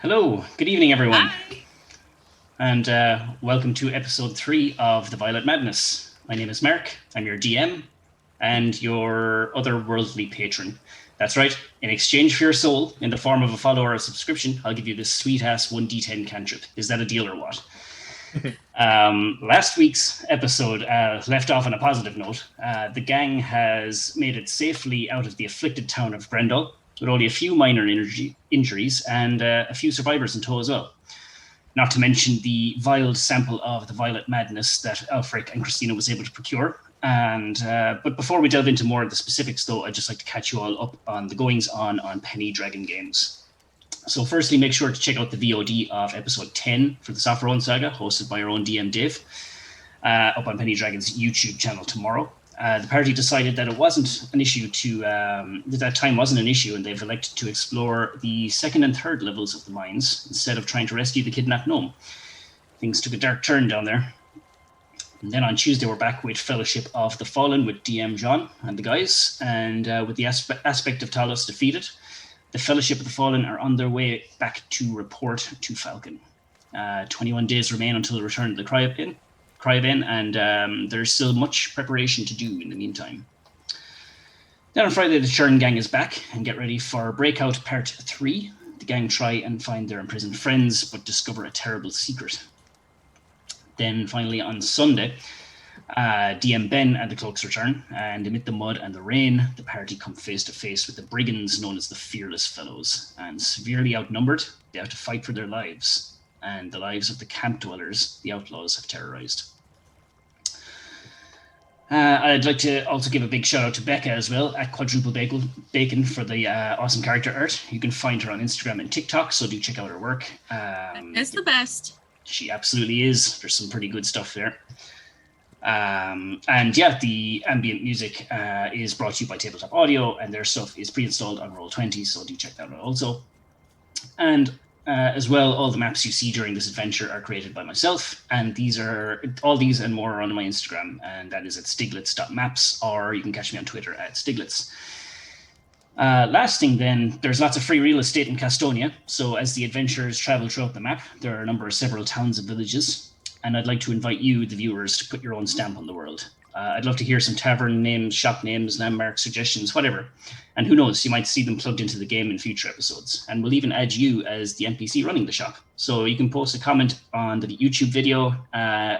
Hello, good evening, everyone, Hi. and welcome to episode 3 of The Violet Madness. My name is Mark, I'm your DM and your otherworldly patron. That's right, in exchange for your soul, in the form of a follow or a subscription, I'll give you this sweet ass 1d10 cantrip. Is that a deal or what? Last week's episode left off on a positive note. The gang has made it safely out of the afflicted town of Grendahl, with only a few minor injuries and a few survivors in tow as well. Not to mention the vialed sample of the Violet Madness that Alfric and Christina was able to procure. But before we delve into more of the specifics, though, I'd just like to catch you all up on the goings on Penny Dragon Games. So firstly, make sure to check out the VOD of episode 10 for the Software Saga, hosted by our own DM Dave, up on Penny Dragon's YouTube channel tomorrow. The party decided that it wasn't an issue that time wasn't an issue, and they've elected to explore the second and third levels of the mines instead of trying to rescue the kidnapped gnome. Things took a dark turn down there. And then on Tuesday, we're back with Fellowship of the Fallen with DM John and the guys, and with the aspect of Talos defeated, the Fellowship of the Fallen are on their way back to report to Falcon. 21 days remain until the return of the Cryobin, and there's still much preparation to do in the meantime. Then on Friday, the Churn Gang is back and get ready for Breakout Part 3. The gang try and find their imprisoned friends, but discover a terrible secret. Then finally on Sunday, DM Ben and the Cloaks return, and amid the mud and the rain, the party come face to face with the brigands known as the Fearless Fellows, and severely outnumbered, they have to fight for their lives, and the lives of the camp dwellers the outlaws have terrorized. I'd like to also give a big shout out to Becca as well, at Quadruple Bacon for the awesome character art. You can find her on Instagram and TikTok, so do check out her work. It's the best. She absolutely is. There's some pretty good stuff there. And yeah, the ambient music is brought to you by Tabletop Audio, and their stuff is pre-installed on Roll20, so do check that out also. And as well, all the maps you see during this adventure are created by myself, and all these and more are on my Instagram, and that is at stiglitz.maps, or you can catch me on Twitter at stiglitz. Last thing then, there's lots of free real estate in Castonia, so as the adventurers travel throughout the map, there are a number of several towns and villages, and I'd like to invite you, the viewers, to put your own stamp on the world. I'd love to hear some tavern names, shop names, landmark suggestions, whatever. And who knows, you might see them plugged into the game in future episodes. And we'll even add you as the NPC running the shop. So you can post a comment on the YouTube video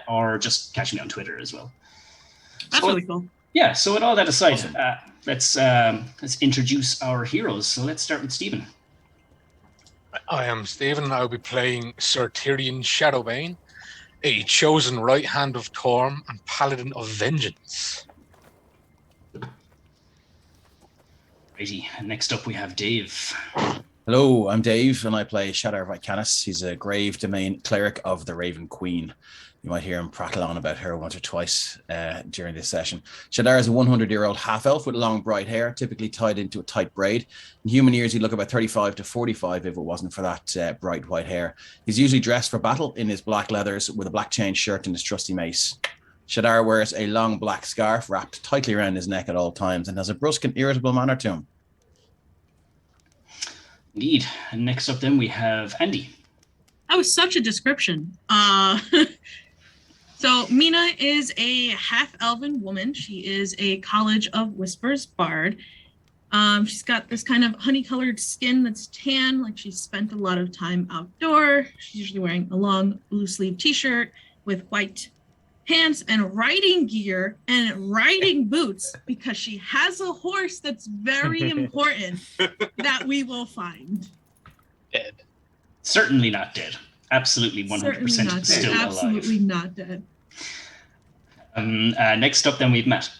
or just catch me on Twitter as well. That's really cool. Yeah, so with all that aside, let's introduce our heroes. So let's start with Stephen. I am Stephen, and I'll be playing Sir Tyrion Shadowbane, a chosen right hand of Torm and paladin of vengeance. Righty, and next up we have Dave. Hello, I'm Dave, and I play Shadar Vicanus. He's a grave domain cleric of the Raven Queen. You might hear him prattle on about her once or twice during this session. Shadar is a 100-year-old half-elf with long bright hair, typically tied into a tight braid. In human years, he'd look about 35 to 45 if it wasn't for that bright white hair. He's usually dressed for battle in his black leathers with a black chain shirt and his trusty mace. Shadar wears a long black scarf wrapped tightly around his neck at all times and has a brusque and irritable manner to him. Indeed. And next up then we have Andy. That was such a description. So Mina is a half-elven woman. She is a College of Whispers bard. She's got this kind of honey-colored skin that's tan, like she's spent a lot of time outdoor. She's usually wearing a long blue-sleeve t-shirt with white pants and riding gear and riding boots because she has a horse that's very important that we will find. Dead. Certainly not dead. Absolutely 100% still alive. Absolutely not dead. Next up then we have Matt.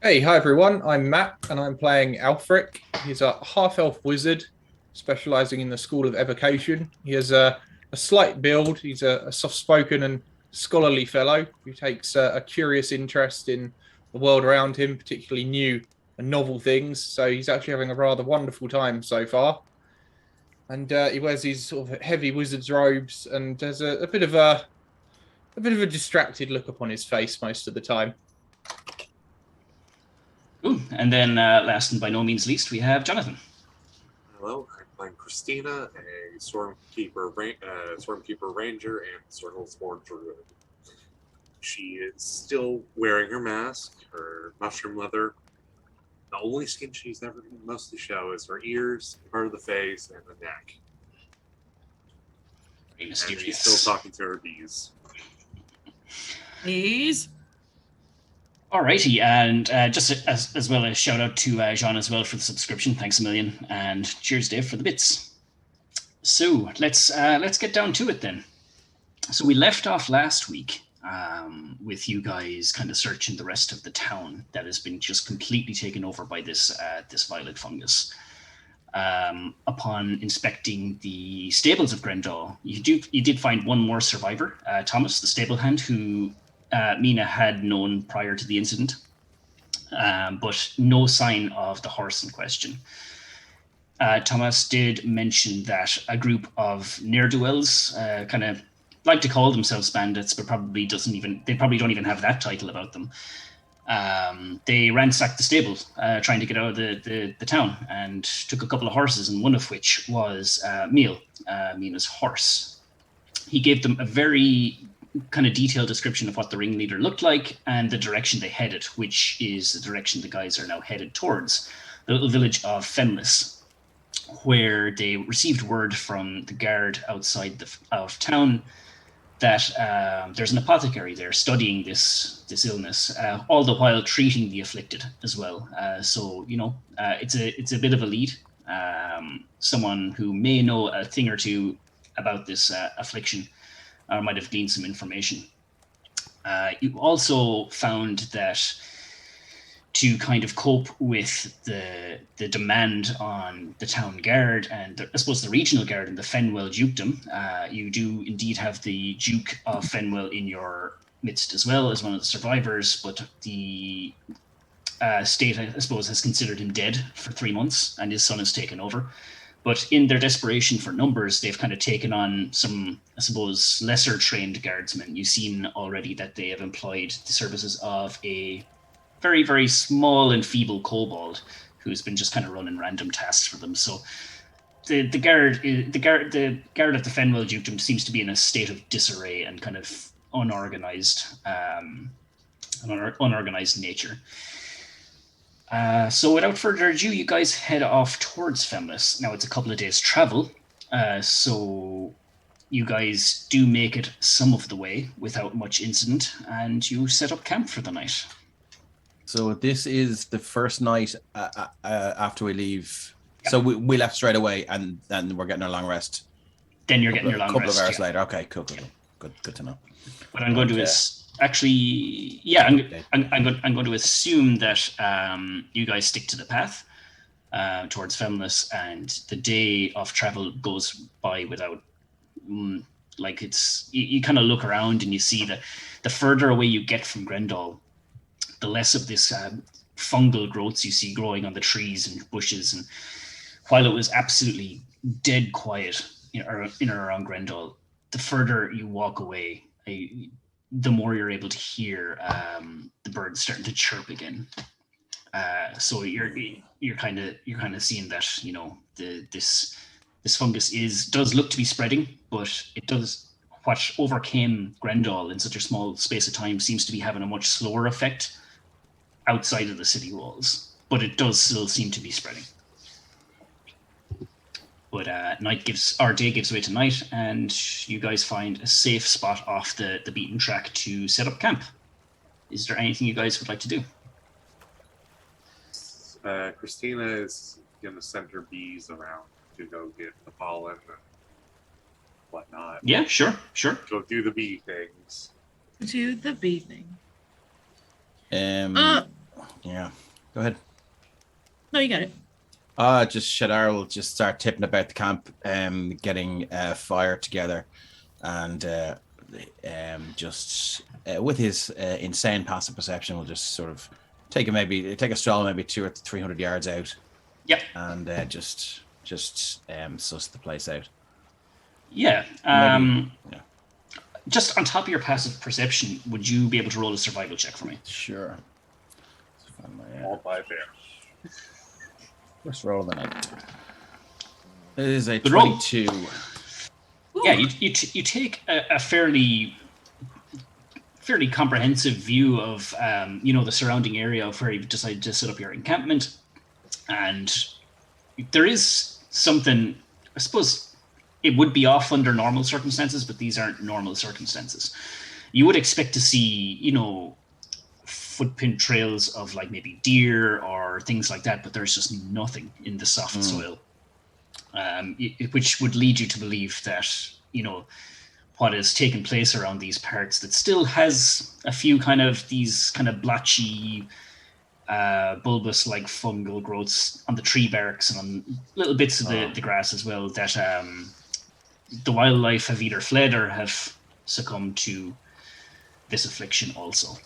Hey, hi everyone, I'm Matt and I'm playing Alfric. He's a half-elf wizard specialising in the School of Evocation. He has a slight build. He's a soft-spoken and scholarly fellow who takes a curious interest in the world around him, particularly new and novel things. So he's actually having a rather wonderful time so far. And he wears these sort of heavy wizard's robes and has a bit of a distracted look upon his face most of the time. Ooh, and then last and by no means least, we have Jonathan. Hello, playing Christina, a Stormkeeper Ranger, and Circlesborn Druid. She is still wearing her mask, her mushroom leather. The only skin she's ever going to mostly show is her ears, part of the face, and the neck. Very And she's mysterious. still talking to her bees. Please. Alrighty, and just as well a shout out to Jean as well for the subscription. Thanks a million, and cheers, Dave, for the bits. So let's get down to it then. So we left off last week with you guys kind of searching the rest of the town that has been just completely taken over by this violet fungus. Upon inspecting the stables of Grendahl, you did find one more survivor, Thomas, the stable hand, who Mina had known prior to the incident, but no sign of the horse in question. Thomas did mention that a group of ne'er-do-wells, kind of like to call themselves bandits, but probably don't even have that title about them. They ransacked the stable, trying to get out of the town, and took a couple of horses, and one of which was Mina's horse. He gave them a very kind of detailed description of what the ringleader looked like and the direction they headed, which is the direction the guys are now headed towards, the little village of Fenless, where they received word from the guard outside of town that there's an apothecary there studying this illness, all the while treating the afflicted as well. So it's a bit of a lead. Someone who may know a thing or two about this affliction, or might have gleaned some information. You also found that to kind of cope with the demand on the town guard and I suppose the regional guard and the Fenwell dukedom, you do indeed have the Duke of Fenwell in your midst as well as one of the survivors, but the state, I suppose, has considered him dead for 3 months and his son has taken over. But in their desperation for numbers, they've kind of taken on some, I suppose, lesser trained guardsmen. You've seen already that they have employed the services of a very, very small and feeble kobold who's been just kind of running random tasks for them. So the guard of the Fenwell dukedom seems to be in a state of disarray and kind of unorganized nature. So without further ado, you guys head off towards Fenless. Now it's a couple of days travel, so you guys do make it some of the way without much incident, and you set up camp for the night. So this is the first night after we leave. Yeah. So we left straight away, and then we're getting our long rest. Then you're getting your long rest. A couple of hours later. Okay, cool. Good to know. What I'm going to is actually, yeah, I'm going to assume that you guys stick to the path towards Fenless, and the day of travel goes by without, like you kind of look around and you see that the further away you get from Grendahl, the less of this fungal growths you see growing on the trees and bushes. And while it was absolutely dead quiet in and around Grendahl, the further you walk away, the more you're able to hear the birds starting to chirp again. So you're kind of seeing that, you know, this fungus does look to be spreading, but it does. What overcame Grendahl in such a small space of time seems to be having a much slower effect outside of the city walls, but it does still seem to be spreading. But day gives way to night, and you guys find a safe spot off the beaten track to set up camp. Is there anything you guys would like to do? Christina is going to send her bees around to go get the pollen and whatnot. Yeah, sure. Go do the bee things. Do the bee thing. Yeah. Go ahead. No, you got it. Just Shadar will just start tipping about the camp, getting fire together, and just with his insane passive perception, will just sort of take a stroll maybe 200 or 300 yards out. Yep. And just suss the place out. Yeah. Just on top of your passive perception, would you be able to roll a survival check for me? Sure. All by bear. Let's roll the night. It is a Good roll. 22. Yeah, you take a fairly comprehensive view of the surrounding area of where you've decided to set up your encampment, and there is something. I suppose it would be off under normal circumstances, but these aren't normal circumstances. You would expect to see, footprint trails of like maybe deer or things like that, but there's just nothing in the soft soil, which would lead you to believe that what has taken place around these parts that still has a few these kind of blotchy, bulbous like fungal growths on the tree barks and on little bits of the grass as well, that the wildlife have either fled or have succumbed to this affliction also.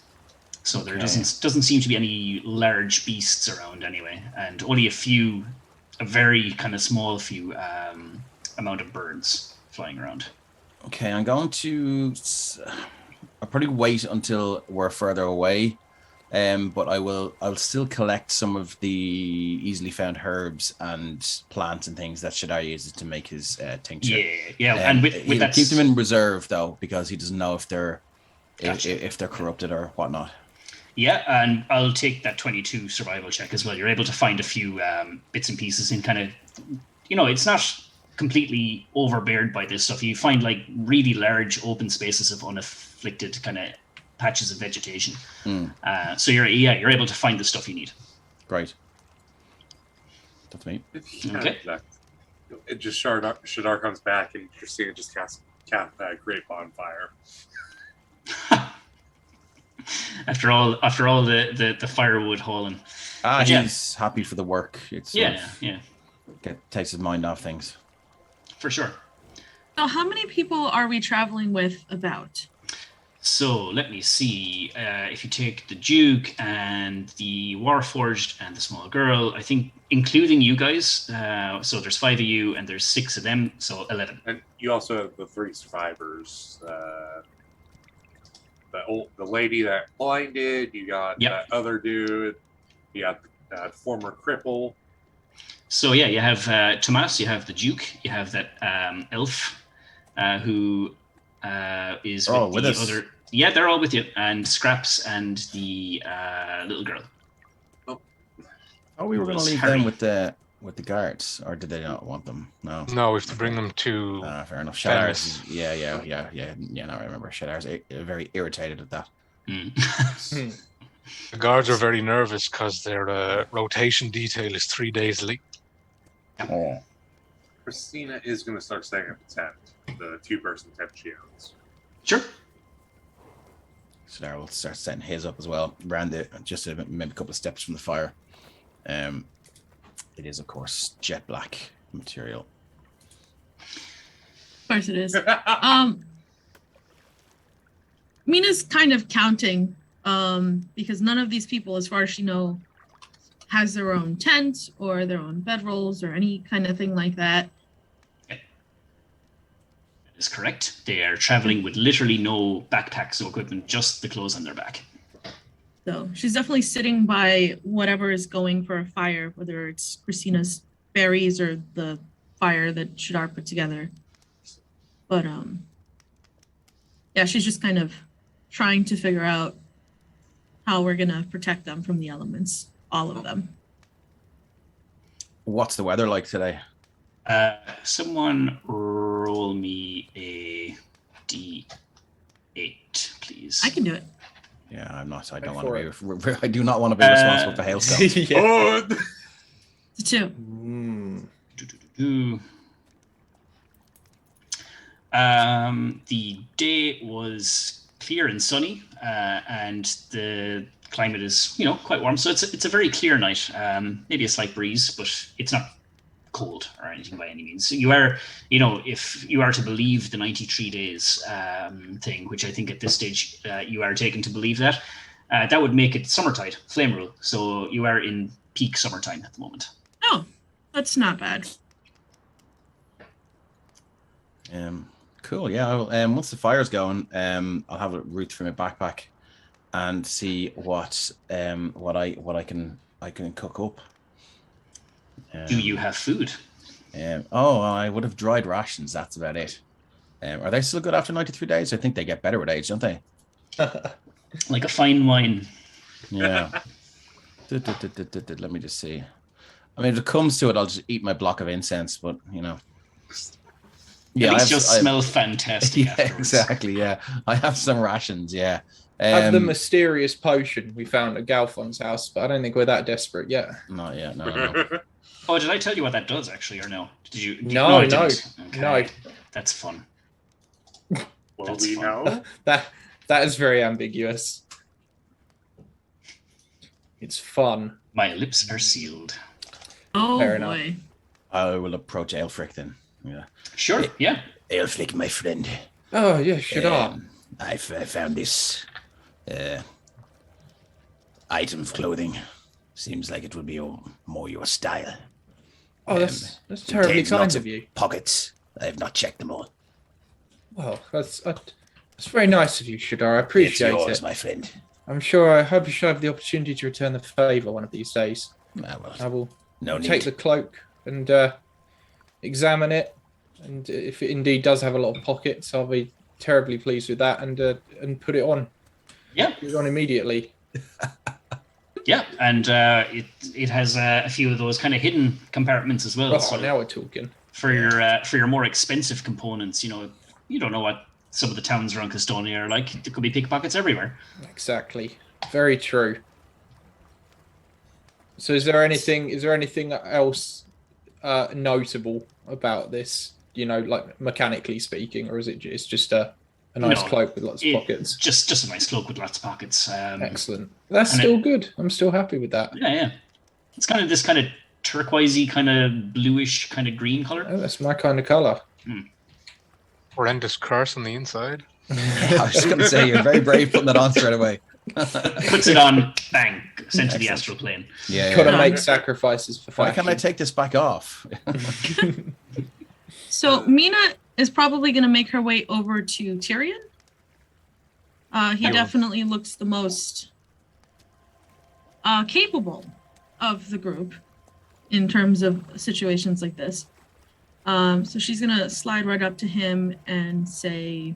So there doesn't seem to be any large beasts around anyway, and only a very kind of small few amount of birds flying around. Okay, I'm going to. I'll probably wait until we're further away, but I'll still collect some of the easily found herbs and plants and things that Shadar uses to make his tincture. Yeah, and with he'll that, keep them in reserve though, because he doesn't know if they're Gotcha. if they're corrupted or whatnot. Yeah, and I'll take that 22 survival check as well. You're able to find a few bits and pieces in kind of, it's not completely overbeared by this stuff. You find like really large open spaces of unafflicted kind of patches of vegetation. So you're able to find the stuff you need. Great. That's me. Okay. It just Shadar comes back and Christina just casts Great Bonfire. After all the firewood hauling. He's happy for the work. It's takes his mind off things. For sure. So how many people are we traveling with about? So let me see. If you take the Duke and the Warforged and the small girl, I think including you guys, so there's 5 of you and there's 6 of them, so 11. And you also have the 3 survivors. The lady that blinded, you got that other dude, you got the former cripple. So yeah, you have Tomas, you have the Duke, you have that elf who is with the other. Yeah, they're all with you, and Scraps and the little girl. Oh, we were going to leave them with the guards, or did they not want them? No. No, we have to bring them to. Fair enough. Shadar's, yeah. No, I remember. Shadar's very irritated at that. The guards are very nervous because their rotation detail is 3 days late. Oh. Christina is going to start staying at the tent, the 2-person tent she owns. Sure. Shadar will start setting his up as well, just maybe a couple of steps from the fire. It is, of course, jet black material. Of course it is. Mina's kind of counting because none of these people, as far as she knows, has their own tent or their own bedrolls or any kind of thing like that. That is correct. They are traveling with literally no backpacks, no equipment, just the clothes on their back. So she's definitely sitting by whatever is going for a fire, whether it's Christina's berries or the fire that Shadar put together. But she's just kind of trying to figure out how we're gonna protect them from the elements, all of them. What's the weather like today? Someone roll me a D8, please. I can do it. Yeah, I'm not. I don't want to be. I do not want to be responsible for hailstones. It's a 2. The day was clear and sunny, and the climate is, quite warm. So it's a very clear night. Maybe a slight breeze, but it's not cold or anything by any means. So you are, if you are to believe the 93 days thing, which I think at this stage you are taken to believe that would make it summertide, flame rule. So you are in peak summertime at the moment. Oh, that's not bad. Cool. Yeah. Once the fire's going, I'll have a root from my backpack and see what I can cook up. Do you have food? I would have dried rations. That's about it. Are they still good after 93 days? I think they get better with age, don't they? Like a fine wine. Yeah. Let me just see. I mean, if it comes to it, I'll just eat my block of incense, but At least you'll smell fantastic Yeah, afterwards. exactly. Yeah. I have some rations. Yeah. Have the mysterious potion we found at Galfon's house, but I don't think we're that desperate yet. Not yet. No. Oh, did I tell you what that does, actually, or no? Did you? No, I no, didn't. Okay. no. That's fun. Well, That's we fun. know. That is very ambiguous. It's fun. My lips are sealed. Oh Fair enough. boy. I will approach Aelfric then. Yeah. Sure, yeah. Aelfric, my friend. Oh yeah, Shadar. I found this item of clothing. Seems like it would be more your style. Oh, that's terribly Contains kind lots of you. Pockets. I have not checked them all. Well, that's very nice of you, Shadar. I appreciate it's yours, it. my friend. I'm sure. I hope you shall have the opportunity to return the favour one of these days. I will No take the need. cloak and examine it, and if it indeed does have a lot of pockets, I'll be terribly pleased with that, and put it on. Yeah. Put it on immediately. Yeah, and it has a few of those kind of hidden compartments as well. Oh, So now we're talking. for your more expensive components, you don't know what some of the towns around Custonia are like. There could be pickpockets everywhere. Exactly. Very true. So, is there anything else notable about this? Like mechanically speaking, or is it's just a nice No, cloak with lots of pockets? Just a nice cloak with lots of pockets. Excellent. That's and still good. I'm still happy with that. Yeah. It's kind of this kind of turquoisey, kind of bluish, kind of green color. Oh, that's my kind of color. Horrendous curse on the inside. I was just going to say, you're very brave putting that on straight away. Puts it on, bang, sent to the astral plane. Yeah. Gotta make sacrifices for Why fashion. can't I take this back off? So Mina is probably going to make her way over to Tyrion. He definitely looks the most capable of the group in terms of situations like this. So she's going to slide right up to him and say,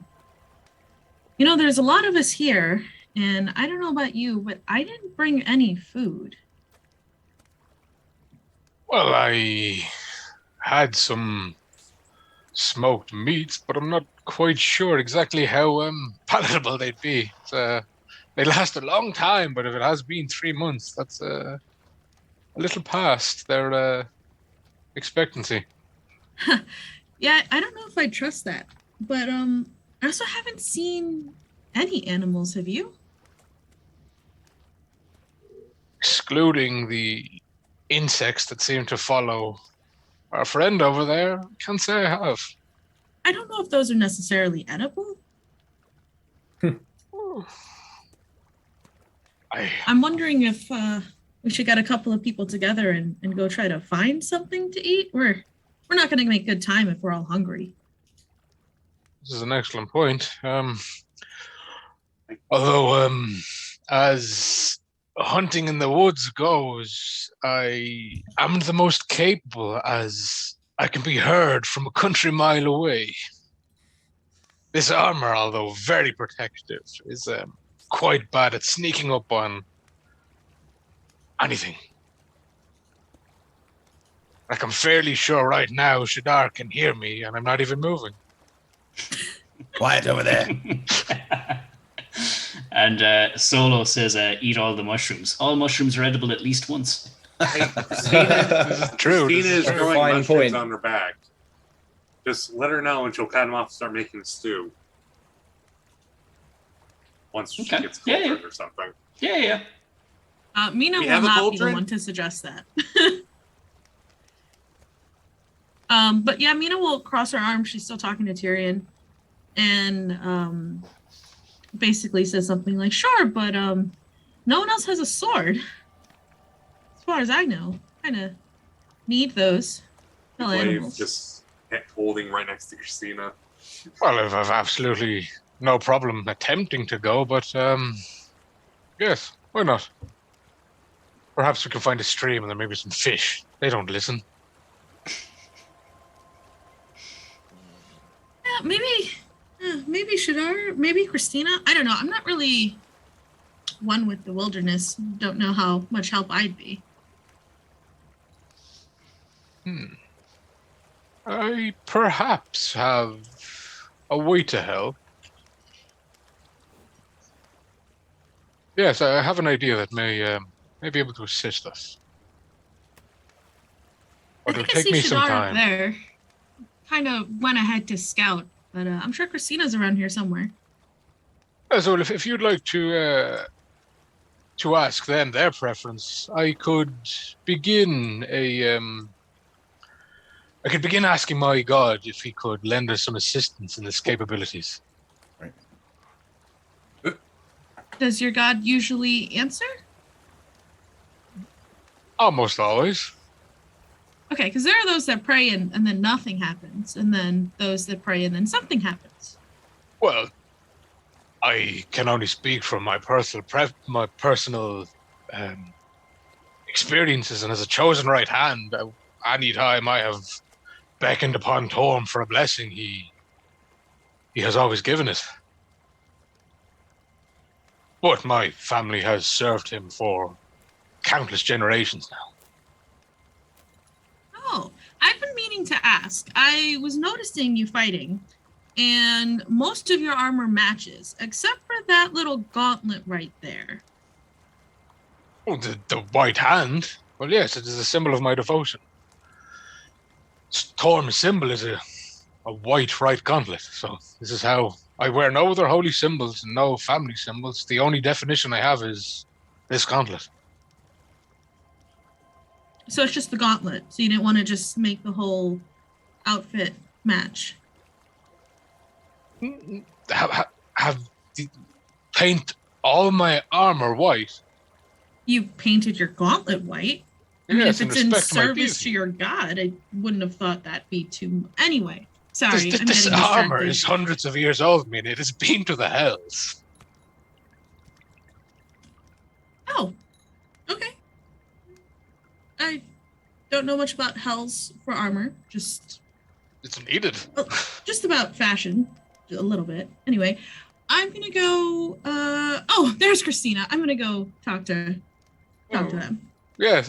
there's a lot of us here, and I don't know about you, but I didn't bring any food. Well, I had some smoked meats, but I'm not quite sure exactly how palatable they'd be. They last a long time, but if it has been 3 months, that's a little past their expectancy. Yeah, I don't know if I trust that, but I also haven't seen any animals. Have you? Excluding the insects that seem to follow our friend over there, can't say I have. I don't know if those are necessarily edible. I'm wondering if we should get a couple of people together and go try to find something to eat. We're not going to make good time if we're all hungry. This is an excellent point. Although, as hunting in the woods goes, I am the most capable, as I can be heard from a country mile away. This armor, although very protective, is quite bad at sneaking up on anything. Like, I'm fairly sure right now Shadar can hear me, and I'm not even moving. Quiet over there. And Solo says, eat all the mushrooms. All mushrooms are edible at least once. This is true. Christina is a throwing fine mushrooms point. on her back. Just let her know and she'll cut them off and start making stew. Once she Okay. gets Yeah, cultured or something. Yeah. Mina We will have a not be the cauldron? one to suggest that. But yeah, Mina will cross her arms. She's still talking to Tyrion, and basically says something like, "Sure, but no one else has a sword, as far as I know. Kind of need those. Kill Glaive animals." just holding right next to Christina. Well, I've absolutely no problem attempting to go, but yes, why not? Perhaps we can find a stream and there may be some fish. They don't listen. Shaddar, maybe Christina. I don't know. I'm not really one with the wilderness. Don't know how much help I'd be. I perhaps have a way to help. Yes, I have an idea that may be able to assist us. But I it'll think I take see me some Shaddar up time. there. Kind of went ahead to scout, but I'm sure Christina's around here somewhere. So if you'd like to ask them their preference, I could begin asking my god if he could lend us some assistance in his capabilities. Does your god usually answer? Almost always. Okay, because there are those that pray and then nothing happens, and then those that pray and then something happens. Well, I can only speak from my personal experiences, and as a chosen right hand, any time I have beckoned upon Torm for a blessing, he has always given it. But my family has served him for countless generations now. Oh, I've been meaning to ask. I was noticing you fighting, and most of your armor matches, except for that little gauntlet right there. Oh, the white hand? Well, yes, it is a symbol of my devotion. Torm's symbol is a white right gauntlet, so this is how I wear no other holy symbols and no family symbols. The only definition I have is this gauntlet. So it's just the gauntlet. So you didn't want to just make the whole outfit match. Paint all my armor white. You painted your gauntlet white. I mean, Yes, if it's in respect to my service deity. to your god, I wouldn't have thought that'd be too. Anyway, sorry. This I'm getting armor distracted. is hundreds of years old, I mean, it has been to the hells. Oh, okay. I don't know much about hells for armor. Just It's needed. just about fashion, a little bit. Anyway, I'm gonna go. Oh, there's Christina. I'm gonna go talk to them. Yes,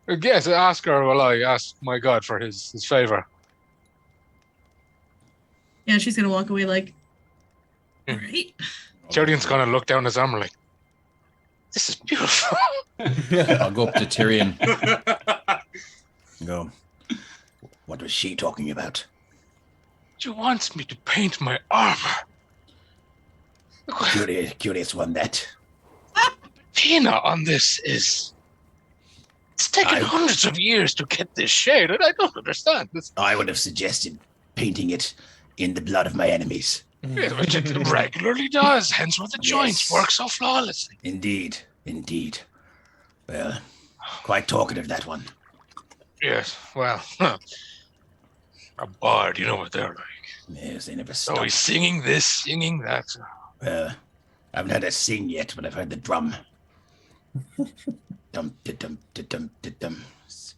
yes, ask her while I ask my god for his favor. Yeah, she's gonna walk away like, all Hmm. right. Tyrion's gonna look down his armor like, this is beautiful. I'll go up to Tyrion and go, what was she talking about? She wants me to paint my armor. Curious one, that. Tina on this is... It's taken hundreds of years to get this shade, and I don't understand. I would have suggested painting it in the blood of my enemies. Which it regularly does, hence why the joints work so flawlessly. Indeed. Well, quite talkative, that one. Yes, well, a bard, you know what they're like. Yes, they never stop. Always singing this, singing that. Well, I haven't had her sing yet, but I've heard the drum. Dum, dum, dum, dum. It's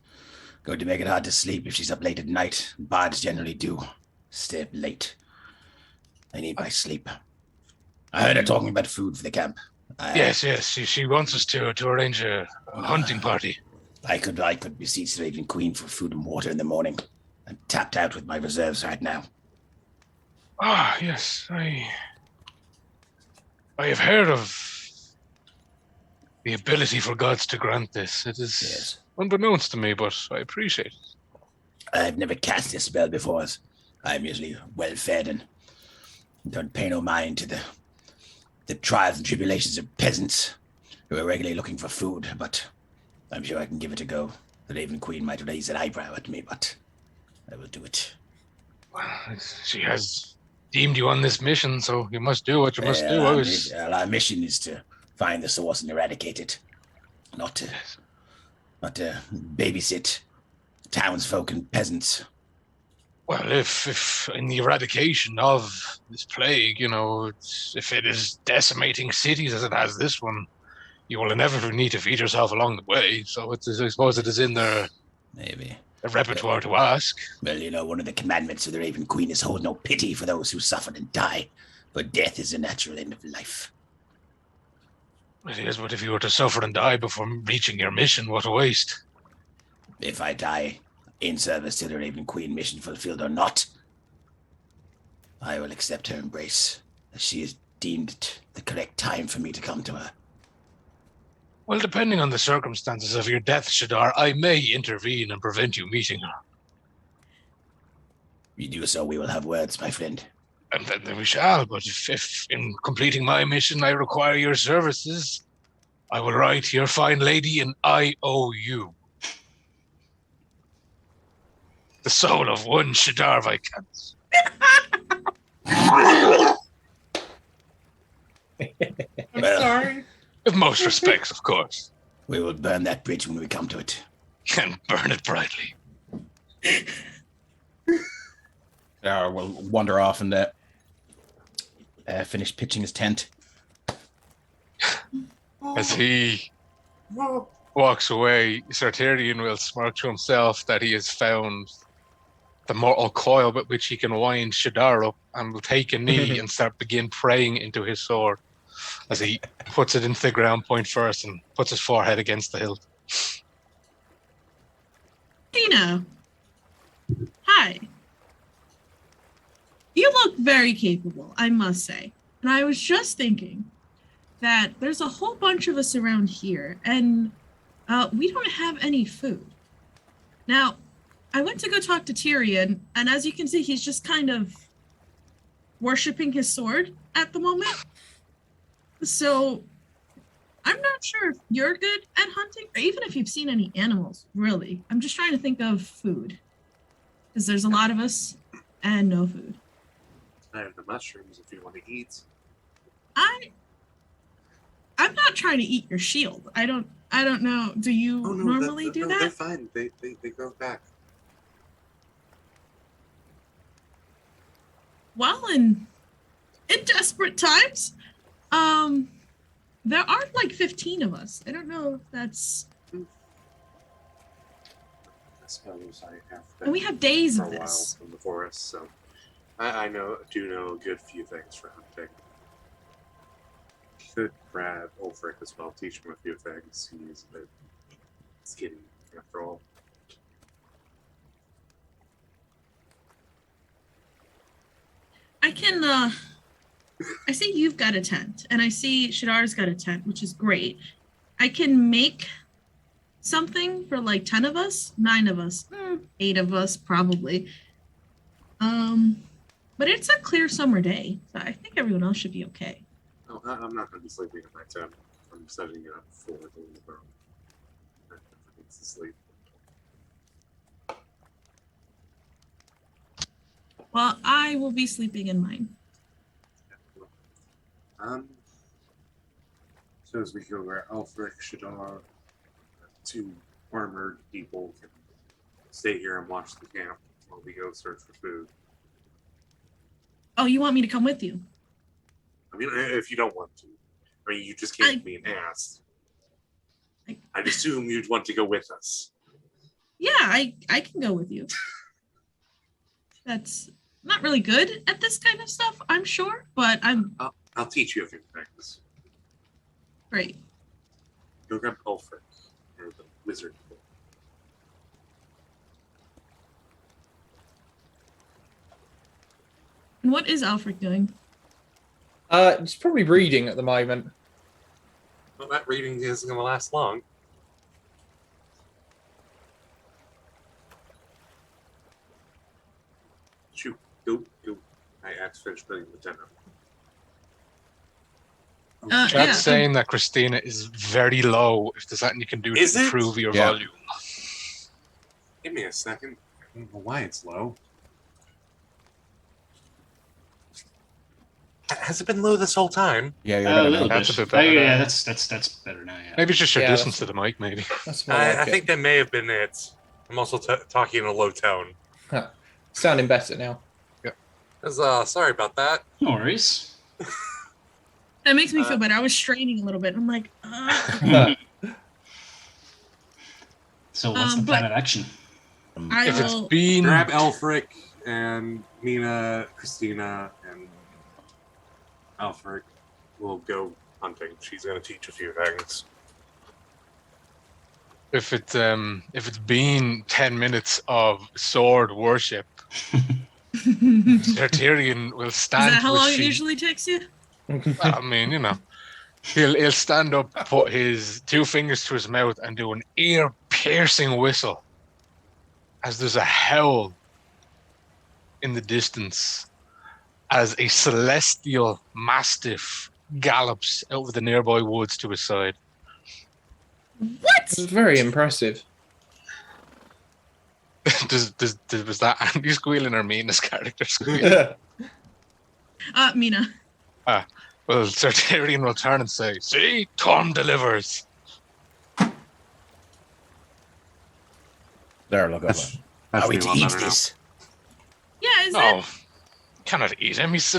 going to make it hard to sleep if she's up late at night. Bards generally do stay up late. I need my sleep. I heard her talking about food for the camp. Yes, she wants us to arrange a hunting party. I could beseech the Raven Queen for food and water in the morning. I'm tapped out with my reserves right now. Ah, yes, I have heard of the ability for gods to grant this. It is unbeknownst to me, but I appreciate it. I've never cast a spell before. As I'm usually well fed and don't pay no mind to the trials and tribulations of peasants who are regularly looking for food, but I'm sure I can give it a go. The Raven Queen might raise an eyebrow at me, but I will do it. Well, she has deemed you on this mission, so you must do what you must do. Our mission is to find the source and eradicate it, not to babysit townsfolk and peasants. Well, if in the eradication of this plague, if it is decimating cities as it has this one, you will inevitably need to feed yourself along the way. So I suppose it is in their repertoire to ask. Well, one of the commandments of the Raven Queen is hold no pity for those who suffer and die. But death is a natural end of life. It is, but if you were to suffer and die before reaching your mission, what a waste. If I die in service to the Raven Queen, mission fulfilled or not, I will accept her embrace, as she has deemed it the correct time for me to come to her. Well, depending on the circumstances of your death, Shadar, I may intervene and prevent you meeting her. You do so, we will have words, my friend. And then we shall, but if in completing my mission I require your services, I will write your fine lady an IOU. The soul of one Shadar Viscount. I'm sorry. With most respects, of course. We will burn that bridge when we come to it. And burn it brightly. We'll wander off and finish pitching his tent. As he walks away, Sir Tyrion will smirk to himself that he has found the mortal coil with which he can wind Shadar up, and will take a knee and begin praying into his sword as he puts it into the ground point first and puts his forehead against the hilt. Dina. Hi. You look very capable, I must say. And I was just thinking that there's a whole bunch of us around here, and we don't have any food. Now, I went to go talk to Tyrion, and as you can see, he's just kind of worshiping his sword at the moment. So I'm not sure if you're good at hunting, or even if you've seen any animals, really. I'm just trying to think of food, because there's a lot of us and no food. I have the mushrooms if you want to eat. I'm not trying to eat your shield. I don't know. Do you normally do that? They're fine. They grow back. Well, in desperate times, there are like 15 of us. I don't know if that's. I suppose I have. And we have days for of a while this. from the forest, so I do know a good few things for hunting. Could grab Ulfric as well, teach him a few things. He's a bit skinny after all. I can. I see you've got a tent, and I see Shadar's got a tent, which is great. I can make something for like 10 of us, 9 of us, 8 of us probably. But it's a clear summer day, so I think everyone else should be okay. No, I'm not going to be sleeping in my tent. I'm setting it up for the room. It's asleep. Well, I will be sleeping in mine. So as we go where Ulfric, Shadar, 2 armored people can stay here and watch the camp while we go search for food. Oh, you want me to come with you? I mean, if you don't want to. I mean, you just came to me and asked. I'd assume you'd want to go with us. Yeah, I can go with you. That's not really good at this kind of stuff, I'm sure, but I'll teach you a few things. Great. Go grab Ulfric, or the wizard. And what is Alfred doing? It's probably reading at the moment. Well, that reading isn't going to last long. Shoot, go. I have to finish putting the tent up. Chat's saying that Christina is very low. If there's anything you can do to improve your volume. Give me a second. I don't know why it's low. Has it been low this whole time? Yeah, you're a little That's bit. a bit better. Yeah, that's better now. Yeah. Maybe it's just your Yeah, distance to the mic, maybe. That's more like I it. think that may have been it. I'm also talking in a low tone. Sounding better now. Sorry about that. No worries. That makes me feel better. I was straining a little bit. I'm like, So what's the plan of action? If it's been Grab Elfric and Mina, Christina, and Alfred will go hunting. She's going to teach a few things. If it's been 10 minutes of sword worship, Sir Tyrion will Is stand that how to his long it feet. usually takes you? I mean, he'll stand up, put his 2 fingers to his mouth, and do an ear-piercing whistle as there's a howl in the distance as a celestial mastiff gallops out of the nearby woods to his side. What? It's very impressive. Was that Andy squealing or Mina's character squealing? Mina. Well, Sir Tyrion will turn and say, "See, Tom delivers." There, look over. That's Are we me to well eat better now. this? Yeah, is No, that? cannot eat him. He's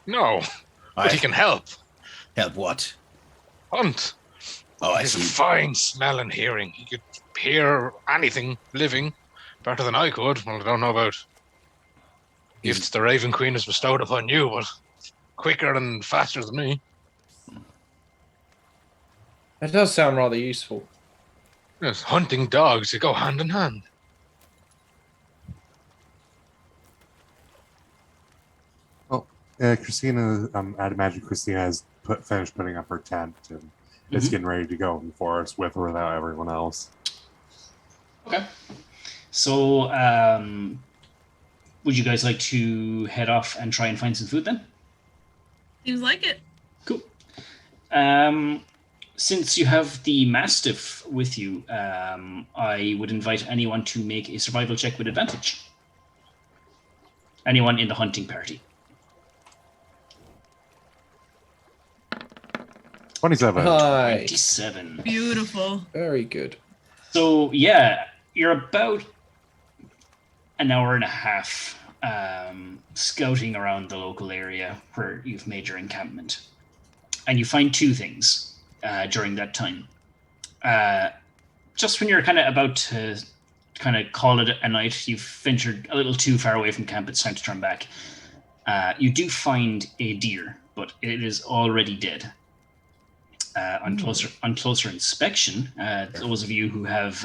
no, but he Right. can help Help what? hunt. Oh, I He has a see. fine smell and hearing. He could hear anything living better than I could. Well, I don't know about gifts the Raven Queen has bestowed upon you, but quicker and faster than me. That does sound rather useful. Yes, hunting dogs, they go hand in hand. Christina, I'd imagine Christina has finished putting up her tent and is getting ready to go in the forest with or without everyone else. Okay. So, would you guys like to head off and try and find some food then? Seems like it. Cool. Since you have the Mastiff with you, I would invite anyone to make a survival check with advantage. Anyone in the hunting party. 27. Nice. 27. Beautiful. Very good. So, yeah, you're about an hour and a half scouting around the local area where you've made your encampment. And you find 2 things during that time. Just when you're kind of about to kind of call it a night, you've ventured a little too far away from camp, it's time to turn back. You do find a deer, but it is already dead. On closer inspection, those of you who have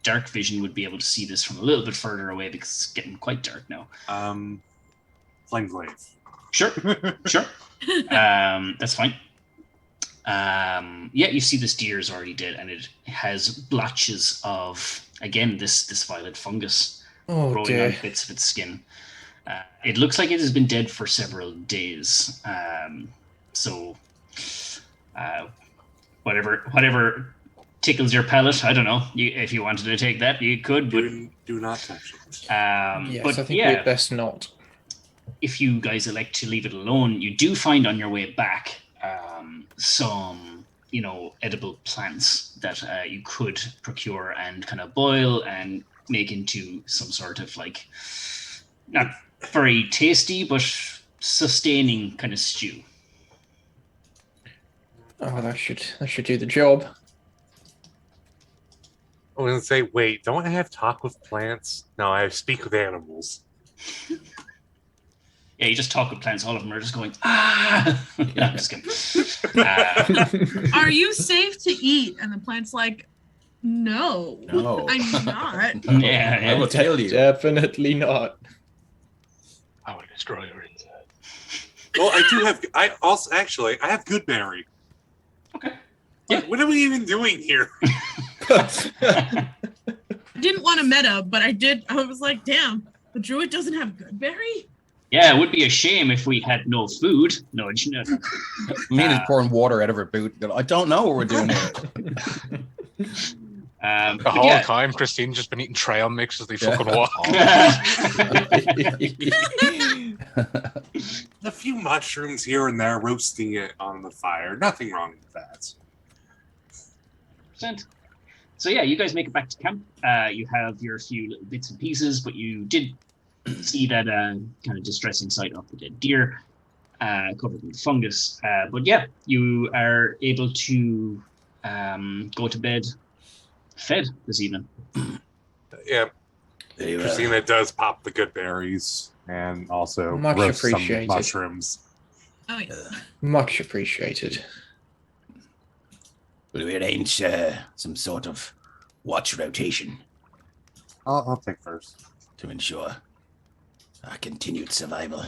dark vision would be able to see this from a little bit further away because it's getting quite dark now. Flame glaive. Sure. That's fine. Yeah, you see this deer is already dead, and it has blotches of, again, this violet fungus growing on dear. bits of its skin. It looks like it has been dead for several days. Whatever tickles your palate, I don't know. If you wanted to take that, you could. But Do not touch it. Yes, but I think yeah, we'd best not. if you guys elect to leave it alone, you do find on your way back some, edible plants that you could procure and kind of boil and make into some sort of not very tasty but sustaining kind of stew. Oh, that should do the job. I was going to say, wait, don't I have talk with plants? No, I have speak with animals. Yeah, you just talk with plants. All of them are just going, ah! No, I'm just kidding. Are you safe to eat? And the plant's like, no, No. I'm not. Yeah, I will tell you. Definitely not. I will destroy your inside. Well, I have good berry. Okay. What are we even doing here? I didn't want to meta, but I did. I was like, damn, the druid doesn't have good berry? Yeah, it would be a shame if we had no food. No. Mina's pouring water out of her boot. I don't know what we're doing here. The whole time, Christine's just been eating trail mix as they fucking walk. A few mushrooms here and there, roasting it on the fire. Nothing wrong with that. So yeah, you guys make it back to camp. You have your few little bits and pieces, but you did see that kind of distressing sight of the dead deer covered with fungus. But yeah, you are able to go to bed fed this evening. Yeah, Christina does pop the good berries and also Much roast some appreciated. mushrooms. Oh yeah. Much appreciated. Will we arrange some sort of watch rotation I'll take first. to ensure our continued survival?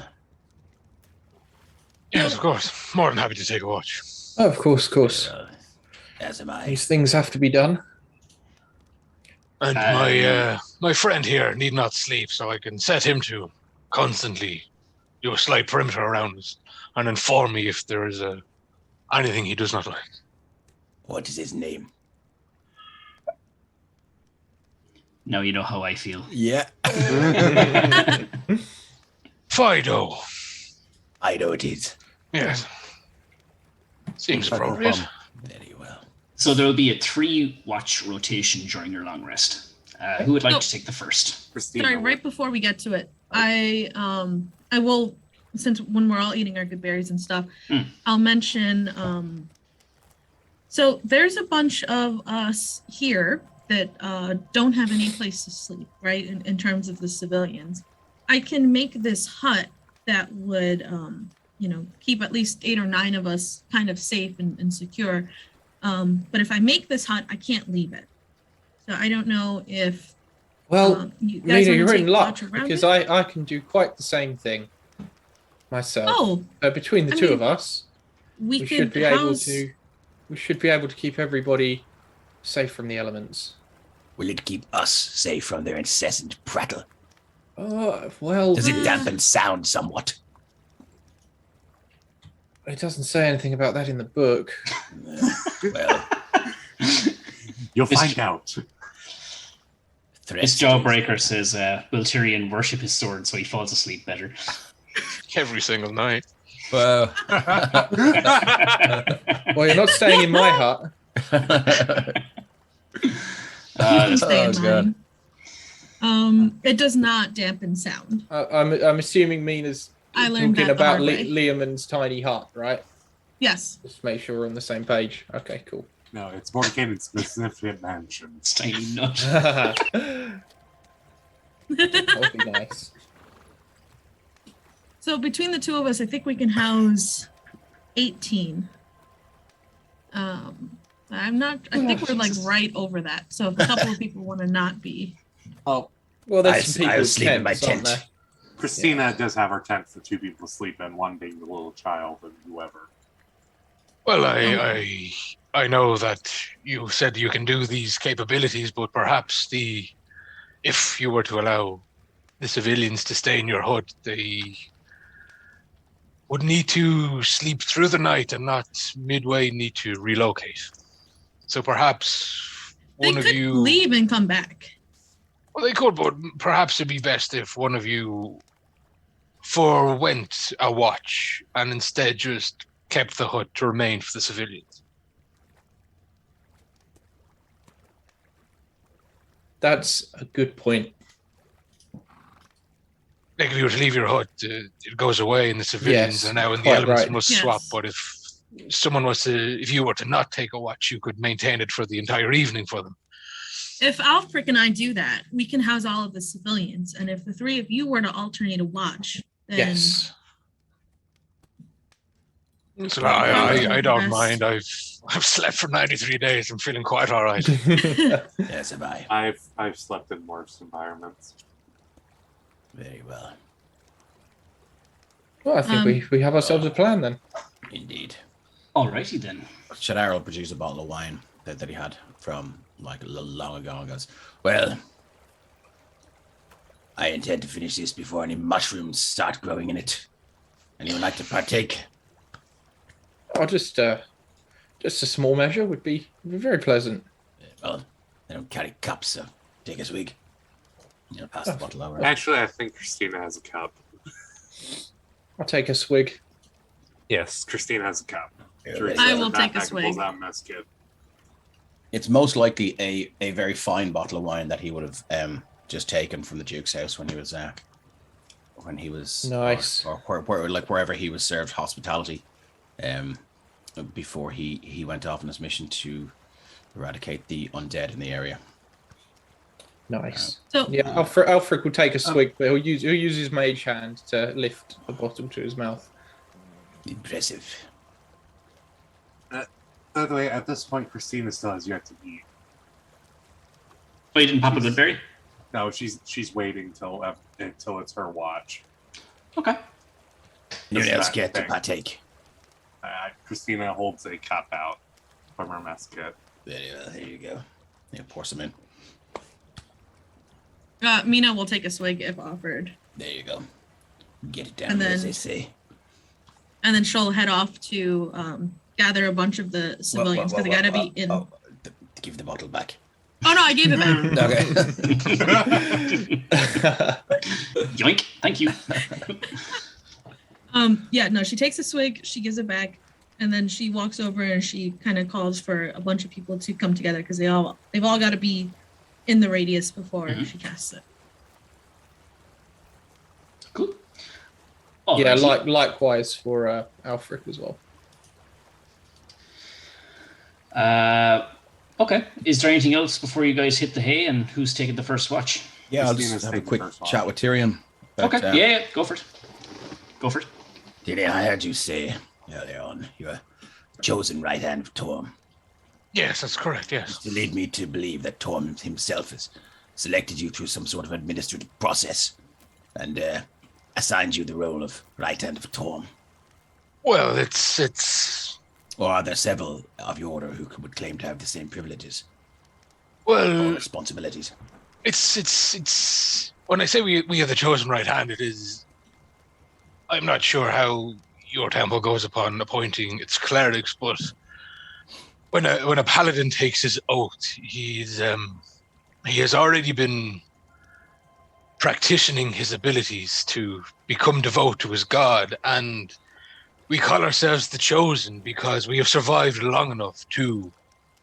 Yes, of course. More than happy to take a watch. Oh, of course. As am I. These things have to be done. And my friend here need not sleep, so I can set him to constantly do a slight perimeter around us and inform me if there is anything he does not like. What is his name? Now you know how I feel. Yeah. Fido. I know it is. Yes. Seems appropriate. Very well. So there will be a 3-watch rotation during your long rest. Who would like to take the first? Christina. Sorry, right before we get to it, I will, since when we're all eating our good berries and stuff, I'll mention so there's a bunch of us here that don't have any place to sleep, right? In terms of the civilians. I can make this hut that would keep at least 8 or 9 of us kind of safe and secure. But if I make this hut, I can't leave it. So I don't know if Well, you guys Lena, wanna you're take in luck watch around because it? I can do quite the same thing myself. Oh, Between the I two mean, of us, we we could should be able house- to. We should be able to keep everybody safe from the elements. Will it keep us safe from their incessant prattle? Oh well, Does it dampen sound somewhat? it doesn't say anything about that in the book. Well, You'll find out. This jawbreaker says will Tyrion worship his sword so he falls asleep better. Every single night. Well, Well, you're not staying in my hut. stay in Oh, God. mine. It does not dampen sound. I'm assuming Mina's I learned talking that the about hard way. Liam's tiny hut, right? Yes. Just make sure we're on the same page. Okay, cool. No, it's Mordenkainen's magnificent mansion. It's tiny nut. That would be nice. So between the two of us, I think we can house 18. I'm not. I think we're like right over that. So if a couple of people want to not be, Oh, Well, there's some people I'll with sleep in my tents, aren't tent. there? Christina does have her tent for 2 people to sleep in, one being the little child and whoever. Well, I know that you said you can do these capabilities, but perhaps if you were to allow the civilians to stay in your hut, they would need to sleep through the night and not midway need to relocate. So perhaps they one of could you leave and come back. Well, they could, but perhaps it'd be best if one of you forwent a watch and instead just kept the hut to remain for the civilians. That's a good point. Like if you were to leave your hut, it goes away and the civilians Yes, are now in the quite elements right. and must Yes. swap. But if you were to not take a watch, you could maintain it for the entire evening for them. If Alfric and I do that, we can house all of the civilians. And if the 3 of you were to alternate a watch, then Yes. So I don't Best. mind. I've slept for 93 days. I'm feeling quite all right. Yes, am I. I've slept in worse environments. Very well. Well, I think we have ourselves a plan then. Indeed. Alrighty then. Shadar will produce a bottle of wine that he had from like a little long ago and goes, well, I intend to finish this before any mushrooms start growing in it. Anyone like to partake? Oh, just a small measure would be very pleasant. Well, they don't carry cups, so take a swig. Pass the bottle over. Actually, I think Christina has a cup. I'll take a swig. Yes, Christina has a cup. I will take a swig. Pulls out a mess kit. It's most likely a very fine bottle of wine that he would have just taken from the Duke's house when he was Nice. or wherever he was served hospitality before he went off on his mission to eradicate the undead in the area. Nice. So Yeah, Alfric will take a swig, but he'll use his mage hand to lift the bottle to his mouth. Impressive. By the way, at this point, Christina still has yet to eat. Oh, you didn't pop a good berry? No, she's waiting until it's her watch. Okay. Anyone else that care to thing. partake? Christina holds a cup out from her mess kit. Very well, there you go. Yeah, pour some in. Mina will take a swig if offered. There you go. Get it down, And as then- they say. And then she'll head off to gather a bunch of the civilians because they gotta be in. Oh, give the bottle back. Oh no, I gave it back. Okay. Yoink. Thank you. Yeah, no, she takes a swig, she gives it back, and then she walks over and she kind of calls for a bunch of people to come together because they've all got to be in the radius before she casts it. Cool. Yeah, Alrighty. likewise for Alfric as well. Okay. Is there anything else before you guys hit the hay, and who's taking the first watch? Yeah, I'll Christina's just have a taking quick the first one. chat with Tyrion. Okay. Yeah, go for it. Go for it. Tyrion, I heard you say earlier on you're chosen right hand of Torm. Yes, that's correct. Yes. To lead me to believe that Torm himself has selected you through some sort of administrative process and assigned you the role of right hand of Torm. Well, it's Or are there several of your order who would claim to have the same privileges well, or responsibilities? it's when I say we are the chosen right hand, it is. I'm not sure how your temple goes upon appointing its clerics, but when a paladin takes his oath, he has already been practicing his abilities to become devout to his god, and we call ourselves the chosen because we have survived long enough to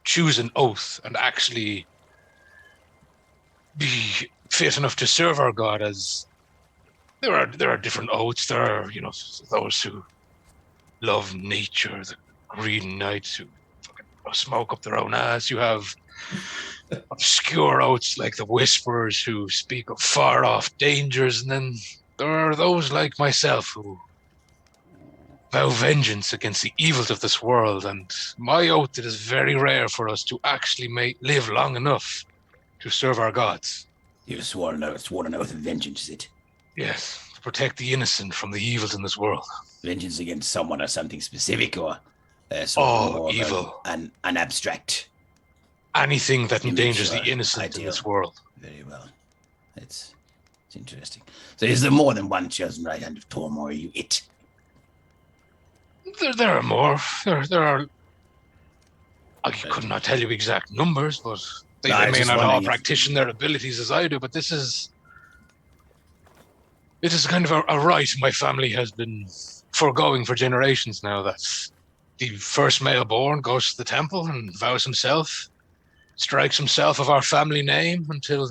choose an oath and actually be fit enough to serve our god. As there are different oaths. There are those who love nature, the green knights who fucking smoke up their own ass. You have obscure oaths like the whisperers who speak of far off dangers, and then there are those like myself who vow vengeance against the evils of this world. And my oath, it is very rare for us to actually live long enough to serve our gods. You've sworn an oath of vengeance, is it? Yes, to protect the innocent from the evils in this world. Vengeance against someone or something specific, or Oh, evil. An abstract. Anything that endangers the Immature innocent in ideal. this world. Very well. It's interesting. So is there more than one chosen right hand of Torm, or are you it? There are more. There are. I could not tell you exact numbers, but they No, I was may just not all wondering if- practice their abilities as I do. But it is kind of a right my family has been foregoing for generations now. That the first male born goes to the temple and vows himself, strikes himself of our family name until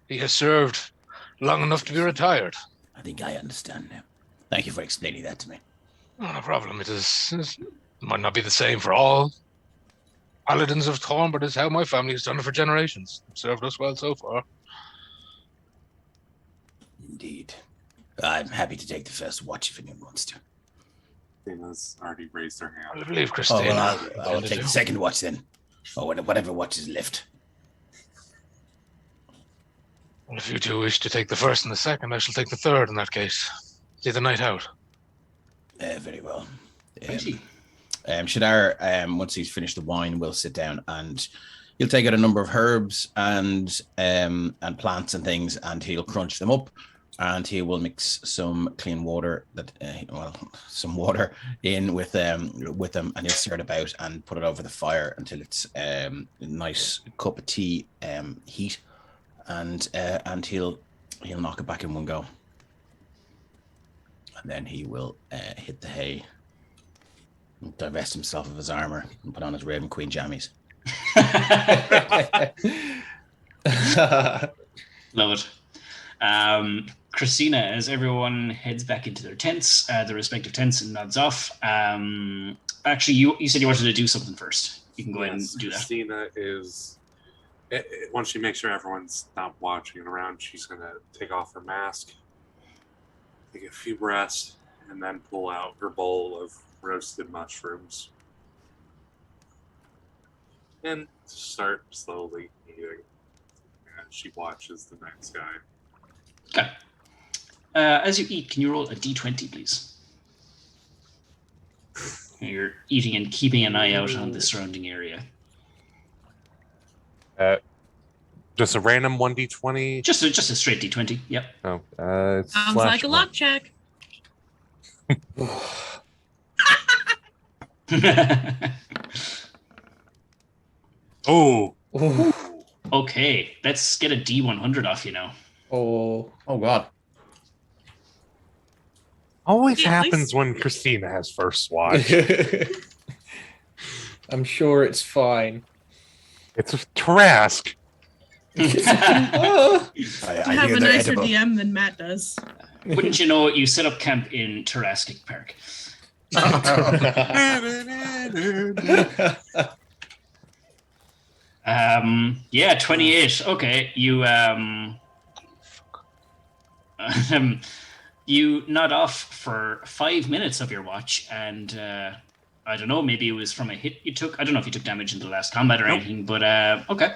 he has served long enough to be retired. I think I understand now. Thank you for explaining that to me. Oh, no problem. It might not be the same for all paladins of Thorn, but it's how my family has done it for generations. Served us well so far. Indeed. I'm happy to take the first watch if anyone wants to. Christina's already raised her I hand. believe Oh, Christina. well, I'll to take do. the second watch then. Or whatever watch is left. Well, if you two wish to take the first and the second, I shall take the third in that case. See the night out. Very well. Righty. Shadar, once he's finished the wine, will sit down and he'll take out a number of herbs and plants and things, and he'll crunch them up, and he will mix some clean water some water in with them, and he'll stir it about and put it over the fire until it's a nice cup of tea heat, and he'll knock it back in one go, and then he will hit the hay, divest himself of his armor, and put on his Raven Queen jammies. Love it. Christina, as everyone heads back into their tents, their respective tents, and nods off. Actually, you said you wanted to do something first. You can go ahead and do that. Christina is. Once she makes sure everyone's not watching around, she's going to take off her mask, take a few breaths, and then pull out her bowl of roasted mushrooms and start slowly eating. And she watches the night sky. Okay. As you eat, can you roll a d20, please? You're eating and keeping an eye out on the surrounding area. Just a random 1d20. Just a straight d20. Yep. Oh, Sounds like a luck check. Oh, Okay, let's get a d100 off you now. Oh, God. always Yeah, at happens least- when Christina has first watch. I'm sure it's fine. It's a Trask. Oh. I have a nicer DM than Matt does. Wouldn't you know it, you set up camp in Tarascik Park. Yeah, 28. Okay, you you nod off for 5 minutes of your watch, and I don't know, maybe it was from a hit you took. I don't know if you took damage in the last combat or anything, but okay.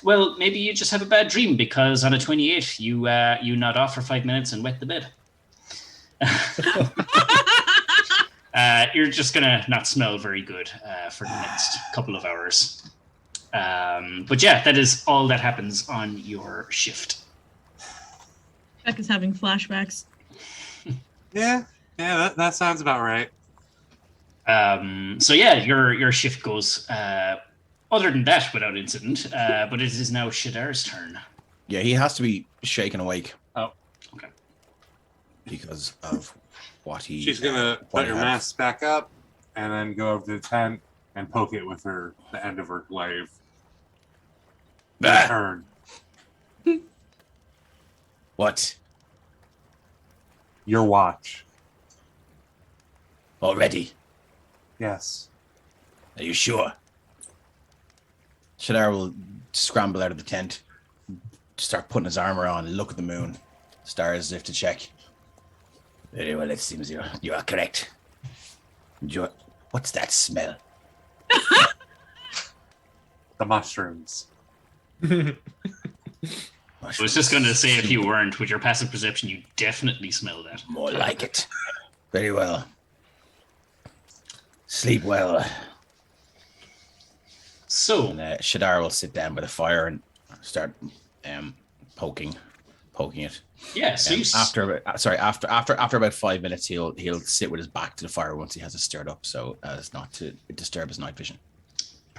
Well, maybe you just have a bad dream, because on a 28, you nod off for 5 minutes and wet the bed. You're just gonna not smell very good for the next couple of hours. But yeah, that is all that happens on your shift. Beck is having flashbacks. Yeah, that sounds about right. So yeah, your shift goes other than that without incident, but it is now Shadar's turn. Yeah, he has to be shaken awake. Oh, okay. Because of what he. She's gonna what put he her had. mask back up and then go over to the tent and poke it with the end of her glaive. Ah. Turn. What? Your watch. Already? Yes. Are you sure? Shadar will scramble out of the tent, start putting his armor on, look at the moon, stars as if to check. Very well, it seems you are correct. What's that smell? The mushrooms. I was just going to say, if you weren't, with your passive perception, you definitely smell that. More like it. Very well. Sleep well. So, And Shadar will sit down by the fire and start poking it. yeah, so you After about 5 minutes, he'll sit with his back to the fire once he has it stirred up, so as not to disturb his night vision.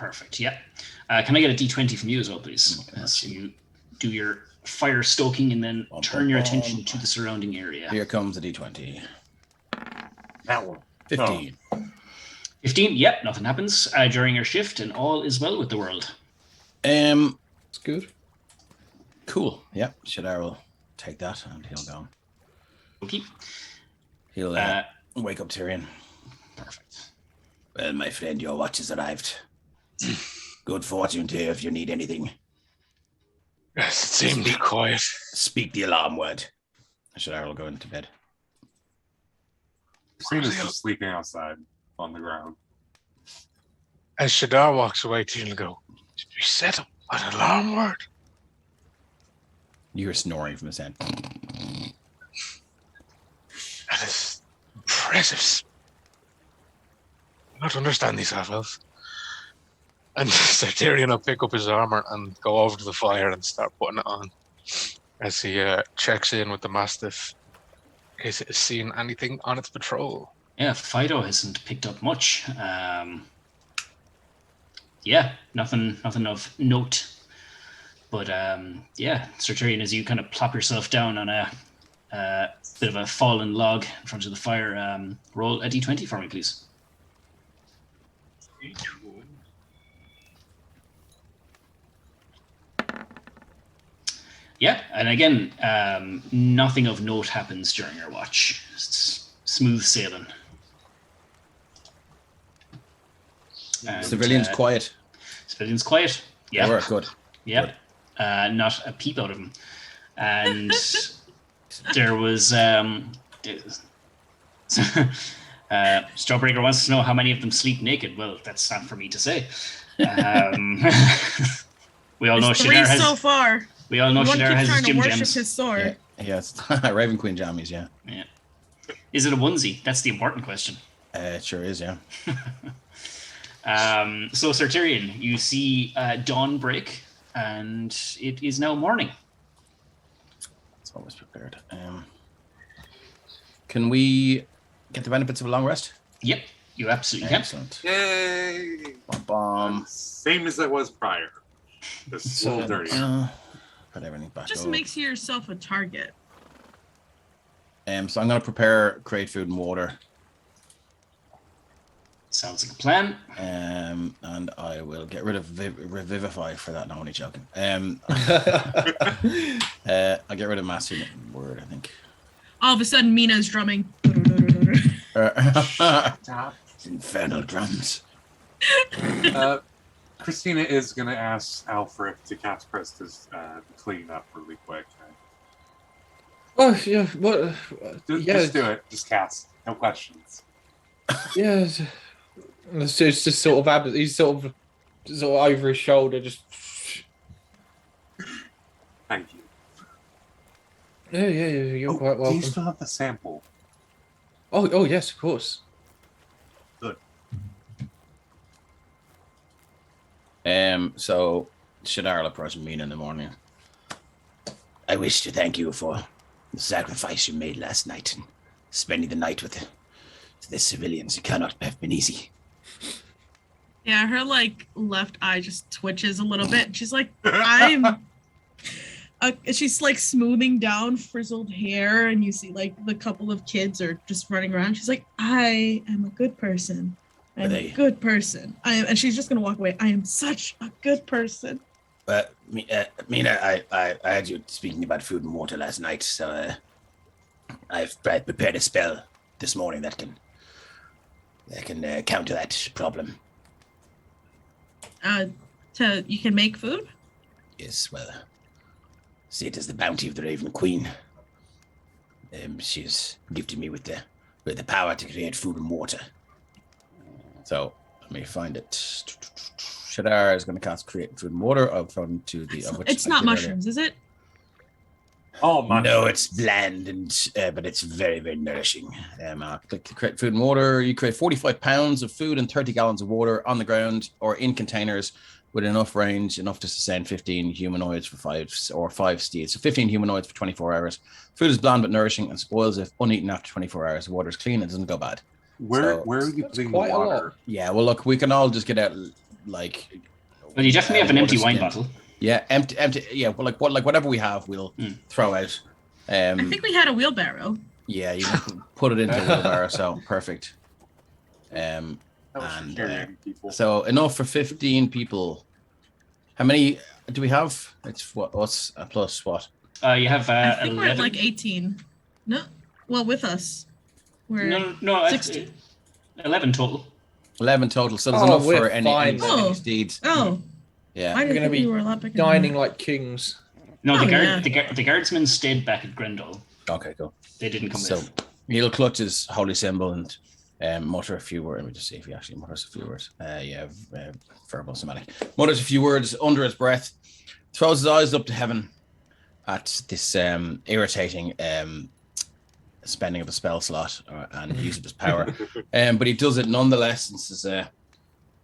perfect. Yeah. Can I get a d20 from you as well, please? So you do your fire stoking and then turn your attention to the surrounding area. Here comes a d20. That one. 15. 15. Yep, nothing happens during your shift, and all is well with the world. It's good. Cool. Yep. Shadar will take that and he'll go. Okay. He'll wake up Tyrion. Perfect. Well, my friend, your watch has arrived. Good fortune to you if you need anything. Yes, it seemed quiet. Speak the alarm word. Shadar will go into bed. Christina's just sleeping outside on the ground. As Shadar walks away, Tina will go, "Did we set up an alarm word?" You hear snoring from his end. That is impressive. I don't understand these half-elves. And so Tyrion will pick up his armor and go over to the fire and start putting it on as he checks in with the Mastiff in case it has seen anything on its patrol. Yeah, Fido hasn't picked up much. Yeah, nothing of note. But yeah, Sir Tyrion, as you kind of plop yourself down on a bit of a fallen log in front of the fire, roll a d20 for me, please. Yeah, and again, nothing of note happens during your watch. It's smooth sailing. And, Civilians quiet. Civilians quiet. Yeah. They were good. Yep. Not a peep out of him. And there was Strawbreaker wants to know how many of them sleep naked. Well, that's not for me to say. We all know There's 3 Shadar has. so far. We all know One Shadar keeps has his trying to gym worship gems. his sword. Yes, Raven Queen jammies. Yeah. Is it a onesie? That's the important question. It sure is. Yeah. So, Sir Tyrion, you see dawn break, and it is now morning. It's always prepared. Can we get the benefits of a long rest? Yep, you absolutely can. Excellent. Yay! Same as it was prior. Just a little dirty. Put everything back. Just up. makes yourself a target. So I'm going to create food and water. Sounds like a plan. And I will get rid of revivify for that. No, only joking. I'll get rid of master word, I think. All of a sudden, Mina's drumming. Infernal drums. Christina is going to ask Alfred to cast Prestus to clean up really quick. Oh yeah, what? Just do it. Just cast. No questions. Yeah, it's just sort of he's sort of over his shoulder, just. Thank you. Yeah, you're quite welcome. Do you still have the sample? Oh yes, of course. Good. So Shadar will approach Mina in the morning. I wish to thank you for the sacrifice you made last night and spending the night with the civilians. It cannot have been easy. Yeah, her left eye just twitches a little bit. She's like, she's smoothing down frizzled hair, and you see the couple of kids are just running around. She's like, I am a good person. I'm a good person. And she's just gonna walk away. I am such a good person. Mina, I heard you speaking about food and water last night, so I've prepared a spell this morning that can counter that problem. You can make food? Yes, well, see it as the bounty of the Raven Queen. She's gifted me with the power to create food and water. So let me find it. Shadar is going to cast create food and water. I'll throw into the. It's not mushrooms, is it? Oh, mushrooms. No, it's bland but it's very, very nourishing. Click to create food and water. You create 45 pounds of food and 30 gallons of water on the ground or in containers with enough range, enough to sustain 15 humanoids for 5 steeds. So 15 humanoids for 24 hours. Food is bland but nourishing and spoils if uneaten after 24 hours. The water is clean and doesn't go bad. Where are you putting the water? Yeah, well, look, we can all just get out Well, you definitely have an empty wine bottle. Yeah, empty. Yeah, well, whatever we have, we'll throw out. I think we had a wheelbarrow. Yeah, you can put it into a wheelbarrow. So perfect. So enough for 15 people. How many do we have? It's what's a plus what? You have I think 11. we're at 18. No, well, with us, we're no, 16. 11 total. 11 total. So there's enough for any steeds. Oh, yeah. I We're didn't going to think we be were a lot bigger. dining like kings. No, the guardsmen stayed back at Grendahl. Okay, cool. They didn't come So with. he'll clutch his holy symbol and mutter a few words. Let me just see if he actually mutters a few words. Verbal somatic. Mutters a few words under his breath, throws his eyes up to heaven at this irritating spending of a spell slot and use of his power. But he does it nonetheless and says,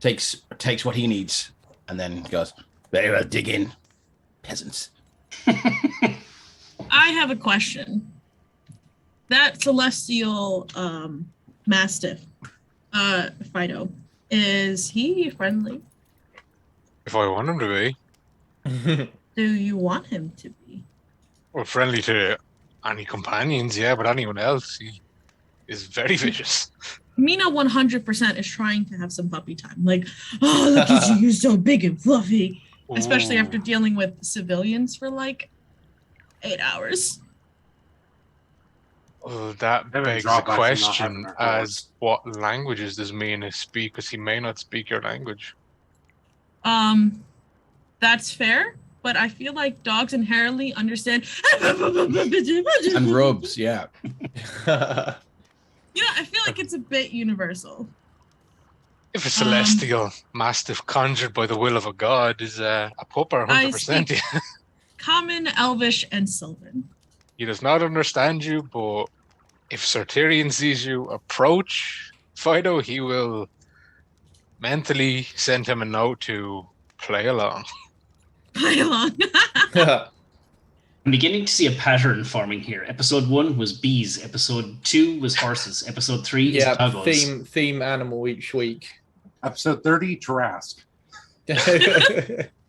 takes what he needs and then goes, very well, dig in, peasants. I have a question. That celestial mastiff, Fido, is he friendly? If I want him to be. Do you want him to be? Well, friendly to any companions, yeah, but anyone else, he is very vicious. Mina 100% is trying to have some puppy time. Like, oh, look at you, you're so big and fluffy. Especially Ooh. after dealing with civilians for 8 hours. Well, that Never begs drop the back from not having question our as what languages does Mina speak? Because he may not speak your language. That's fair, but I feel like dogs inherently understand. And rubs, yeah. I feel like it's a bit universal. If a celestial mastiff conjured by the will of a god is a pupper, 100%. speak- Common, Elvish, and Sylvan. He does not understand you, but if Sir Tyrion sees you approach Fido, he will mentally send him a note to play along. Play along. I'm beginning to see a pattern forming here. Episode 1 was bees. Episode 2 was horses. Episode 3 is doggos. Theme animal each week. Episode 30, giraffes.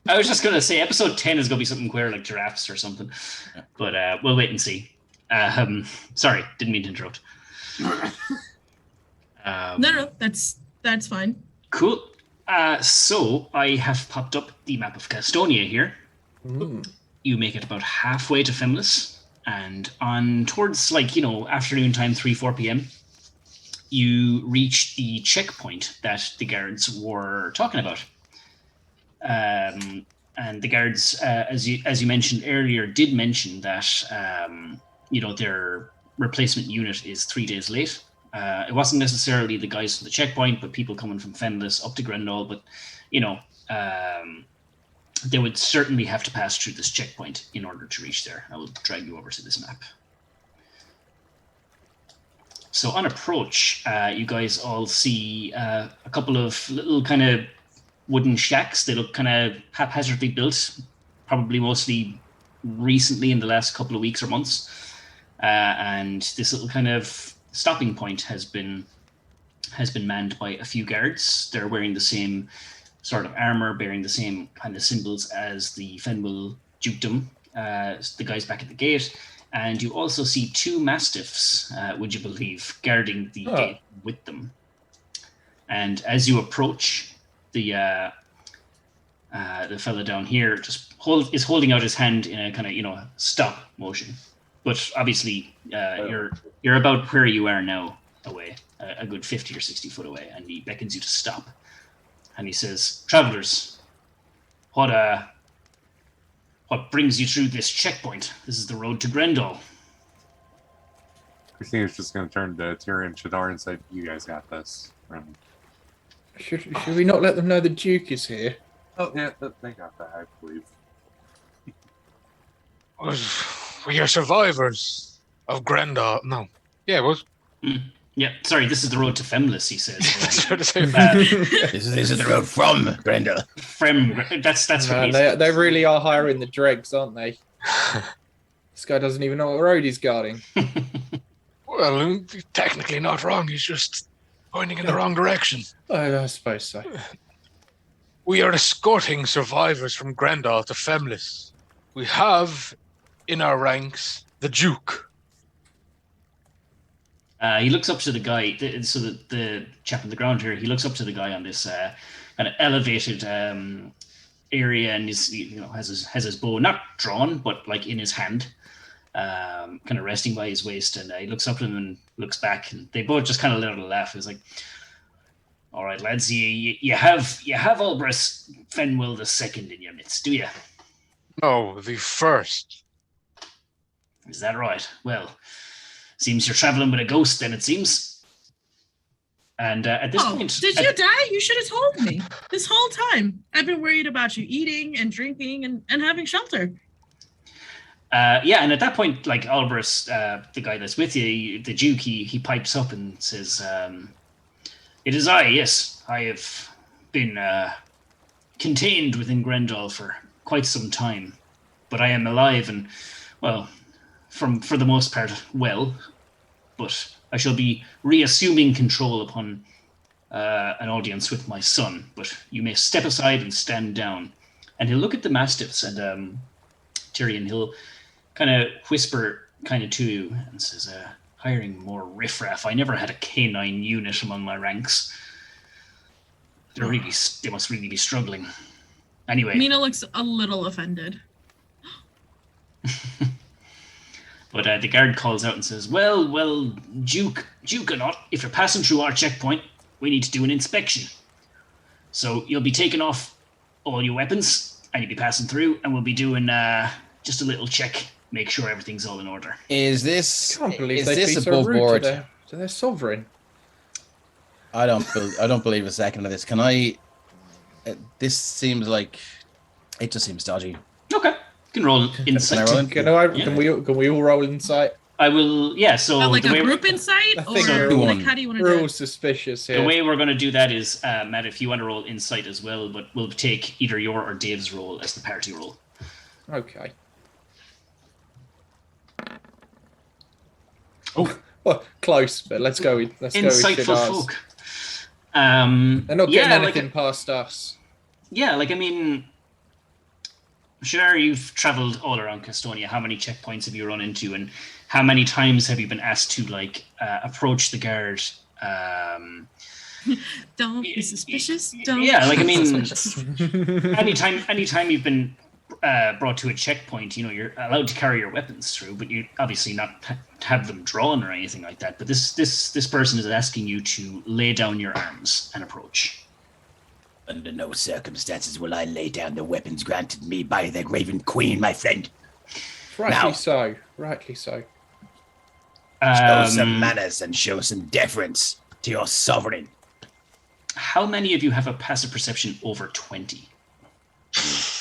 I was just going to say episode 10 is going to be something queer like giraffes or something. But we'll wait and see. Sorry, didn't mean to interrupt. No, that's fine. Cool. So I have popped up the map of Gastonia here. You make it about halfway to Femlis, and on towards afternoon time, 3-4 p.m., you reach the checkpoint that the guards were talking about. And the guards, as you mentioned earlier, did mention that their replacement unit is 3 days late. It wasn't necessarily the guys from the checkpoint, but people coming from Femlis up to Grendahl. But they would certainly have to pass through this checkpoint in order to reach there. I will drag you over to this map. So on approach, you guys all see a couple of little kind of wooden shacks. They look kind of haphazardly built, probably mostly recently in the last couple of weeks or months. And this little kind of stopping point has been manned by a few guards. They're wearing the same sort of armor, bearing the same kind of symbols as the Fenwell dukedom, the guys back at the gate. And you also see 2 mastiffs, would you believe, guarding the gate with them. And as you approach, the fella down here is holding out his hand in a kind of stop motion. But obviously, you're about where you are now, away, a good 50 or 60 foot away, and he beckons you to stop. And he says, "Travelers, what brings you through this checkpoint? This is the road to Grendahl." Christina's just going to turn to Tyrion and Shadar and say, "You guys got this." Should we not let them know the Duke is here? Oh, yeah, they got that, I believe. We are survivors of Grendahl. No. Yeah, it was. Yeah, sorry, this is the road to Femlis, he says. This is the road from Grendahl. That's what he says. They really are hiring the dregs, aren't they? This guy doesn't even know what road he's guarding. Well, technically not wrong. He's just pointing in the wrong direction. I suppose so. We are escorting survivors from Grendahl to Femlis. We have in our ranks the Duke. He looks up to the guy, so the chap on the ground here, he looks up to the guy on this kind of elevated area, and has his bow not drawn, but like in his hand, kind of resting by his waist. And he looks up to him and looks back, and they both just kind of let out a laugh. It's like, "All right, lads, you have Albrecht Fenwell II in your midst, do you?" No, the first. "Is that right? Well, seems you're traveling with a ghost, then it seems." And at this point, did you die? You should have told me. This whole time, I've been worried about you eating and drinking and having shelter. Yeah, and at that point, like Albrecht, the guy that's with you, the Duke, he pipes up and says, "It is I. Yes, I have been contained within Grendahl for quite some time, but I am alive and, well, for the most part, well, but I shall be reassuming control upon an audience with my son, but you may step aside and stand down." And he'll look at the mastiffs, and Tyrion, he'll kind of whisper kind of to you and says, "Hiring more riffraff. I never had a canine unit among my ranks. They must really be struggling." Anyway. Mina looks a little offended. But the guard calls out and says, well, Duke or not, if you're passing through our checkpoint, we need to do an inspection. So you'll be taking off all your weapons, and you'll be passing through, and we'll be doing just a little check, make sure everything's all in order. Is this Can't believe is they'd this be so above rude to board? their So they're sovereign. I don't believe a second of this. Can I? This seems like it just seems dodgy. Okay. You can roll insight. Can I roll Can we all roll insight? I will. Yeah. So like the a way group insight, I or think like, how do you want to we're do all it? suspicious the here. way we're going to do that is, Matt, if you want to roll insight as well, but we'll take either your or Dave's roll as the party roll. Okay. Oh, Well, close, but let's go with insightful Shadar's. folk. They're not getting yeah, anything past us. Yeah, like I mean, Shadar, you've travelled all around Castonia. How many checkpoints have you run into, and how many times have you been asked to approach the guard? Don't be suspicious. Don't. Yeah, like I mean, anytime you've been brought to a checkpoint, you're allowed to carry your weapons through, but you obviously not have them drawn or anything like that. But this person is asking you to lay down your arms and approach. Under no circumstances will I lay down the weapons granted me by the Raven Queen, my friend. Rightly so. Rightly so. Show some manners and show some deference to your sovereign. How many of you have a passive perception over 20?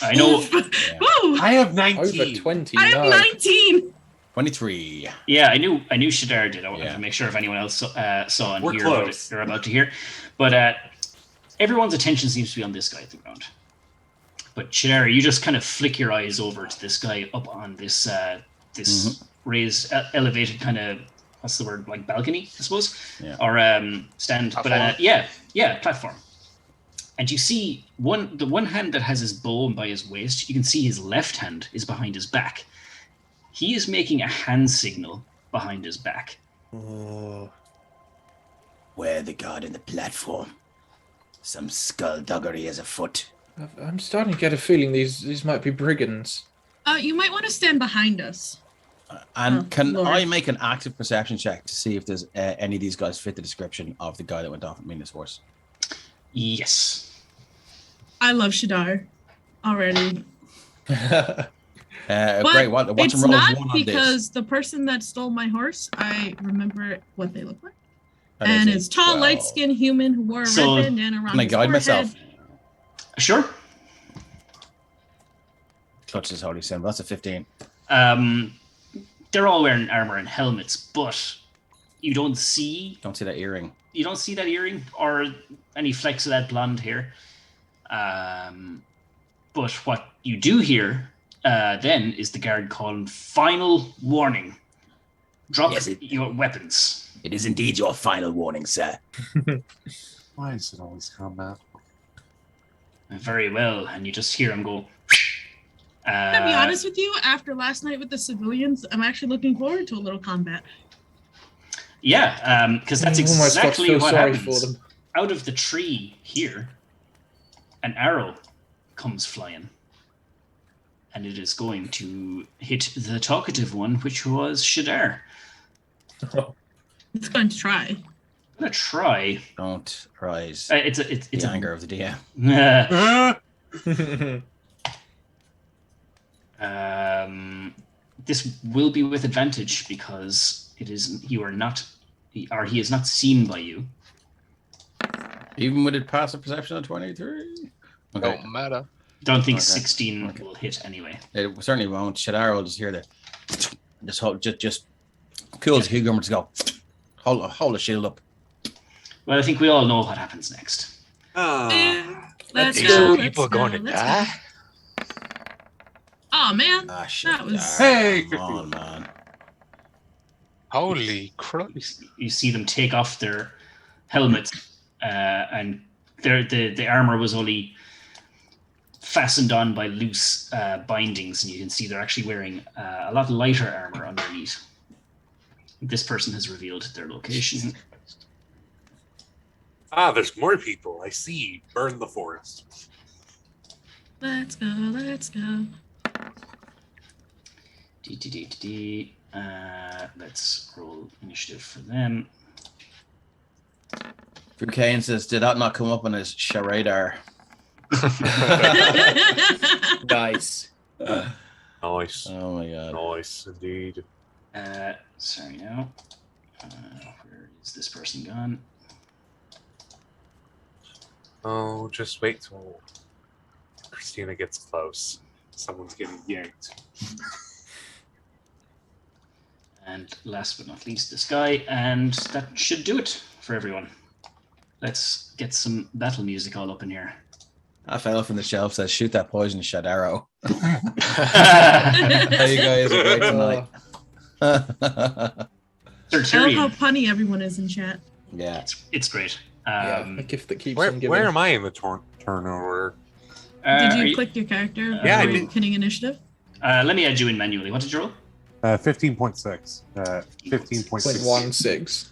I know. Woo! I have 19. Over 20. I have 19. 23. Yeah, I knew Shadar did. I wanted Yeah. to make sure if anyone else saw and We're hear close. what they're about to hear. But everyone's attention seems to be on this guy at the ground. But Shadar, you just kind of flick your eyes over to this guy up on this raised, elevated kind of, what's the word, like balcony, I suppose, or stand. Platform. But platform. And you see the one hand that has his bow by his waist. You can see his left hand is behind his back. He is making a hand signal behind his back. Oh. Where the guard in the platform? Some skullduggery is afoot. I'm starting to get a feeling these might be brigands. You might want to stand behind us. And can Lord. I make an active perception check to see if there's any of these guys fit the description of the guy that went off at Mina's horse? Yes. I love Shadar already. But But great. Watch it's him roll not one on this. because the person that stole my horse, I remember what they look like. That And is it's tall, 12. light-skinned human who wore a So, red bandana around Can I his guide forehead. myself? Sure. Clutch his holy symbol. That's a 15. They're all wearing armor and helmets, but you don't see Don't see that earring. that earring or any flecks of that blonde hair. But what you do hear then is the guard calling final warning. Drop Yes, your weapons. It is indeed your final warning, sir. Why is it always combat? Very well, and you just hear him go. To be honest with you, after last night with the civilians, I'm actually looking forward to a little combat. Yeah, because that's Almost got to exactly feel what sorry happens. for them. Out of the tree here, an arrow comes flying. And it is going to hit the talkative one, which was Shadar. It's going to try. I'm going to try. Don't rise. It's the a anger of the DM. This will be with advantage because he is not seen by you. Even with a passive perception of 23? Okay. Don't matter. Don't think Okay. 16 Okay. will hit anyway. It certainly won't. Shadar will just hear the just cool as a cucumber to go. Hold the shield up. Well, I think we all know what happens next. Let's These go. people let's going go, to let's die. go. Oh man, Ah, shit. That was- Hey! Come on, man. Holy Christ. You see them take off their helmets, and the armor was only fastened on by loose bindings, and you can see they're actually wearing a lot lighter armor underneath. This person has revealed their location. There's more people. I see. Burn the forest. let's go, let's go. Let's roll initiative for them. Bouquet says, did that not come up on his charadar? Nice. Nice. Oh my god. Nice, indeed. Sorry now. Where is this person gone? Oh, just wait till Christina gets close. Someone's getting yanked. And last but not least, this guy. And that should do it for everyone. Let's get some battle music all up in here. I fell from the shelf, says, shoot that poison shot arrow. How you guys are great tonight. I love how punny everyone is in chat. Yeah. It's great. A gift that keeps Where, on giving. where am I in the turnover? Did you click your character? Yeah, I before did. Hitting initiative. Let me add you in manually. What did you roll? 15.6. 15.6. 0.16.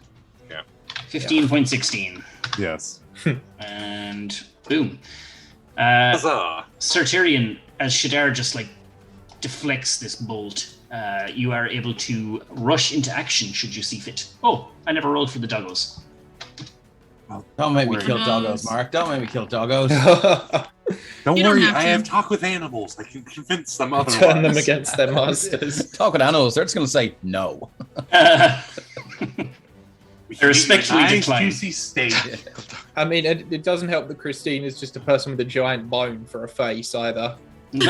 15.16. Yes. And boom. Huzzah! Sir Tyrion, as Shadar just like deflects this bolt, you are able to rush into action should you see fit. Oh, I never rolled for the doggos. Don't make me kill Doggos. doggos, Mark. Don't make me kill doggos. Don't You don't worry, have I to. have talk with animals. I can convince them otherwise. Turn them against their masters. Talk with animals. They're just going to say no. We I can respectfully eat a nice, decline. juicy steak. I mean, it doesn't help that Christine is just a person with a giant bone for a face either. Look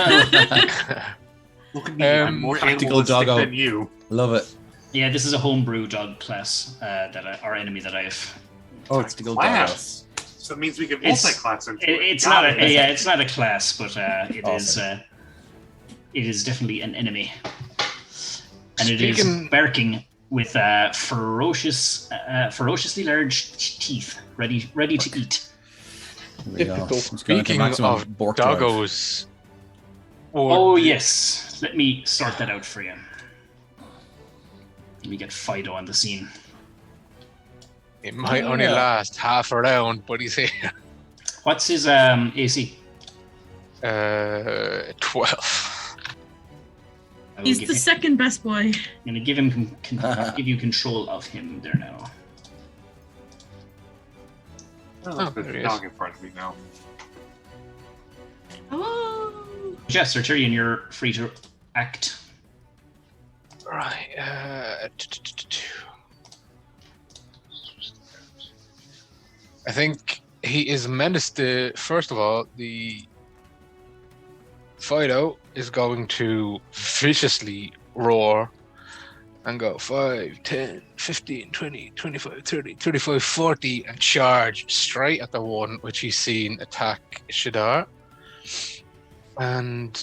at me, I'm more practical animalistic doggo. than you. Love it. Yeah, this is a homebrew dog class our enemy that I have. Oh, it's Practical class. So it means we can It's- multi-class into it. It's Got not it. it's not a class, but it Awesome. is definitely an enemy, and it is Speaking- barking with ferociously large teeth, ready to eat. Here we go. Difficult. It's going to Speaking maximum of bork drive. doggos, Oh yes, let me sort that out for you. Let me get Fido on the scene. it might Oh, only yeah. last half a round, but he's here. What's his AC? 12. I will He's give the him- second best boy. I'm gonna give him give you control of him there now. Oh, there he is. dog in front of me now. Oh. Yes, Sir Tyrion, you're free to act. Right. I think he is menaced. First of all, the Fido is going to viciously roar and go 5, 10, 15, 20, 25, 30, 35, 40 and charge straight at the one which he's seen attack Shadar. And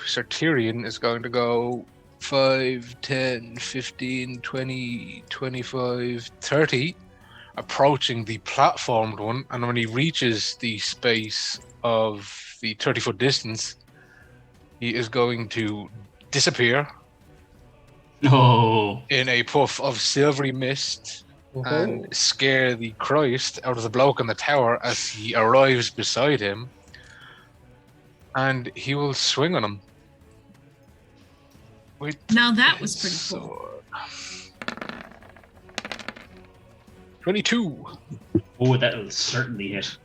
Sir Tyrion is going to go 5, 10, 15, 20, 25, 30, approaching the platformed one. And when he reaches the space of the 30-foot distance, he is going to disappear No. in a puff of silvery mist and scare the Christ out of the bloke in the tower as he arrives beside him. And he will swing on him. With Now that was pretty cool. sword. 22 Oh, that'll certainly hit.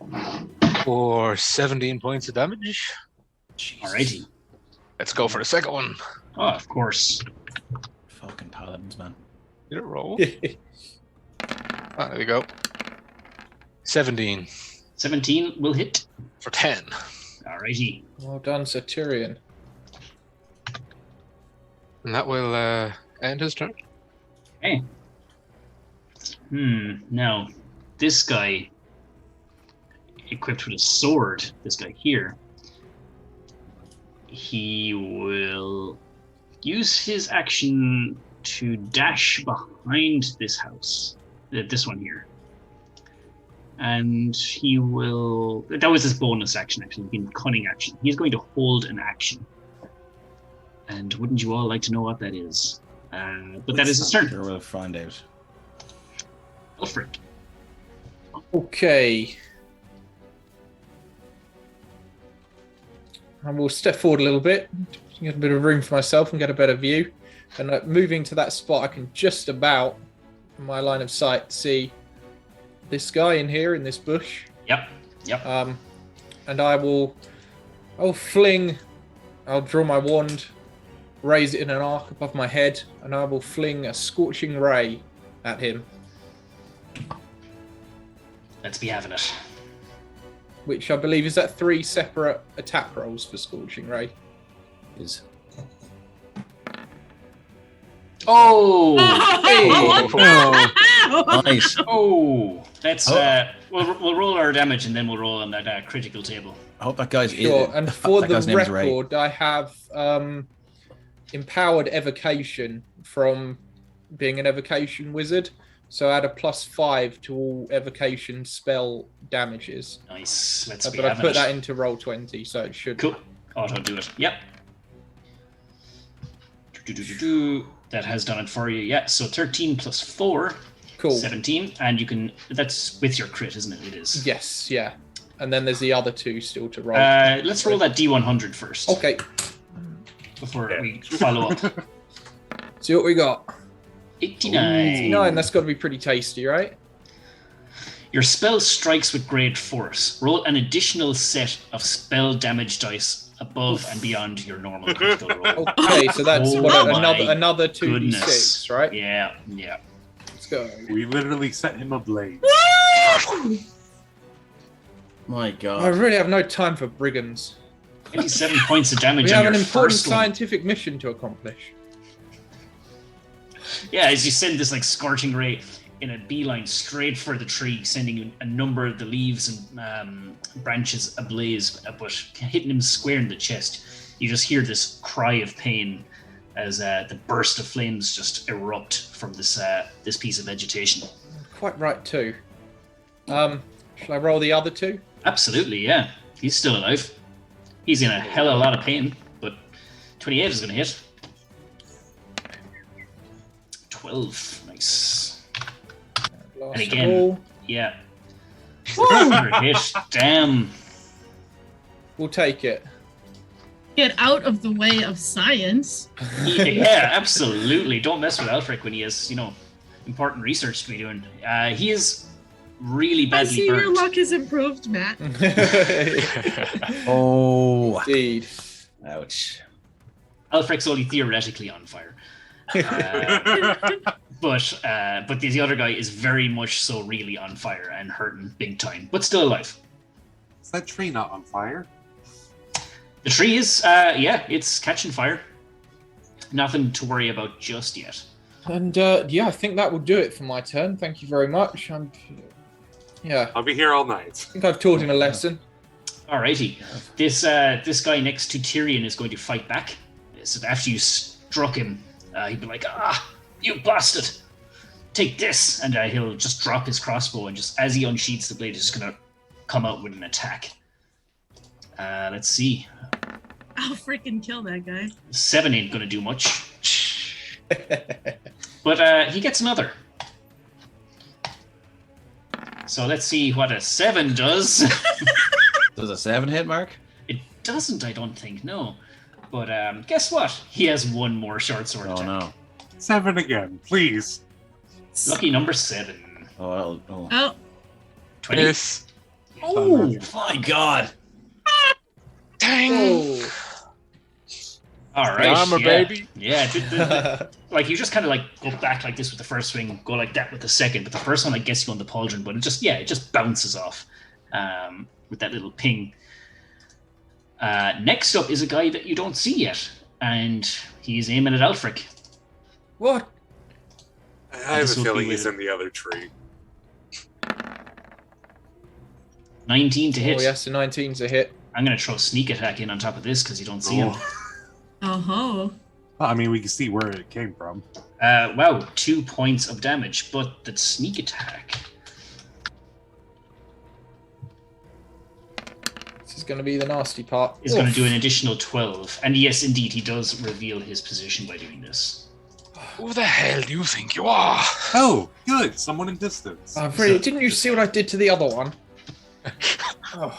for 17 points of damage. Alrighty. Let's go for the second one. Oh, of course. Fucking paladins, man. Did it roll? There we go. 17 17 will hit. for 10. Alrighty. Well done, Sir Tyrion. And that will end his turn. Okay. Now, this guy, equipped with a sword, this guy here, he will use his action to dash behind this house, this one here. And he will, that was his bonus action actually, in cunning action. He's going to hold an action. And wouldn't you all like to know what that is? But that is his turn. Sure, we'll find out. Alfred. Okay. I will step forward a little bit, get a bit of room for myself and get a better view. And moving to that spot, I can just about, in my line of sight, see this guy in here in this bush. Yep. And I'll draw my wand, raise it in an arc above my head, and I will fling a scorching ray at him, Let's be having it. which I believe is that 3 separate attack rolls for Scorching Ray. Is Oh! nice. Oh! Let's we'll roll our damage and then we'll roll on that critical table. I hope that guy's Sure, and for that the guy's name is Ray. record, I have empowered evocation from being an evocation wizard, so I add a +5 to all evocation spell damages. Nice. Let's be But I having put it. that into roll 20, so it should. Cool. Auto do it. Yep. That has done it for you. Yeah. So 13 plus 4. Cool. 17. And you can. That's with your crit, isn't it? It is. Yes, yeah. And then there's the other 2 still to roll. Let's roll that D100 first. Okay. Before we follow up. See what we got. 89. 9, that's got to be pretty tasty, right? Your spell strikes with great force. Roll an additional set of spell damage dice above and beyond your normal critical roll. Okay, so that's Oh what, my another 2d6, goodness. right? Yeah, yeah. Let's go. We literally set him ablaze. My I God. really have no time for brigands. 87 points of damage We on have your an important first one. scientific mission to accomplish. Yeah, as you send this like scorching ray in a beeline straight for the tree, sending a number of the leaves and branches ablaze, but hitting him square in the chest. You just hear this cry of pain as the burst of flames just erupt from this piece of vegetation. Quite right too. Shall I roll the other 2? Absolutely, yeah. He's still alive. He's in a hell of a lot of pain, but 28 is going to hit. 12, nice. Last And again, roll. yeah. Another hit, damn. We'll take it. Get out of the way of science. Yeah, absolutely. Don't mess with Alfric when he has, important research to be doing. He is really I badly see your burnt. luck has improved, Matt. Oh. Indeed. Ouch. Alfric's only theoretically on fire. But the other guy is very much so really on fire and hurting big time, but still alive. Is that tree not on fire? The tree is, it's catching fire. Nothing to worry about just yet. And I think that will do it for my turn. Thank you very much. I'll be here all night. I think I've taught him a lesson. Alrighty. This guy next to Tyrion is going to fight back. So after you struck him, he'd be like, you bastard! Take this! And he'll just drop his crossbow, and just as he unsheaths the blade, he's just going to come out with an attack. Let's see. I'll freaking kill that guy. 7 ain't going to do much. But he gets another. So let's see what a 7 does. Does a 7 hit, Mark? It doesn't, I don't think, no. But guess what? He has one more short sword Oh attack. no. 7 again, please. Lucky number 7. Oh, 20. Yes. Oh my God. Dang. Oh. All right. Armor, yeah. baby. Yeah. Like you just kind of like go back like this with the first swing, go like that with the second, but the first one like gets you on the pauldron, but it just bounces off with that little ping. Next up is a guy that you don't see yet, and he's aiming at Alfric. What? I have This a will feeling be he's with- in the other tree. 19 to hit. Oh, yes, the 19's a hit. I'm gonna throw sneak attack in on top of this because you don't see him. oh, Well, I mean, we can see where it came from. Wow, 2 points of damage, but the sneak attack. This is going to be the nasty part. Is going to do an additional 12. And yes, indeed, he does reveal his position by doing this. Who the hell do you think you are? Oh, good. Someone in distance. Didn't you see what I did to the other one? Oh.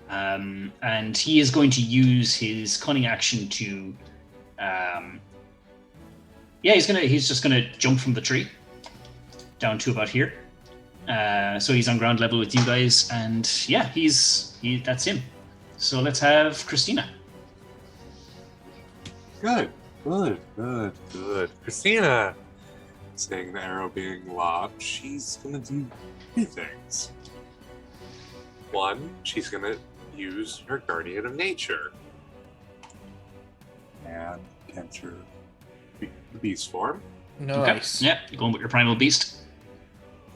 And he is going to use his cunning action to... he's just gonna jump from the tree down to about here. So he's on ground level with you guys, and yeah, that's him. So let's have Christina. Good. Good. Christina, Saying the arrow being locked, she's gonna do 2 things. One, she's gonna use her Guardian of Nature and enter the beast form. Nice. Okay. Yeah, you're going with your primal beast.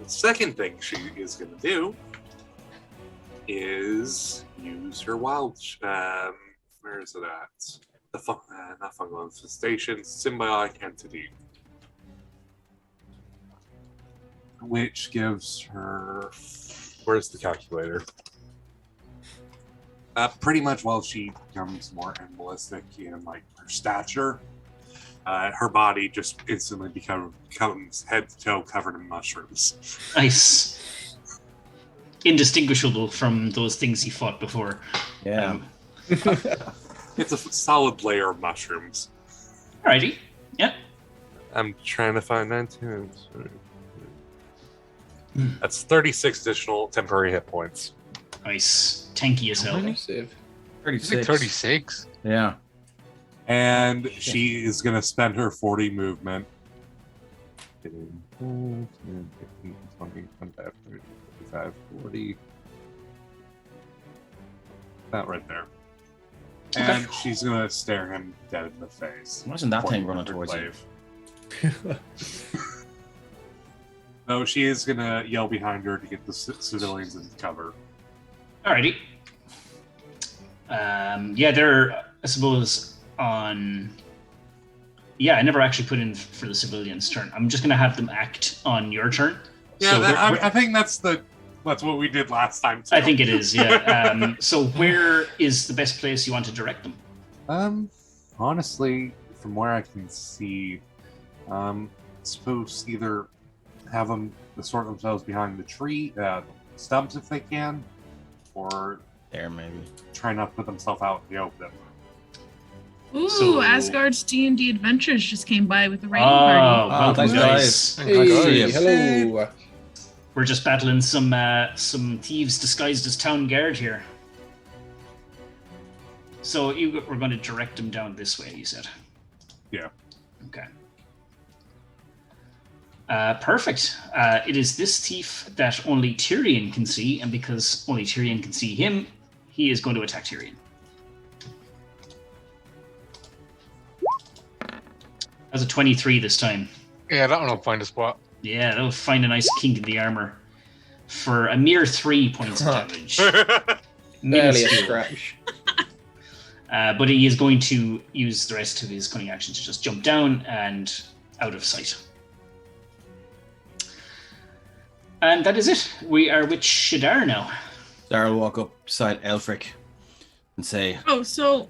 The second thing she is gonna do is use her wild. Where is it at? Not fungal infestation, symbiotic entity, which gives her. Where's the calculator? Pretty much while she becomes more animalistic in like her stature, her body just instantly becomes head to toe covered in mushrooms. Nice. Indistinguishable from those things he fought before. Yeah. It's a solid layer of mushrooms. Alrighty. Yeah. I'm trying to find 19. That's 36 additional temporary hit points. Nice. Tanky as hell. Impressive. 36. 36. Yeah. And she is going to spend her 40 movement. 10, 15, 20, 25, 30, 35, 40. That right there. And she's going to stare him dead in the face. Imagine that thing running 100 towards you. wave. No, she is going to yell behind her to get the civilians into cover. Alrighty. Yeah, they're, I suppose, on... Yeah, I never actually put in for the civilians' turn. I'm just going to have them act on your turn. Yeah, So I think that's what we did last time, too. I think it is, yeah. So where is the best place you want to direct them? Honestly, from where I can see, suppose either have them sort themselves behind the tree, stumps if they can, or There, maybe. try not to put themselves out in the open. Ooh, So- Asgard's D&D Adventures just came by with the raiding Oh, party. welcome, thanks, guys. guys. Hey, hello. We're just battling some thieves disguised as town guard here. So we're going to direct them down this way, you said? Yeah. Okay. Perfect. It is this thief that only Tyrion can see, and because only Tyrion can see him, he is going to attack Tyrion. That's a 23 this time. Yeah, that one will find a spot. Yeah, that'll find a nice kink in the armor for a mere 3 points of damage. Barely a Minuscule. scratch. But he is going to use the rest of his cunning action to just jump down and out of sight. And that is it. We are with Shadar now. Dara will walk up beside Elfric and say, Oh, so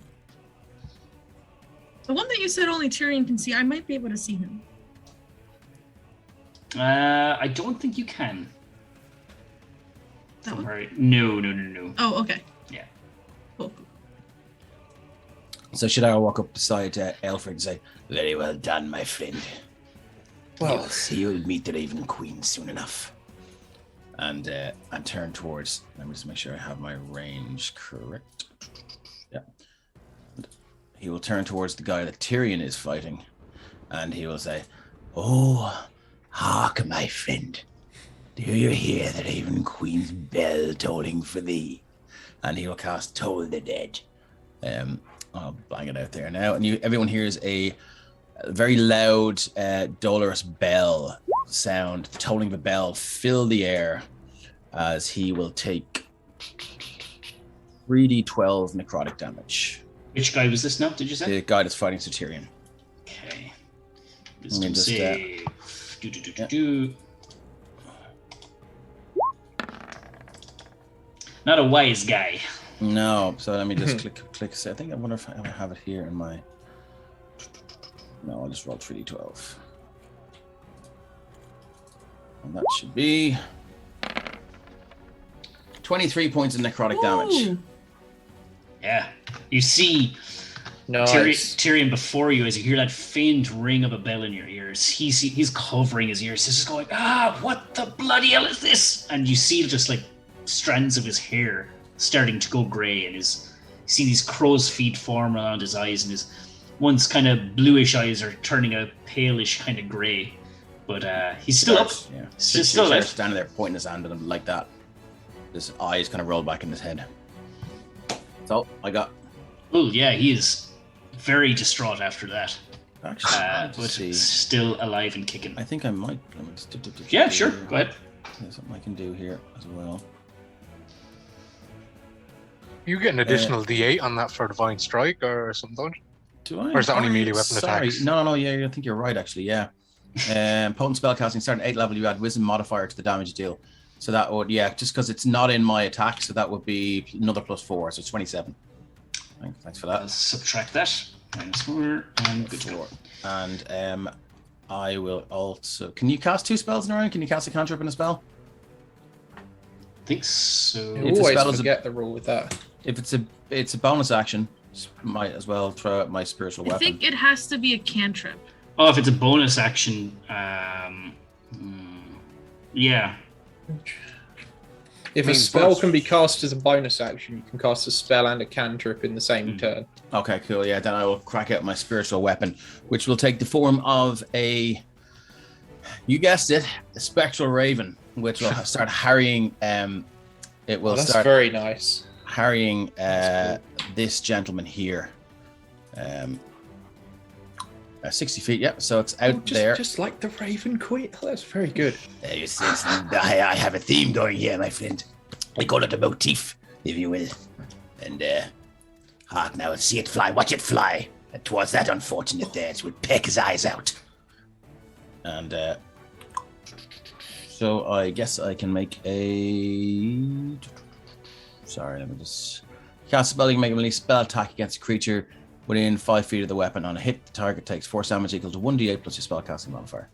the one that you said only Tyrion can see, I might be able to see him. I don't think you can. That one? Right. No. Oh, okay. Yeah. Cool. so should I walk up beside Elfric and say, Very well done, my friend. Well, You'll see you'll meet the Raven Queen soon enough. and turn towards, let me just make sure I have my range correct. Yeah. He will turn towards the guy that Tyrion is fighting, and he will say, Oh, hark, my friend. Do you hear the Raven Queen's bell tolling for thee? and he will cast Toll the dead. I'll bang it out there now, and everyone hears a very loud, dolorous bell sound. The tolling of a bell fill the air as he will take 3d12 necrotic damage. Which guy was this now, did you say? The guy that's fighting Tyrion. Okay. Let me Wisdom just, save. Do. Not a wise guy. No, so let me just click. I think I wonder if I have it here in my. No, I'll just roll 3d12. And that should be 23 points of necrotic damage. Ooh. Yeah. You see nice. Tyrion before you as you hear that faint ring of a bell in your ears. He's covering his ears. He's just going, what the bloody hell is this? And you see just like strands of his hair starting to go grey, and you see these crow's feet form around his eyes, and his once kind of bluish eyes are turning a palish kind of grey. but he's still up. Yeah. Still Shadar alive. standing there pointing his hand at him like that. His eyes kind of roll back in his head. So I got. Oh yeah, he is very distraught after that. Actually, let's But see. still alive and kicking. I think I might. Yeah, sure. Go ahead. There's something I can do here as well. You get an additional D8 on that for Divine Strike or something, don't you? Do I? Or is that only Oh, melee weapon sorry. attacks? No. Yeah, I think you're right. Actually, yeah. Potent spellcasting starting at 8th level. You add Wisdom modifier to the damage you deal. So that would, just because it's not in my attack, so that would be another +4, so it's 27. Thanks for that. I'll subtract that. -4 and good to go. And I will also. Can you cast 2 spells in a round? Can you cast a cantrip in a spell? I think so. If You the always spell is a- forget the rule with that. If it's a bonus action, might as well throw out my spiritual I weapon. think it has to be a cantrip. Oh, if it's a bonus action, yeah. If I a mean, spell bonus- can be cast as a bonus action, you can cast a spell and a cantrip in the same turn. Okay, cool. Yeah, then I will crack out my spiritual weapon, which will take the form of a, you guessed it, a spectral raven, which will start harrying. It will That's start very nice. harrying That's this gentleman here. 60 feet. Yeah, so it's out there. Just like the Raven Queen. Oh, that's very good. You see, I have a theme going here, my friend. I call it a motif, if you will. And, hark now, see it fly, watch it fly. And towards that unfortunate there, it would peck his eyes out. And so I guess I can make a. Sorry, let me just cast a spell. You can make a melee spell attack against a creature within 5 feet of the weapon. On a hit, the target takes 4 damage equal to 1d8 plus your spellcasting modifier.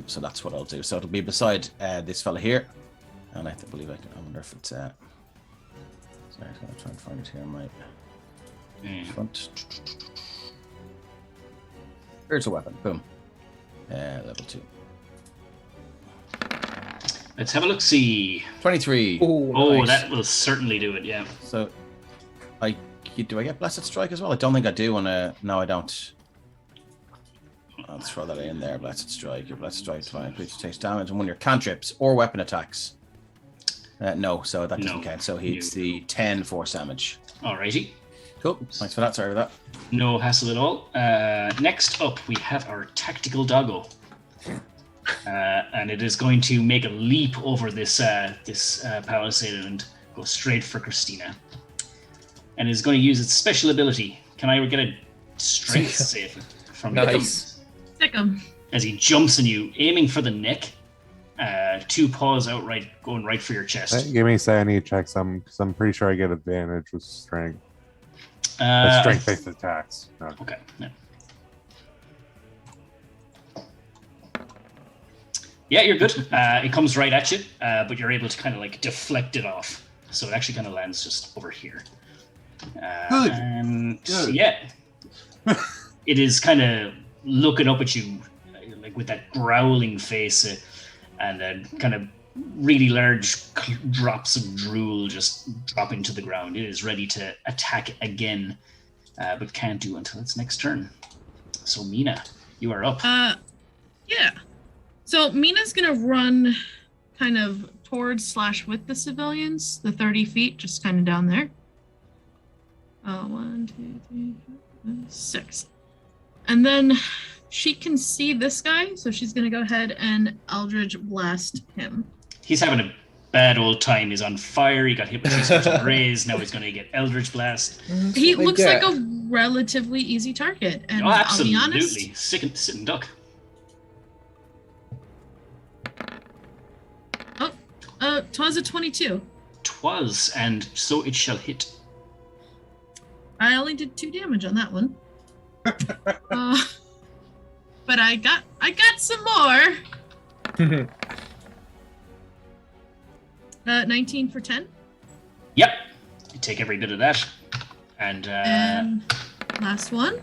So that's what I'll do. So it'll be beside this fella here, and I believe I can. I wonder if it's. Sorry, I'm gonna try and find it here on my front. Spiritual weapon. Boom. Level 2. Let's have a look. See. 23. Oh, Nice. that will certainly do it. Yeah. So, do I get Blessed Strike as well? I don't think I do on a. No, I don't. I'll throw that in there. Blessed Strike. Your Blessed Strike creature takes damage on one of your cantrips or weapon attacks. No, so that doesn't count. So it's the 10 force damage. Alrighty. Cool. Thanks for that. Sorry for that. No hassle at all. Next up, we have our tactical doggo. And it is going to make a leap over this palisade and go straight for Christina. And is going to use its special ability. Can I get a strength save from Nice. Stick 'em. as he jumps on you, aiming for the neck? 2 paws outright, going right for your chest. Give me sanity checks, because I'm pretty sure I get advantage with strength. Strength-based attacks. No. Okay. Yeah, you're good. It comes right at you, but you're able to kind of like deflect it off. So it actually kind of lands just over here. Good. And Good. yeah, it is kind of looking up at you like with that growling face and then kind of really large drops of drool just dropping to the ground. It is ready to attack again, but can't do until its next turn. So Mina, you are up. Yeah. So Mina's gonna run kind of towards / with the civilians, the 30 feet, just kind of down there. 1, 2, 3, 4, 5, 6. And then she can see this guy, so she's gonna go ahead and Eldritch Blast him. He's having a bad old time. He's on fire. He got hit with 3 sorts of rays. Now he's going to get Eldritch Blast. He looks like a relatively easy target, and Oh, absolutely. I'll be honest. Sit and duck. Twas a 22. Twas, and so it shall hit. I only did 2 damage on that one. But I got some more. 19 for 10. Yep. You take every bit of that. And last one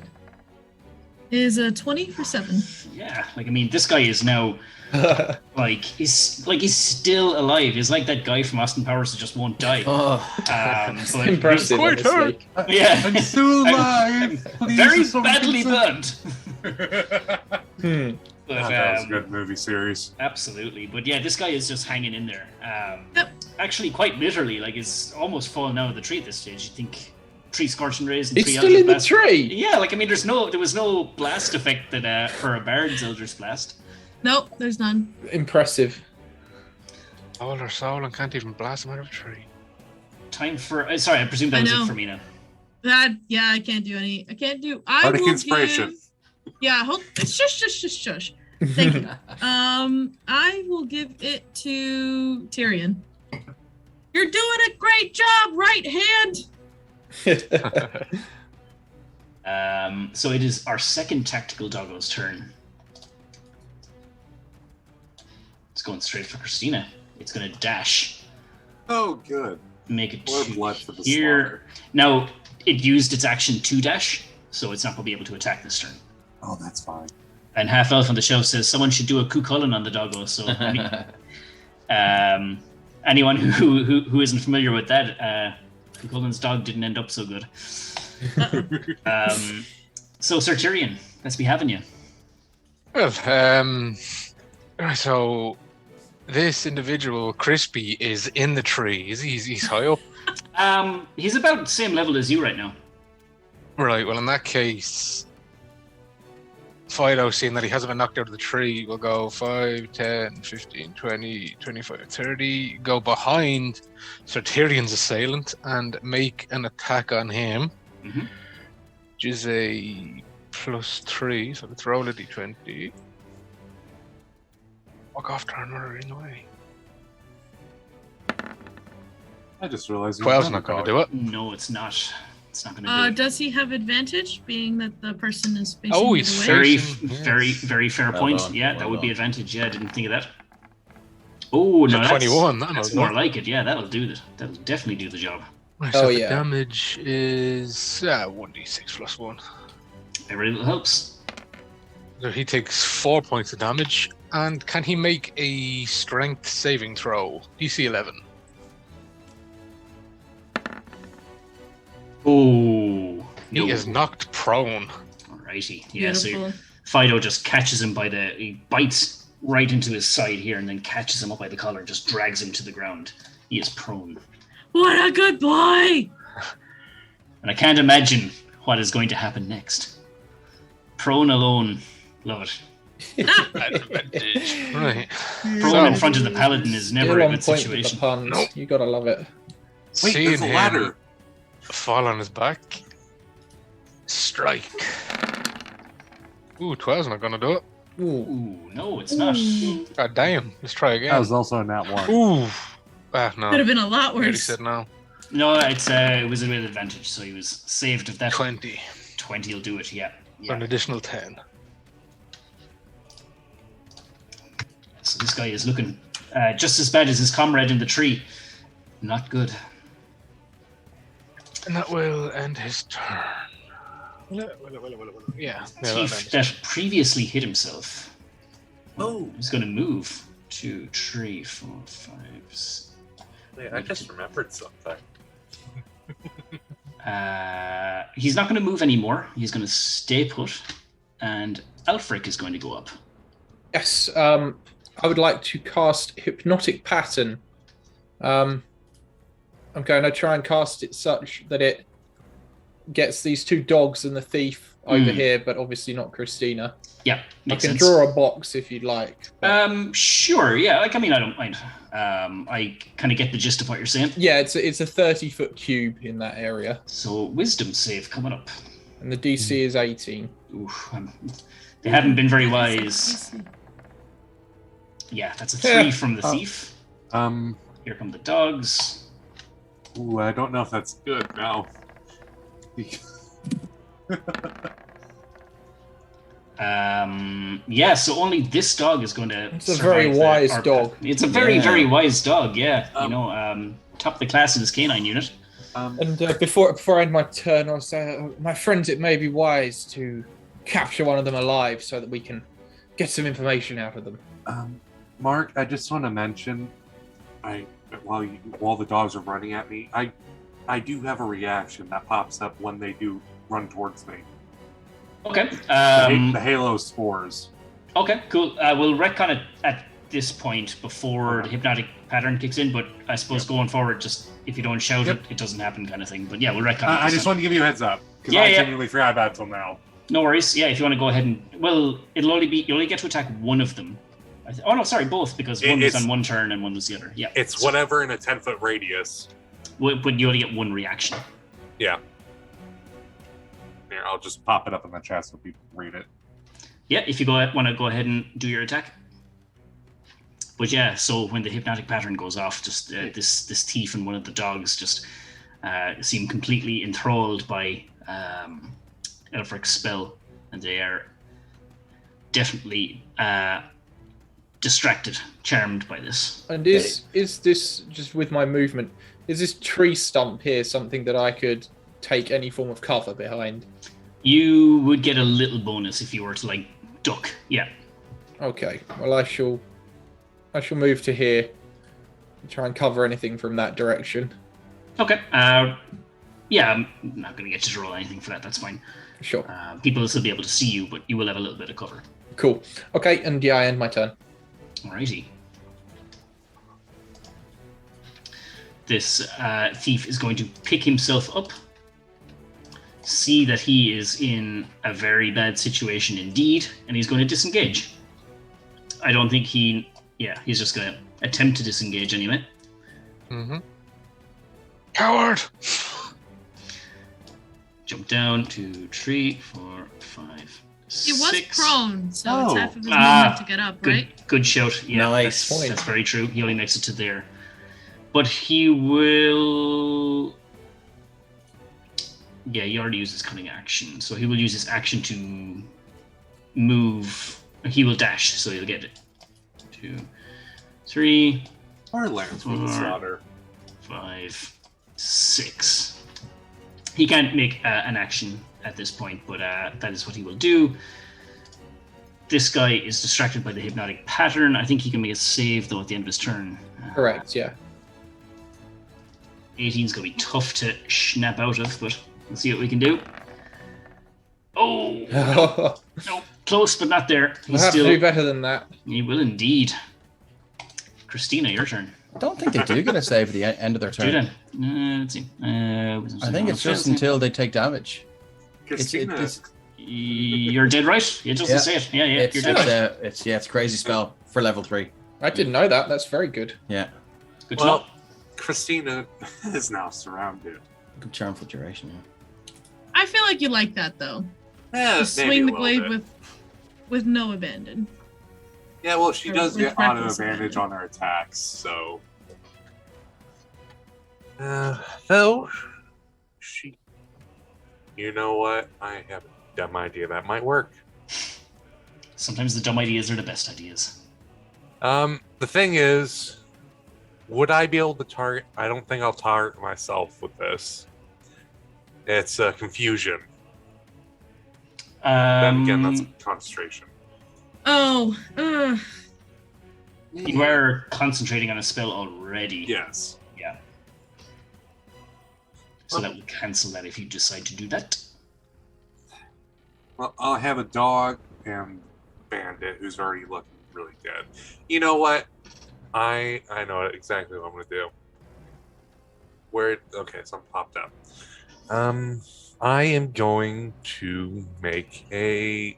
is a 20 for 7. yeah, like I mean, this guy is now he's still alive. He's like that guy from Austin Powers that just won't die. But Impressive. quite honestly. yeah, I'm still alive. I'm very badly burned. But, that was a good movie series. Absolutely. But yeah, this guy is just hanging in there. Yep. Actually, quite literally, like, it's almost fallen out of the tree at this stage. You think tree scorching rays and It's tree still Eldritch in the Blast. tree. Yeah, like, I mean, there was no blast effect that for a Bard's Eldritch Blast. Nope, there's none. Impressive. All our soul and can't even blast him out of a tree. Time for... sorry, I presume that was it for me now. I can't do any. I can't do. Bardic Inspiration. Yeah, shush. Thank you. I will give it to Tyrion. You're doing a great job, right hand. So it is our second tactical doggo's turn. It's going straight for Christina. It's going to dash. Oh, good. Make it More blood for the here. slaughter. Now, it used its action to dash, so it's not going to be able to attack this turn. Oh, that's fine. And Half Elf on the show says someone should do a Cuchulainn on the doggo. So anyone who isn't familiar with that, Cuchulainn's dog didn't end up so good. So Sir Tyrion, let's be having you. Well, so this individual, Crispy, is in the tree. He's high up. He's about the same level as you right now. Right, well, in that case, Fido, seeing that he hasn't been knocked out of the tree, will go 5, 10, 15, 20, 25, 30, go behind Sir Tyrion's assailant and make an attack on him, which is a +3, so let's roll a d20. Walk off turn order in the way. I just realized 12's not going to do it. No, it's not. It's not going to do it. Does he have advantage, being that the person is facing Oh, the he's way? Very fair Well point. done, Yeah, well that would be done. advantage. Yeah, I didn't think of that. Oh, no, So 21, that's more like it. Yeah, that'll do it. That'll definitely do the job. Right, Oh, so yeah. the damage is 1d6 + 1. Every little helps. So he takes 4 points of damage. And can he make a strength saving throw? DC 11. Oh, He is knocked prone. Alrighty. Yeah, Beautiful. so Fido just catches him he bites right into his side here and then catches him up by the collar, just drags him to the ground. He is prone. What a good boy! And I can't imagine what is going to happen next. Prone alone. Love it. Advantage. Right. Prone in front of the paladin is never Still a on good point situation. with the puns. Nope. You gotta love it. Wait, Seeing there's a him ladder. fall on his back. Strike. Ooh, 12's not gonna do it. Ooh. Ooh, no, it's not. God damn. Let's try again. That was also a nat 1. Ooh. Ah, no. Could have been a lot I already worse. said no. No, it was a with advantage, so he was saved of that. 20. 20 will do it, yeah. For an additional 10. So this guy is looking just as bad as his comrade in the tree. Not good. And that will end his turn. Yeah. Thief that previously hit himself. Oh. He's going to move. 2, 3, 4, 5, 6. Wait, I just remembered something. He's not going to move anymore. He's going to stay put. And Alfric is going to go up. Yes, I would like to cast Hypnotic Pattern. I'm going to try and cast it such that it gets these two dogs and the thief over here, but obviously not Christina. Yeah, I makes can sense. draw a box if you'd like. but- Sure, yeah. Like, I mean, I don't mind. I kind of get the gist of what you're saying. Yeah, it's a 30-foot cube in that area, So, wisdom save coming up. and the DC is 18. Oof, they haven't been very wise. Yeah, that's a 3 from the thief. Here come the dogs. Ooh, I don't know if that's good now. Yeah, so only this dog is going to. It's a very wise dog. It's a very, Yeah. very wise dog. Yeah, top of the class in his canine unit. And before I end my turn, I'll say, my friends, it may be wise to capture one of them alive so that we can get some information out of them. Mark, I just want to mention, while the dogs are running at me, I do have a reaction that pops up when they do run towards me. Okay. The Halo spores. Okay, cool. We'll retcon it at this point before the hypnotic pattern kicks in, but I suppose going forward, just if you don't shout it, it doesn't happen kind of thing. But yeah, we'll retcon it. I just wanted to give you a heads up, because I genuinely forgot about it till now. No worries. Yeah, if you want to go ahead and... Well, it'll only be... You only get to attack one of them. Oh, no, sorry, both, because one was on one turn and one was the other. Yeah. It's whatever in a 10-foot radius. But you only get one reaction. Yeah. Here, I'll just pop it up in the chat so people read it. Yeah, if you want to go ahead and do your attack. But yeah, so when the hypnotic pattern goes off, just this thief and one of the dogs just seem completely enthralled by Elfric's spell, and they are definitely distracted, charmed by this. And is this, just with my movement, is this tree stump here something that I could take any form of cover behind? You would get a little bonus if you were to like duck. Yeah. Okay. Well, I shall move to here and try and cover anything from that direction. Okay. Yeah, I'm not going to get you to roll anything for that. That's fine. Sure. People will still be able to see you, but you will have a little bit of cover. Cool. Okay, and yeah, I end my turn. Alrighty. This thief is going to pick himself up, see that he is in a very bad situation indeed, and he's going to disengage. I don't think he's just going to attempt to disengage anyway. Mm-hmm. Coward! Jump down to 3, 4, 5, 6. He was prone, so it's half of his movement to get up, right? Good shout. Yeah, nice. That's very true. He only makes it to there. But he will... Yeah, he already used his cunning action, so he will use his action to move. He will dash, so he'll get it. 2, 3, Our lands for the 4, slaughter. 5, 6. He can't make an action at this point, but that is what he will do. This guy is distracted by the hypnotic pattern. I think he can make a save, though, at the end of his turn. Correct, yeah. 18's going to be tough to snap out of, but we'll see what we can do. Oh! No, close, but not there. We'll have to do better than that. He will indeed. Christina, your turn. I don't think they do get a save at the end of their turn. Do then. Let's see. I think it's just until they take damage. Christina. You're dead right. It doesn't say it. Yeah, It's, you're dead right. it's a crazy spell for level 3. I didn't know that. That's very good. Yeah. Good to know. Christina is now surrounded. Good charm for duration, yeah. I feel like you like that though. Yeah, Just swing the glaive with no abandon. Yeah, well, she does with get auto reckless advantage abandon. on her attacks, so. Though, she. You know what? I have a dumb idea that might work. Sometimes the dumb ideas are the best ideas. The thing is, would I be able to target? I don't think I'll target myself with this. It's confusion. Then again, that's concentration. Oh, You are concentrating on a spell already. Yes. Yeah. So that will cancel that if you decide to do that. Well, I'll have a dog and bandit who's already looking really good. You know what? I know exactly what I'm gonna do. Okay, something popped up. I am going to make a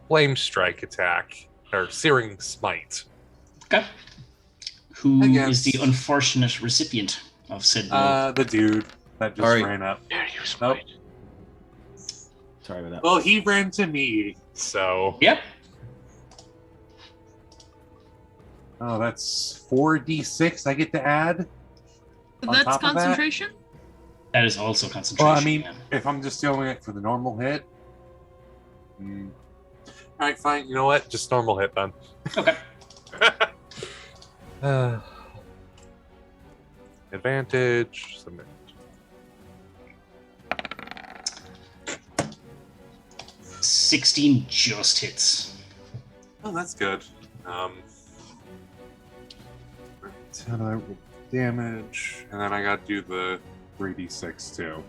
flame strike attack or searing smite. Okay. Who is the unfortunate recipient of said blow? The dude that just ran up. Sorry about that. Well, he ran to me, so. Yep. Oh, that's 4d6 I get to add? that's concentration? That is also concentration. Well, I mean, if I'm just doing it for the normal hit. Alright, fine. You know what? Just normal hit then. Okay. Advantage. Submit. 16 just hits. Oh, that's good. 10 damage, and then I got to do the 3d6 too.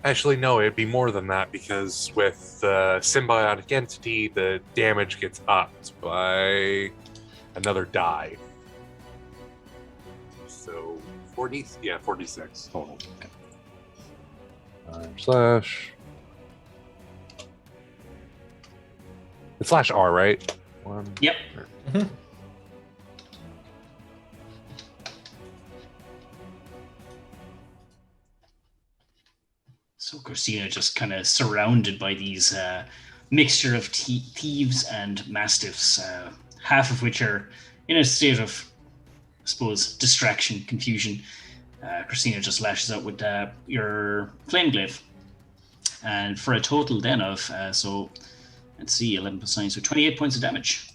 Actually, no, it'd be more than that because with the symbiotic entity, the damage gets upped by another die. So 46 total. Slash. It's /R, right? One. Yep. So Christina just kind of surrounded by these mixture of thieves and mastiffs, half of which are in a state of, I suppose, distraction, confusion. Christina just lashes out with your flame glaive. And for a total then of, so let's see, 11 plus 9, so 28 points of damage.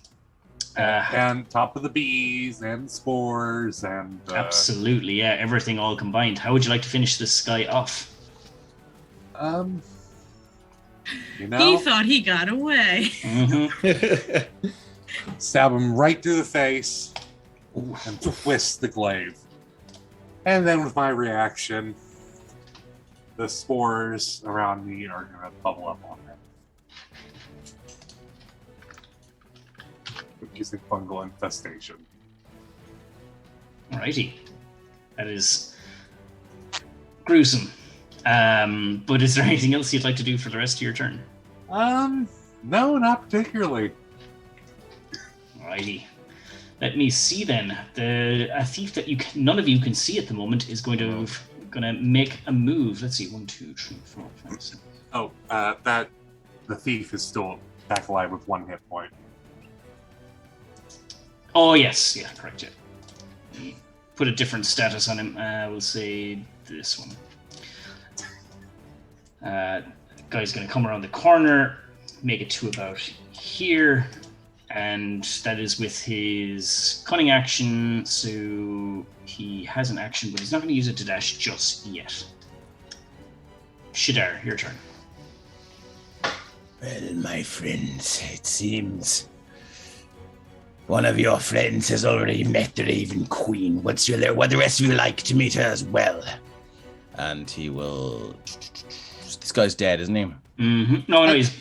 And top of the bees and spores and... Absolutely, yeah, everything all combined. How would you like to finish this guy off? You know, He thought he got away. Mm-hmm. stab him right through the face and twist the glaive. And then with my reaction, the spores around me are going to bubble up on him. Using fungal infestation. Alrighty. That is gruesome. But is there anything else you'd like to do for the rest of your turn? No, not particularly. Alrighty. Let me see then. A thief that none of you can see at the moment is going to make a move. Let's see, 1, 2, 3, 4, 5, 6. Oh, the thief is still back alive with 1 hit point. Oh yes, yeah, correct. Yeah. Put a different status on him. We'll say this one. Guy's going to come around the corner, make it to about here, and that is with his cunning action. So he has an action, but he's not going to use it to dash just yet. Shadar, your turn. Well, my friends, it seems one of your friends has already met the Raven Queen. Would the rest of you like to meet her as well? And he will. This guy's dead, isn't he? Mm-hmm. No, He's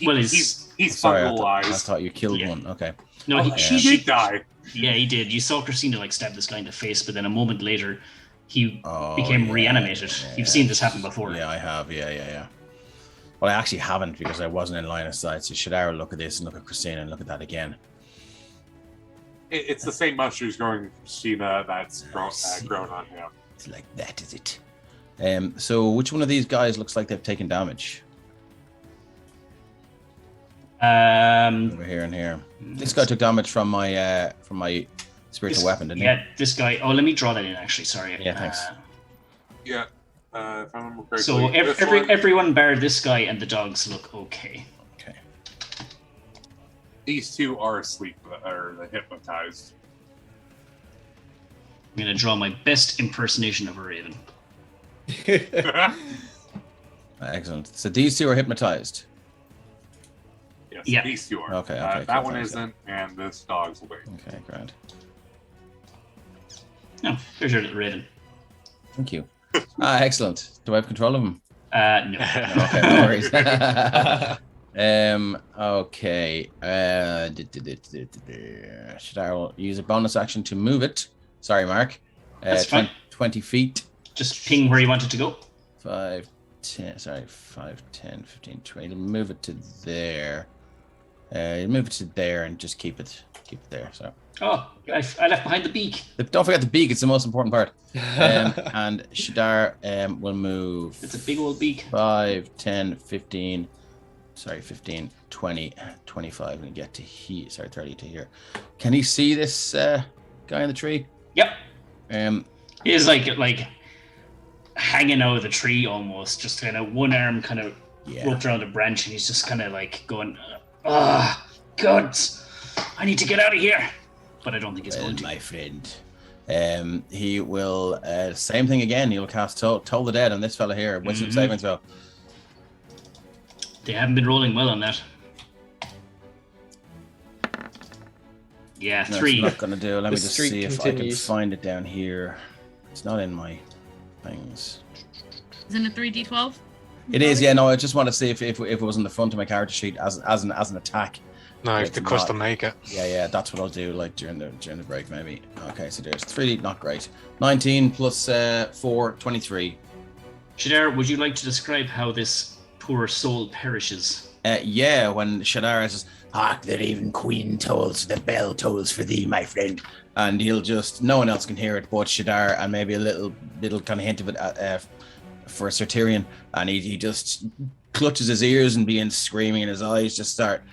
Sorry, I fungalized. thought you killed one. Okay. No, He did die. Yeah, he did. You saw Christina stab this guy in the face, but then a moment later, he became reanimated. Yeah. You've seen this happen before. Yeah, I have. Yeah. Well, I actually haven't because I wasn't in line of sight. So Shadara look at this and look at Christina and look at that again. It's the same mushrooms growing in Christina that's grown on him. It's like that, is it? So which one of these guys looks like they've taken damage? Over here and here. This guy took damage from my spiritual weapon, didn't he? Yeah, this guy. Oh, let me draw that in. Actually, sorry. Yeah, thanks. Yeah, if I remember correctly. So everyone bar this guy and the dogs look okay. Okay. These two are asleep, or hypnotized. I'm gonna draw my best impersonation of a raven. Excellent. So these two are hypnotized. Yes, Yeah. these two are. Okay, that cool, one thanks. isn't, and this dog's awake. Okay, grand. No, there's your little raven. Thank you. Excellent. Do I have control of him? No. Okay, no worries. Okay. Should I use a bonus action to move it? Sorry, Mark. That's fine. 20 feet. Just ping where you want it to go. 5, 10, 15, 20. Move it to there. Move it to there and just keep it there. So. Oh, I left behind the beak. Don't forget the beak. It's the most important part. And Shadar will move. It's a big old beak. 5, 10, 15. Sorry, 15, 20, 25. And get to here. Sorry, 30 to here. Can he see this guy in the tree? Yep. He's like hanging out of the tree almost, just kind of one arm kind of roped around a branch, and he's just kind of like going, God, I need to get out of here. But I don't think he's going to. My friend. He will, same thing again. He'll cast Toll the Dead on this fella here. Wisdom saving throw. They haven't been rolling well on that. Yeah, 3. That's not going to do. Let me just streak see if continues. I can find it down here. It's not in my things. Isn't it 3d12? It is, yeah. No, I just want to see if it was in the front of my character sheet as an attack. No, you have It's to not. custom make it. Yeah, that's what I'll do. Like during the break, maybe. Okay, so there's 3, not great. 19 plus 4, 23. Shadar, would you like to describe how this poor soul perishes? Yeah, when Shadar says, Hark, the Raven Queen tolls, the bell tolls for thee, my friend. and he'll just, no one else can hear it but Shadar, and maybe a little kind of hint of it for Sir Tyrion, and he just clutches his ears and begins screaming, and his eyes just start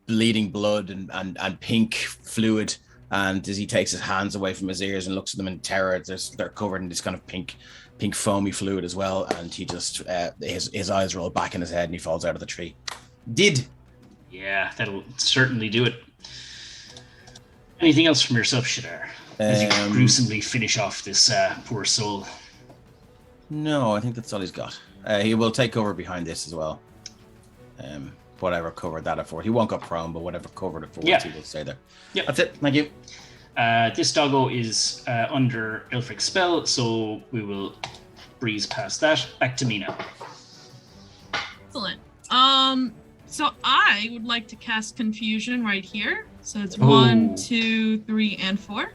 bleeding blood and pink fluid, and as he takes his hands away from his ears and looks at them in terror, they're covered in this kind of pink foamy fluid as well, and he just his eyes roll back in his head and he falls out of the tree. Yeah, that'll certainly do it. Anything else from yourself, Shadar? As you gruesomely finish off this poor soul. No, I think that's all he's got. He will take cover behind this as well. Whatever covered that afford. He won't go prone, but whatever covered it for, he will stay there. Yeah, that's it. Thank you. This doggo is under Elfric's spell, so we will breeze past that. Back to me now. Excellent. So I would like to cast Confusion right here. So it's 1, 2, 3, and 4.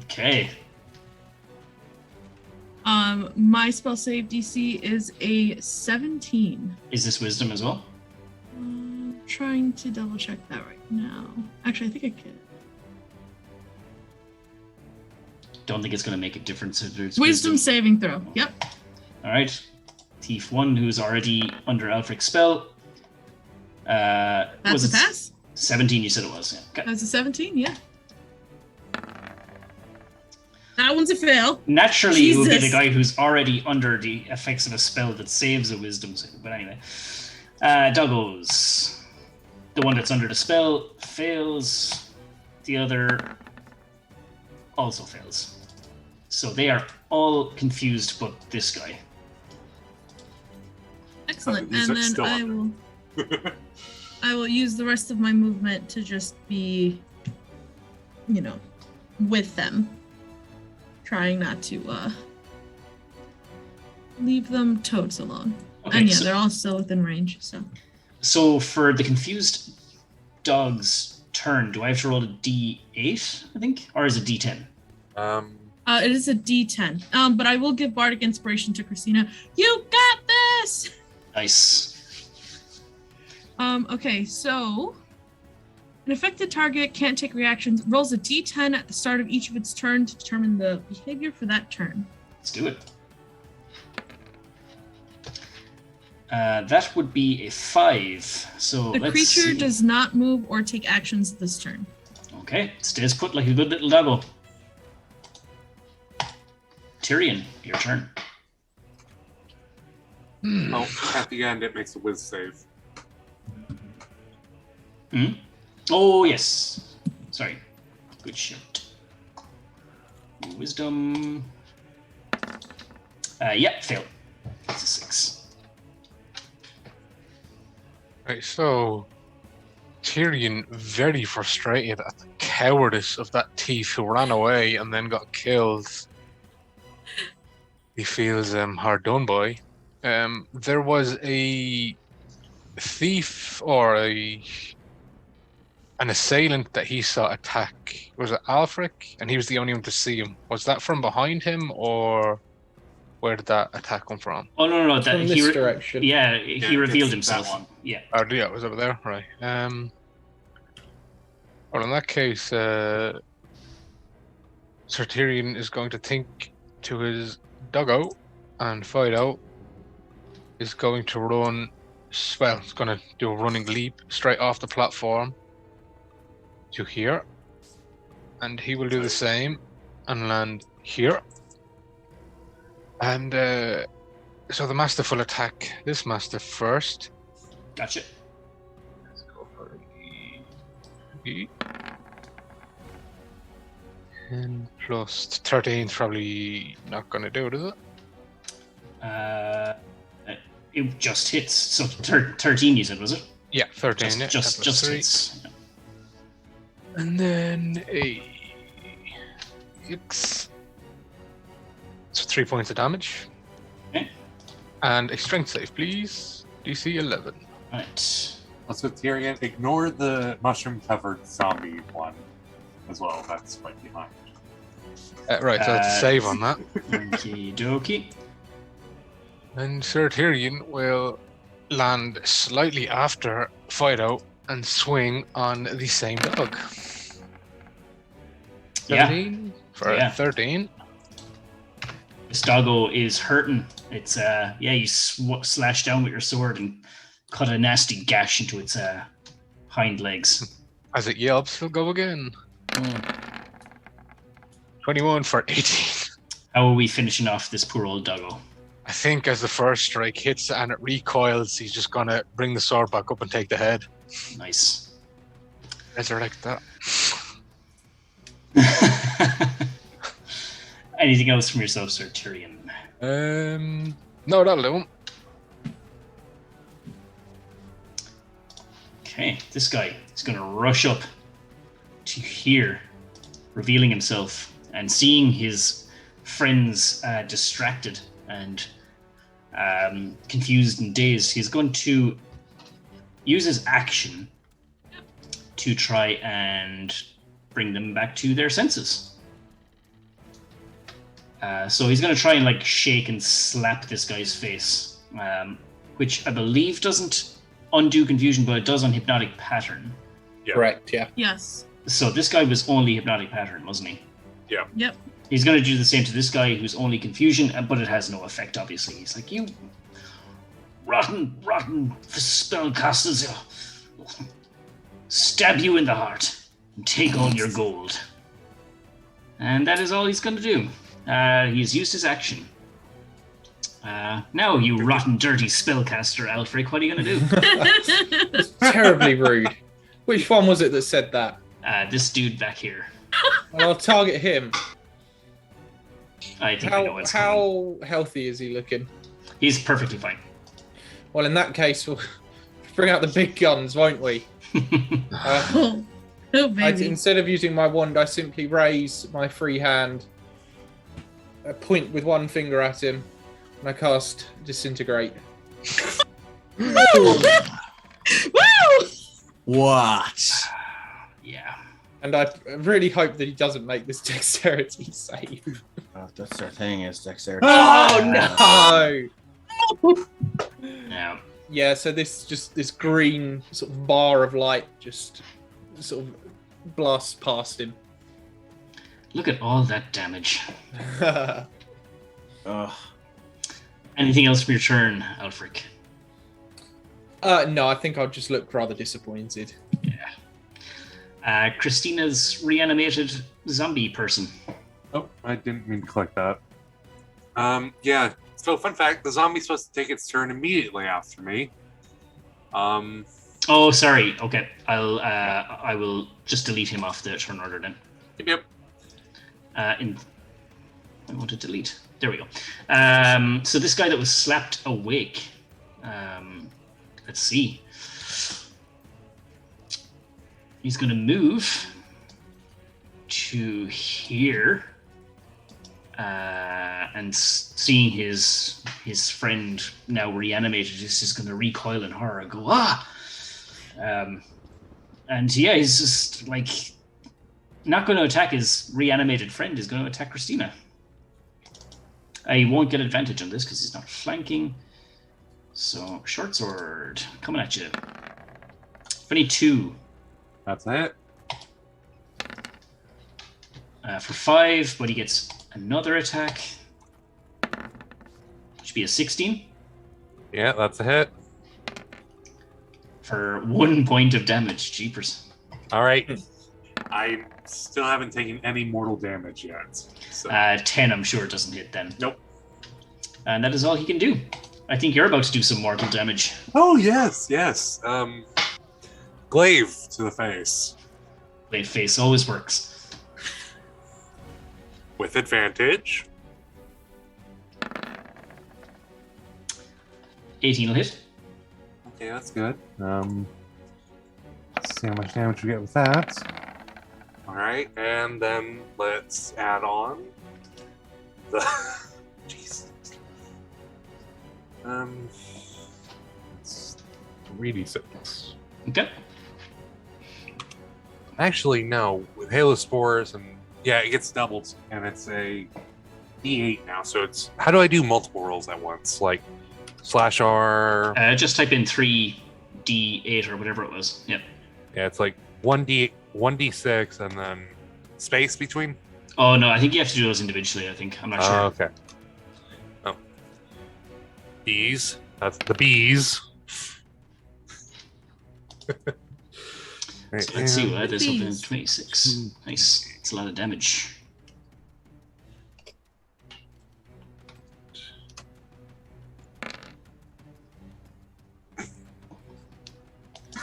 Okay. My spell save DC is a 17. Is this Wisdom as well? Trying to double check that right now. Actually, I think I can. Don't think it's going to make a difference if there's Wisdom saving throw. Yep. All right. Thief 1, who's already under Alfric's spell. That's a pass. 17, you said it was. Yeah. Okay. That's a 17, yeah. That one's a fail. Naturally, you will be the guy who's already under the effects of a spell that saves a wisdom save. But anyway. Doggos. The one that's under the spell fails. The other also fails. So they are all confused but this guy. Excellent. And then I will use the rest of my movement to just be, with them. Trying not to leave them totes alone. Okay, and they're all still within range. So for the confused dog's turn, do I have to roll a D8, I think? Or is it D10? It is a D10. But I will give Bardic Inspiration to Christina. You got this! Nice. Okay, so an affected target can't take reactions. Rolls a D10 at the start of each of its turn to determine the behavior for that turn. Let's do it. That would be a 5. So the creature does not move or take actions this turn. Okay, stays put like a good little doggo. Tyrion, your turn. Oh, at the end it makes a whiz save. Oh, yes. Sorry. Good shit. Wisdom. Fail. It's a 6. Right, so Tyrion, very frustrated at the cowardice of that thief who ran away and then got killed. He feels hard done by. There was a thief or an assailant that he saw attack. Was it Alfric? And he was the only one to see him. Was that from behind him, or where did that attack come from? Oh no! That from this direction. Yeah, he revealed himself. Yeah. Oh yeah, it was over there, right? Well, in that case, Sir Tyrion is going to think to his doggo, and Fido is going to run. Well, it's going to do a running leap straight off the platform to here, and he will do the same and land here. And so the Mastiff will attack this Mastiff first. Gotcha. Let's go for E. 10 plus 13 is probably not going to do it, is it? It just hits. So 13 you said, was it? Yeah, 13. Just hits. Yeah. And then a 6. So 3 points of damage. Okay. And a strength save, please. DC 11. Right. Also, Tyrion, ignore the mushroom-covered zombie one as well. That's right behind. Right, so that's a save on that. Okie dokie. And Sir Tyrion will land slightly after Fido and swing on the same dog. 17 for a 13. This doggo is hurting. It's you slash down with your sword and cut a nasty gash into its hind legs. As it yelps, he'll go again. 21 for 18. How are we finishing off this poor old doggo? I think as the first strike hits and it recoils, he's just gonna bring the sword back up and take the head. Nice. Resurrect that. Anything else from yourself, Sir Tyrion? No, that'll do him. Okay, this guy is going to rush up to here, revealing himself and seeing his friends distracted and confused and dazed. He's going to use his action to try and bring them back to their senses. So he's going to try and like shake and slap this guy's face, which I believe doesn't undo confusion, but it does on hypnotic pattern. Yeah. Correct, yeah. Yes. So this guy was only hypnotic pattern, wasn't he? Yeah. Yep. He's going to do the same to this guy who's only confusion, but it has no effect, obviously. He's like, you rotten spellcasters, stab you in the heart and take all your gold. And that is all he's going to do. He's used his action. Now, you rotten, dirty spellcaster, Alfric, what are you going to do? Terribly rude. Which one was it that said that? This dude back here. Well, I'll target him. I think I know what's coming. How healthy is he looking? He's perfectly fine. Well, in that case, we'll bring out the big guns, won't we? Oh, baby. Instead of using my wand, I simply raise my free hand, point with one finger at him, and I cast Disintegrate. Woo! What? Yeah. And I really hope that he doesn't make this dexterity save. Oh, that's their thing, is dexterity. Oh no! Yeah. Yeah, so this green sort of bar of light just sort of blasts past him. Look at all that damage. Ugh. Anything else for your turn, Alfric? No, I think I'll just look rather disappointed. Yeah. Christina's reanimated zombie person. Oh, I didn't mean to click that. Yeah. So, fun fact: the zombie's supposed to take its turn immediately after me. Oh, sorry. Okay, I will just delete him off the turn order then. Yep. I want to delete. There we go. So this guy that was slapped awake. Let's see. He's going to move to here, and seeing his friend now reanimated, he's just going to recoil in horror and go and yeah, he's just like not going to attack his reanimated friend. He's going to attack Christina. He won't get advantage on this because he's not flanking. So short sword coming at you. 22. That's it. For 5, but he gets another attack. Should be a 16. Yeah, that's a hit. For 1 point of damage. Jeepers. All right. I still haven't taken any mortal damage yet. So. 10, I'm sure, doesn't hit then. Nope. And that is all he can do. I think you're about to do some mortal damage. Oh, yes. Glaive to the face. Blade face always works. With advantage. 18 will hit. Okay, that's good. Let's see how much damage we get with that. Alright, and then let's add on the... Jeez. It's 3d6. Okay. Actually, no. With Halospores and yeah, it gets doubled, and it's a D8 now. So it's how do I do multiple rolls at once? Like /R. Just type in 3d8 or whatever it was. Yep. Yeah, it's like 1d6 and then space between. Oh no, I think you have to do those individually. I think I'm not sure. Okay. Oh. Bees. That's the bees. So let's see what is up in 26. Nice. It's a lot of damage.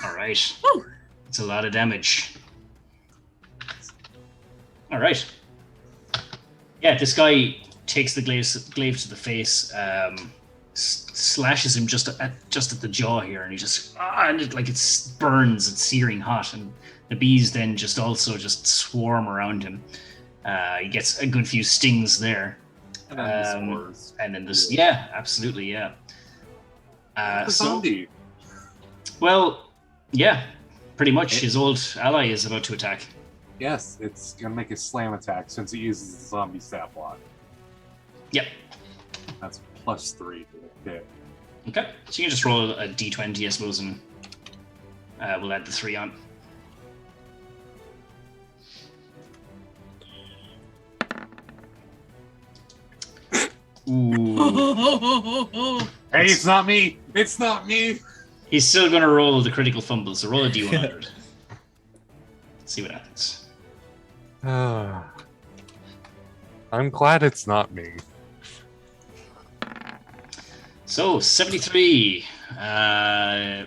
All right. Woo! It's a lot of damage. All right. Yeah, this guy takes the glaive to the face, slashes him just at the jaw here, and he just and it burns. It's searing hot, and the bees then just swarm around him. He gets a good few stings there, And then this, yeah, absolutely, yeah. the zombie. Well, yeah, pretty much. His old ally is about to attack. Yes, it's gonna make a slam attack since it uses the zombie stat block. Yep. That's +3 to the hit. Okay, so you can just roll a d20, I suppose, and we'll add the 3 on. Ooh. Hey, it's not me! It's not me! He's still going to roll the critical fumble, so roll a d100. See what happens. I'm glad it's not me. So, 73.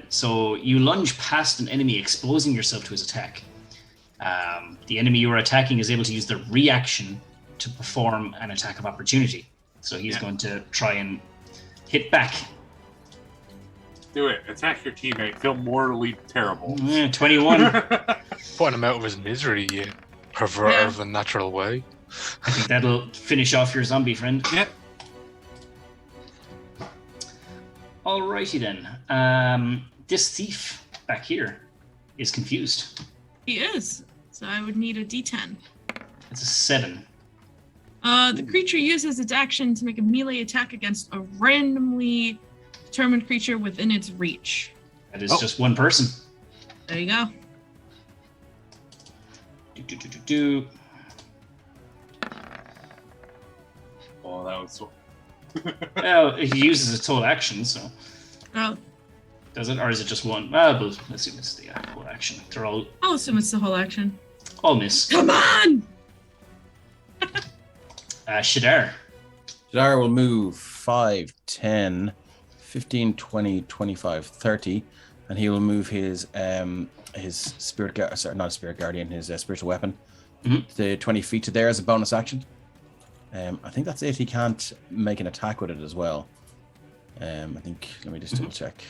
So you lunge past an enemy, exposing yourself to his attack. The enemy you are attacking is able to use the reaction to perform an attack of opportunity. So he's going to try and hit back. Do it. Attack your teammate. Feel mortally terrible. 21. Putting him out of his misery, you pervert of a natural way. I think that'll finish off your zombie friend. Yep. Alrighty then. This thief back here is confused. He is. So I would need a d10. It's a 7. The creature uses its action to make a melee attack against a randomly determined creature within its reach. That is just one person. There you go. Do. Oh, that was so... Well, he uses its whole action, so... Oh, Does it? Or is it just one? Well, let's assume it's the whole action. They're all I'll assume it's the whole action. all miss. Come on! Shadar. Shadar will move 5, 10, 15, 20, 25, 30, and he will move his spirit guard, sorry, not a spirit guardian, his spiritual weapon, to 20 feet to there as a bonus action. I think that's it. He can't make an attack with it as well. I think, let me just double check.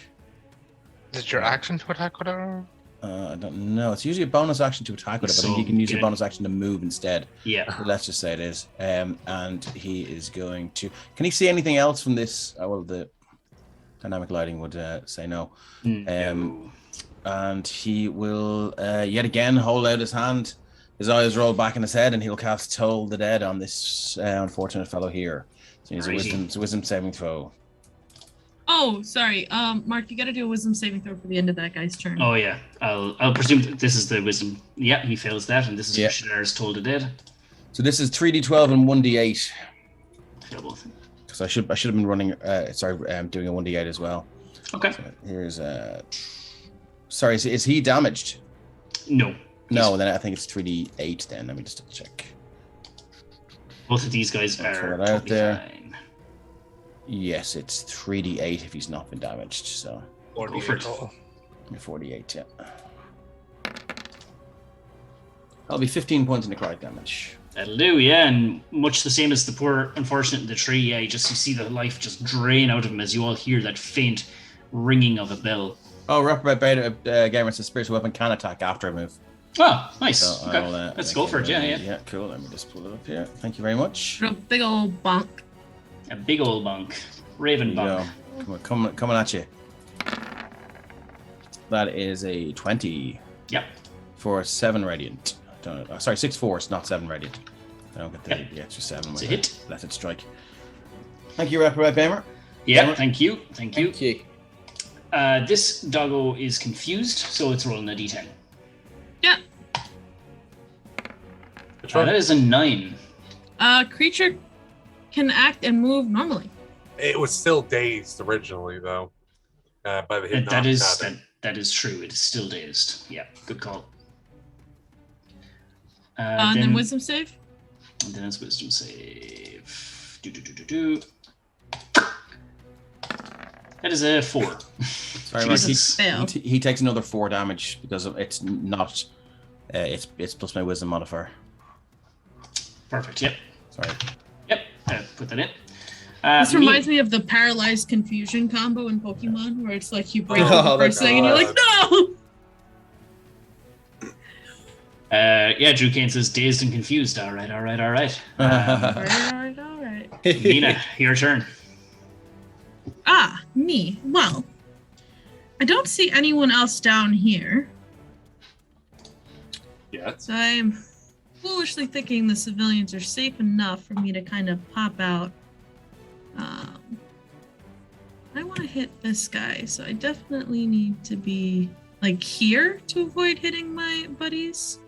Is it your action to attack with it? I don't know. It's usually a bonus action to attack with it, but I think you can use a bonus action to move instead. Yeah. So let's just say it is. And he is going to... Can he see anything else from this? Well, the dynamic lighting would say no. No. And he will yet again hold out his hand. His eyes roll back in his head, and he'll cast Toll the Dead on this unfortunate fellow here. So he's a wisdom saving throw. Oh, sorry. Mark, you got to do a wisdom saving throw for the end of that guy's turn. Oh yeah. I'll presume that this is the wisdom. Yeah, he fails that, and this is Yeah. what Shadar's told to dead. So this is 3d12 and 1d8. Fail both. Because I should have been running. Doing a 1d8 as well. Okay. So here's Sorry, is he damaged? No. No, then I think it's 3d8 then. Let me just double check. Both of these guys I'll throw are it out totally there. fine. Yes, it's 3d8 if he's not been damaged. So 48 total. 48, yeah. That'll be 15 points of necrotic damage. That'll do, yeah, and much the same as the poor unfortunate in the tree, yeah, you see the life just drain out of him as you all hear that faint ringing of a bell. Oh, Reprobate Beta Gamer says spiritual weapon can attack after a move. Oh, nice. So Okay. I'll, Let's go for it, yeah. Yeah, cool. Let me just pull it up here. Thank you very much. A big old bonk. A big old bunk. Raven There you bunk. go. Coming at you. That is a 20. Yep. For 7 radiant. Sorry, 6 force, not 7 radiant. I don't get the extra 7. It's a hit. Let it strike. Thank you, Reprobate Bamer. Yeah, Bamer. thank you. Thank you. Thank you. This doggo is confused, so it's rolling a d10. Yeah. That is a 9. Creature can act and move normally. It was still dazed originally, though, by the hit. That is true. It is still dazed. Yeah, good call. And then wisdom save? And then it's wisdom save. That is a 4. Sorry, Mark. Fail. He takes another 4 damage because it's not. It's plus my wisdom modifier. Perfect. Yep. Sorry. Yep. Put that in. This reminds me of the paralyzed confusion combo in Pokemon, where it's like you break the first thing and you're like, no! Yeah, Drew Kane says dazed and confused. All right. All right. Nina, your turn. Me. Well, I don't see anyone else down here. Yeah. So I'm foolishly thinking the civilians are safe enough for me to kind of pop out. I want to hit this guy, so I definitely need to be like here to avoid hitting my buddies.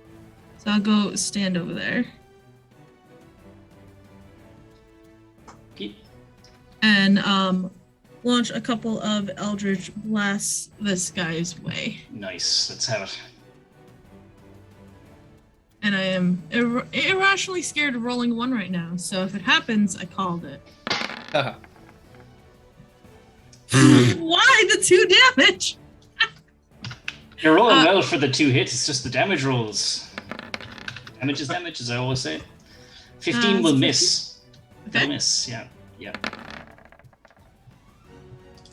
So I'll go stand over there. Okay. And launch a couple of Eldritch Blasts this guy's way. Nice. Let's have it. And I am irrationally scared of rolling 1 right now, so if it happens, I called it. Why the 2 damage? You're rolling well for the 2 hits. It's just the damage rolls. Damage is damage, as I always say. 15 will miss. Okay. They'll miss. Yeah.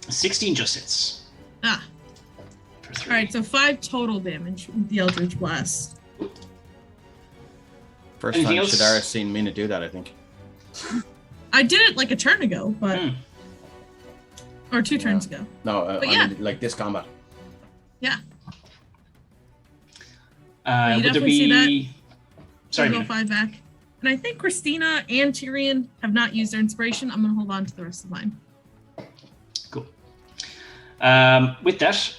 16 just hits. For 3. All right, so 5 total damage with the Eldritch Blast. First Anything time else? Shadara's seen Mina do that, I think. I did it like a turn ago, but or 2 turns ago. No, But I yeah. mean, like this combat. Yeah. Would there definitely see be? Sorry, I'll go Mina. 5 back. And I think Christina and Tyrion have not used their inspiration. I'm going to hold on to the rest of mine. Cool. With that,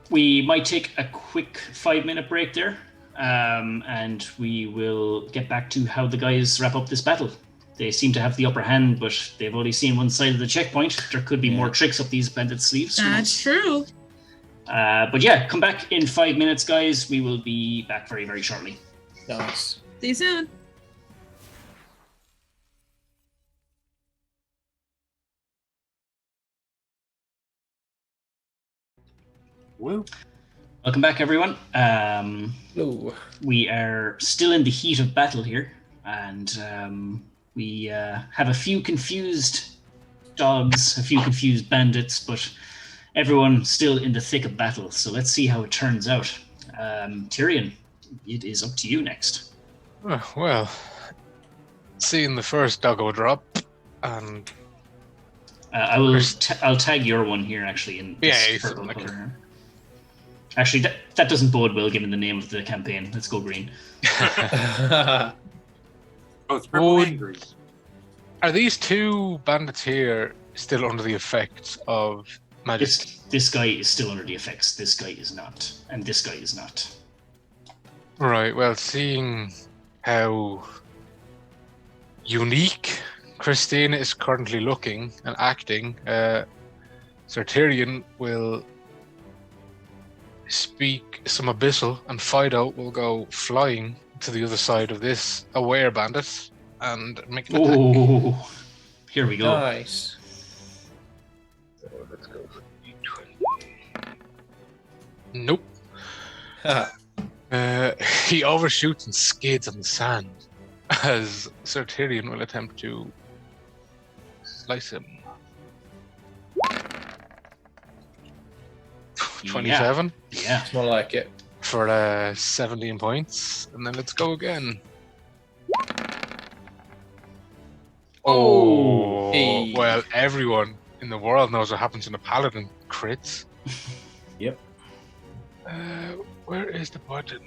we might take a quick 5-minute break there, and we will get back to how the guys wrap up this battle. They seem to have the upper hand, but they've only seen one side of the checkpoint. There could be more tricks up these bandit sleeves. That's true. But yeah, come back in 5 minutes, guys. We will be back very, very shortly. Nice. See you soon. Woo. Welcome back, everyone. Hello. We are still in the heat of battle here, and we have a few confused dogs, a few confused bandits, but everyone still in the thick of battle. So let's see how it turns out. Tyrion, it is up to you next. Well, seeing the first doggo drop, and I'll tag your one here actually in this purple color. Actually, that doesn't bode well given the name of the campaign. Let's go green. Oh, it's purple and green. Are these 2 bandits here still under the effects of magic? This guy is still under the effects. This guy is not, and this guy is not. Right, well, seeing how unique Christina is currently looking and acting, Sir Tyrion will speak some abyssal, and Fido will go flying to the other side of this aware bandit and make an attack. Oh, here we go. Nice. So let's go for D20. Nope. He overshoots and skids on the sand as Sir Tyrion will attempt to slice him. 27 Yeah. It's more like it. for 17 points, and then let's go again. Oh. Hey. Well, everyone in the world knows what happens when a paladin crits. Yep. Where is the button?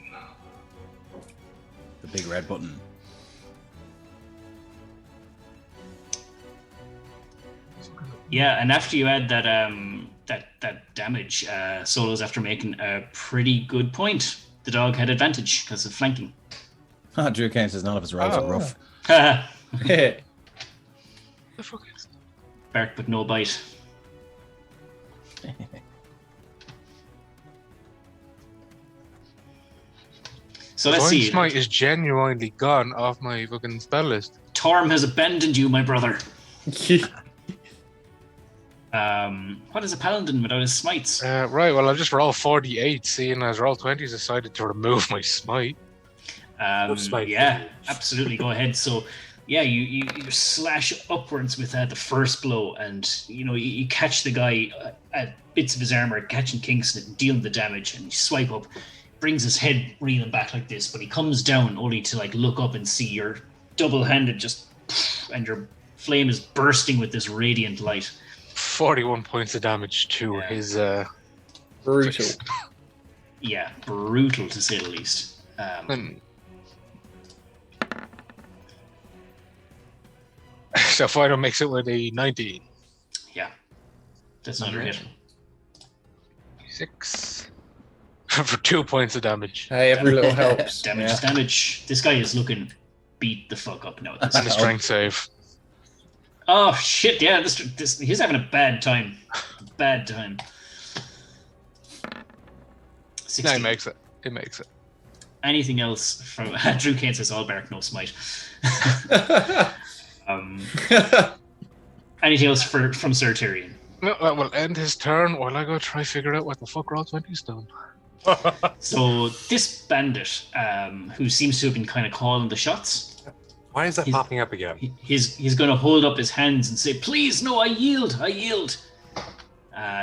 The big red button. Yeah, and after you add that that damage, Solo's after making a pretty good point. The dog had advantage because of flanking. Drew Kane says none of his rolls are rough. Yeah. The fuck is Bark but no bite. So let's Divine see. Smite is genuinely gone off my fucking spell list. Torm has abandoned you, my brother. What is a paladin without his smites? Right, well, I'll just roll 48, seeing as roll 20's decided to remove my smite. Yeah, absolutely. Go ahead. So, yeah, you slash upwards with the first blow, and you catch the guy at bits of his armor, catching kinks and dealing the damage, and you swipe up, brings his head reeling back like this, but he comes down only to look up and see you're double-handed, and your flame is bursting with this radiant light. 41 points of damage to his Brutal. Yeah, brutal to say the least. So Fido makes it with a 19. Yeah, that's another hit. 6 for 2 points of damage. Hey, every little helps. Damage is damage. This guy is looking beat the fuck up now. And a strength save. Oh shit! Yeah, this he's having a bad time. Bad time. 16. No, he makes it. He makes it. Anything else from Drew Kane says all bark, no smite. Anything else from Sir Tyrion? No, that will end his turn while I go try figure out what the fuck roll 20's done. So this bandit, who seems to have been kind of calling the shots. Why is that popping up again? He's going to hold up his hands and say, "Please, no, I yield, I yield."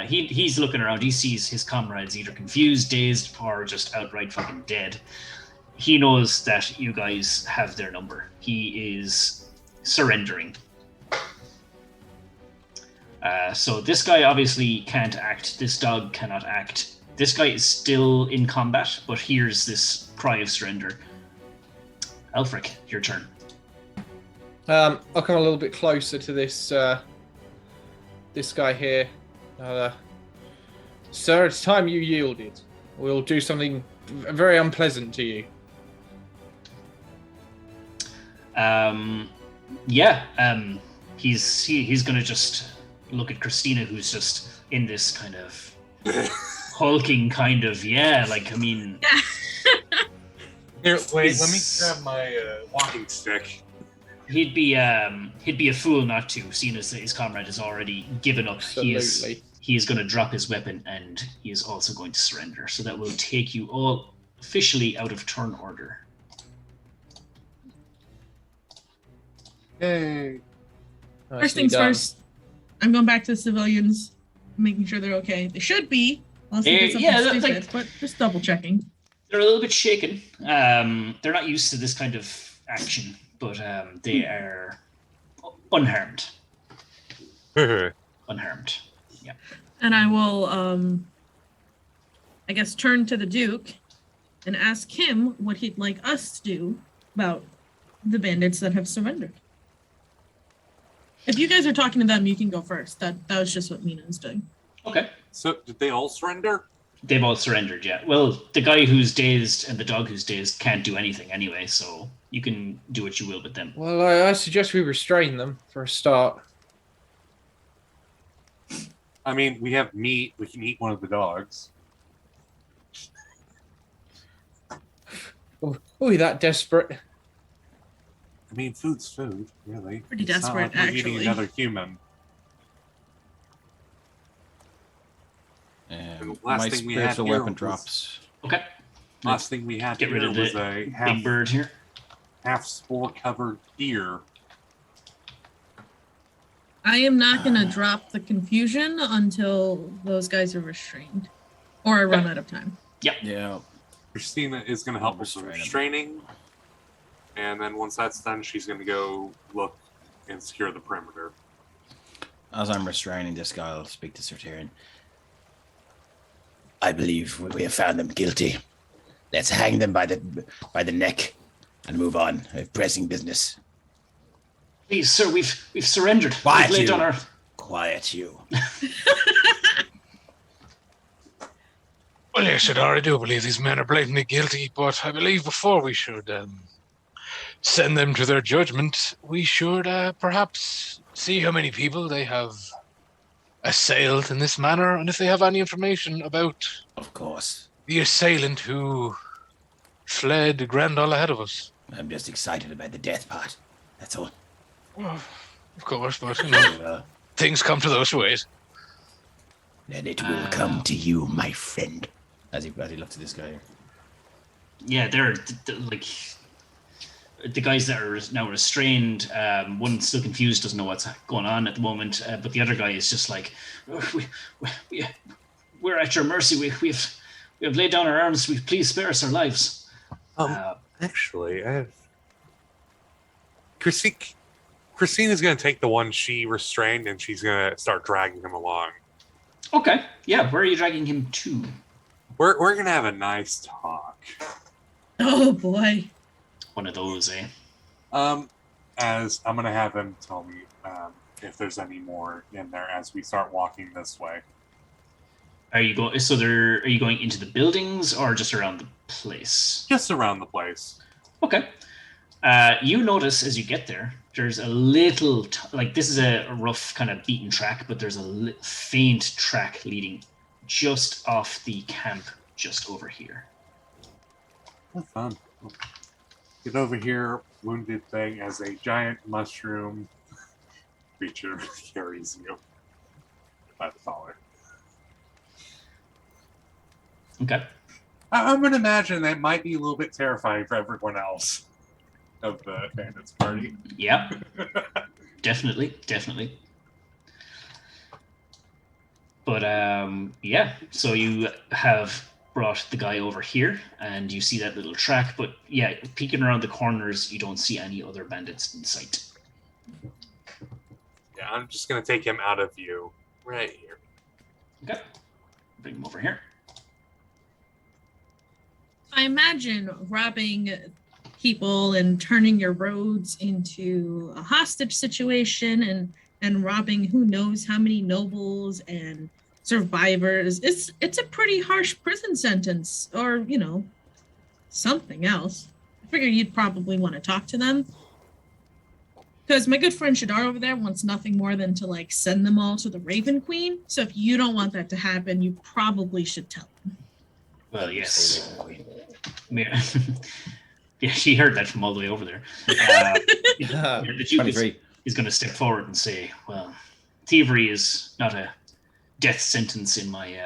He's looking around. He sees his comrades either confused, dazed, or just outright fucking dead. He knows that you guys have their number. He is surrendering. So this guy obviously can't act. This dog cannot act. This guy is still in combat, but hears this cry of surrender. Alfric, your turn. I'll come a little bit closer to this this guy here. Sir, it's time you yielded. We'll do something very unpleasant to you. He's gonna just look at Christina, who's just in this kind of hulking kind of Here, wait, let me grab my walking stick. He'd be a fool not to, seeing as his comrade has already given up. Absolutely. He is going to drop his weapon, and he is also going to surrender. So that will take you all officially out of turn order. Yay. First things first, I'm going back to the civilians, making sure they're okay. They should be, unless they did something stupid, but just double checking. They're a little bit shaken. They're not used to this kind of action, but they are unharmed. Unharmed. Yeah. And I will, I guess, turn to the Duke and ask him what he'd like us to do about the bandits that have surrendered. If you guys are talking to them, you can go first. That was just what Mina was doing. Okay. So, did they all surrender? They've all surrendered, yeah. Well, the guy who's dazed and the dog who's dazed can't do anything anyway, so you can do what you will with them. Well, I suggest we restrain them for a start. I mean, we have meat. We can eat one of the dogs. Oh, are we that desperate? I mean, food's food, really. Pretty It's not desperate, like we're eating actually. another human. Last thing we had spiritual here weapon was- drops. Okay. Last thing we had Get rid here of was the a big bird here. half spore-covered deer. I am not going to drop the confusion until those guys are restrained. Or I run out of time. Yeah. Christina is going to help us with restraining. And then once that's done, she's going to go look and secure the perimeter. As I'm restraining this guy, I'll speak to Sir Tyrion. I believe we have found them guilty. Let's hang them by the neck and move on. We have pressing business. Please, sir, we've surrendered. Quiet we've laid you. down our... Quiet you. Well, yes, Shadar, I do believe these men are blatantly guilty, but I believe before we should send them to their judgment, we should perhaps see how many people they have assailed in this manner, and if they have any information about Of course. the assailant who fled Grendahl ahead of us. I'm just excited about the death part. That's all. Well, of course, but you know, things come to those ways. Then it will come to you, my friend. As he looked at this guy. Yeah, they're like the guys that are now restrained. One's still confused, doesn't know what's going on at the moment, but the other guy is just like, we're at your mercy. We have laid down our arms. Please spare us our lives. Actually, I have... Christina's going to take the one she restrained, and she's going to start dragging him along. Okay, yeah. Where are you dragging him to? We're going to have a nice talk. Oh boy. One of those, eh? As I'm going to have him tell me if there's any more in there as we start walking this way. Are you going? So are you going into the buildings or just around the place? Just around the place. Okay. You notice as you get there, there's a little like this is a rough kind of beaten track, but there's a faint track leading just off the camp, just over here. That's fun. Get over here, wounded thing, as a giant mushroom creature carries you by the collar. Okay. I'm going to imagine that might be a little bit terrifying for everyone else of the bandits party. Yeah. Definitely. But yeah, so you have brought the guy over here and you see that little track, but yeah, peeking around the corners, you don't see any other bandits in sight. Yeah, I'm just going to take him out of view right here. Okay. Bring him over here. I imagine robbing people and turning your roads into a hostage situation and robbing who knows how many nobles and survivors. It's a pretty harsh prison sentence, or something else. I figure you'd probably want to talk to them, because my good friend Shadar over there wants nothing more than to send them all to the Raven Queen. So if you don't want that to happen, you probably should tell them. Well, yes. Yeah. Yeah, she heard that from all the way over there. The Duke is going to step forward and say, well, thievery is not a death sentence in my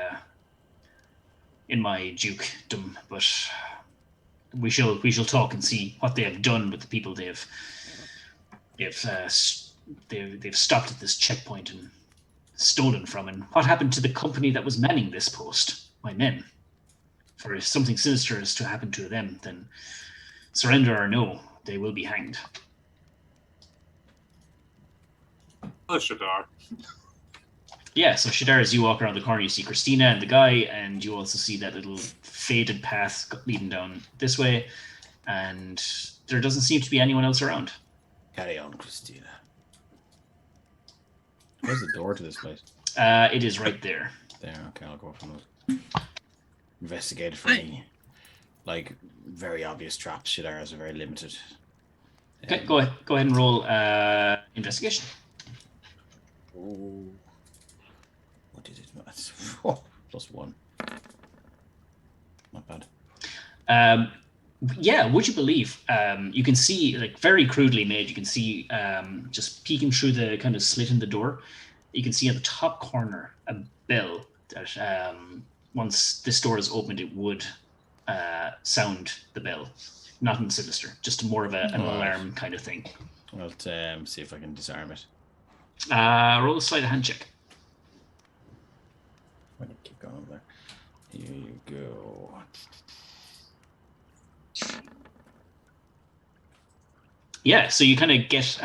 dukedom, but we shall talk and see what they have done with the people they've stopped at this checkpoint and stolen from, and what happened to the company that was manning this post, my men. For if something sinister is to happen to them, then surrender or no, they will be hanged. Oh, Shadar. Yeah, so Shadar, as you walk around the corner, you see Christina and the guy, and you also see that little faded path leading down this way, and there doesn't seem to be anyone else around. Carry on, Christina. Where's the door to this place? It is right there. There, okay, I'll go from those. Investigate for any very obvious traps. Shadars are very limited. Okay, go ahead and roll investigation. Oh, what is it? That's +1. Not bad. Yeah, would you believe? You can see, very crudely made, you can see just peeking through the kind of slit in the door, you can see at the top corner a bell that once this door is opened, it would sound the bell. Not in sinister, just more of an alarm kind of thing. I'll see if I can disarm it. Roll a sleight of hand check. I'm going to keep going over there. Here you go. Yeah, so you kind of get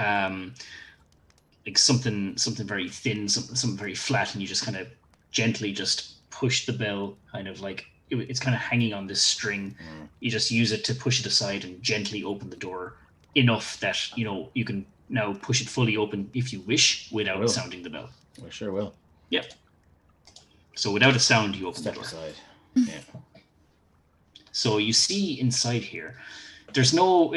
like something very thin, something very flat, and you just kind of gently just push the bell, kind of like it's kind of hanging on this string. You just use it to push it aside and gently open the door enough that you can now push it fully open if you wish without sounding the bell. I sure will. Yep. So without a sound, you open Step the door. aside. Yeah. So you see inside here, there's no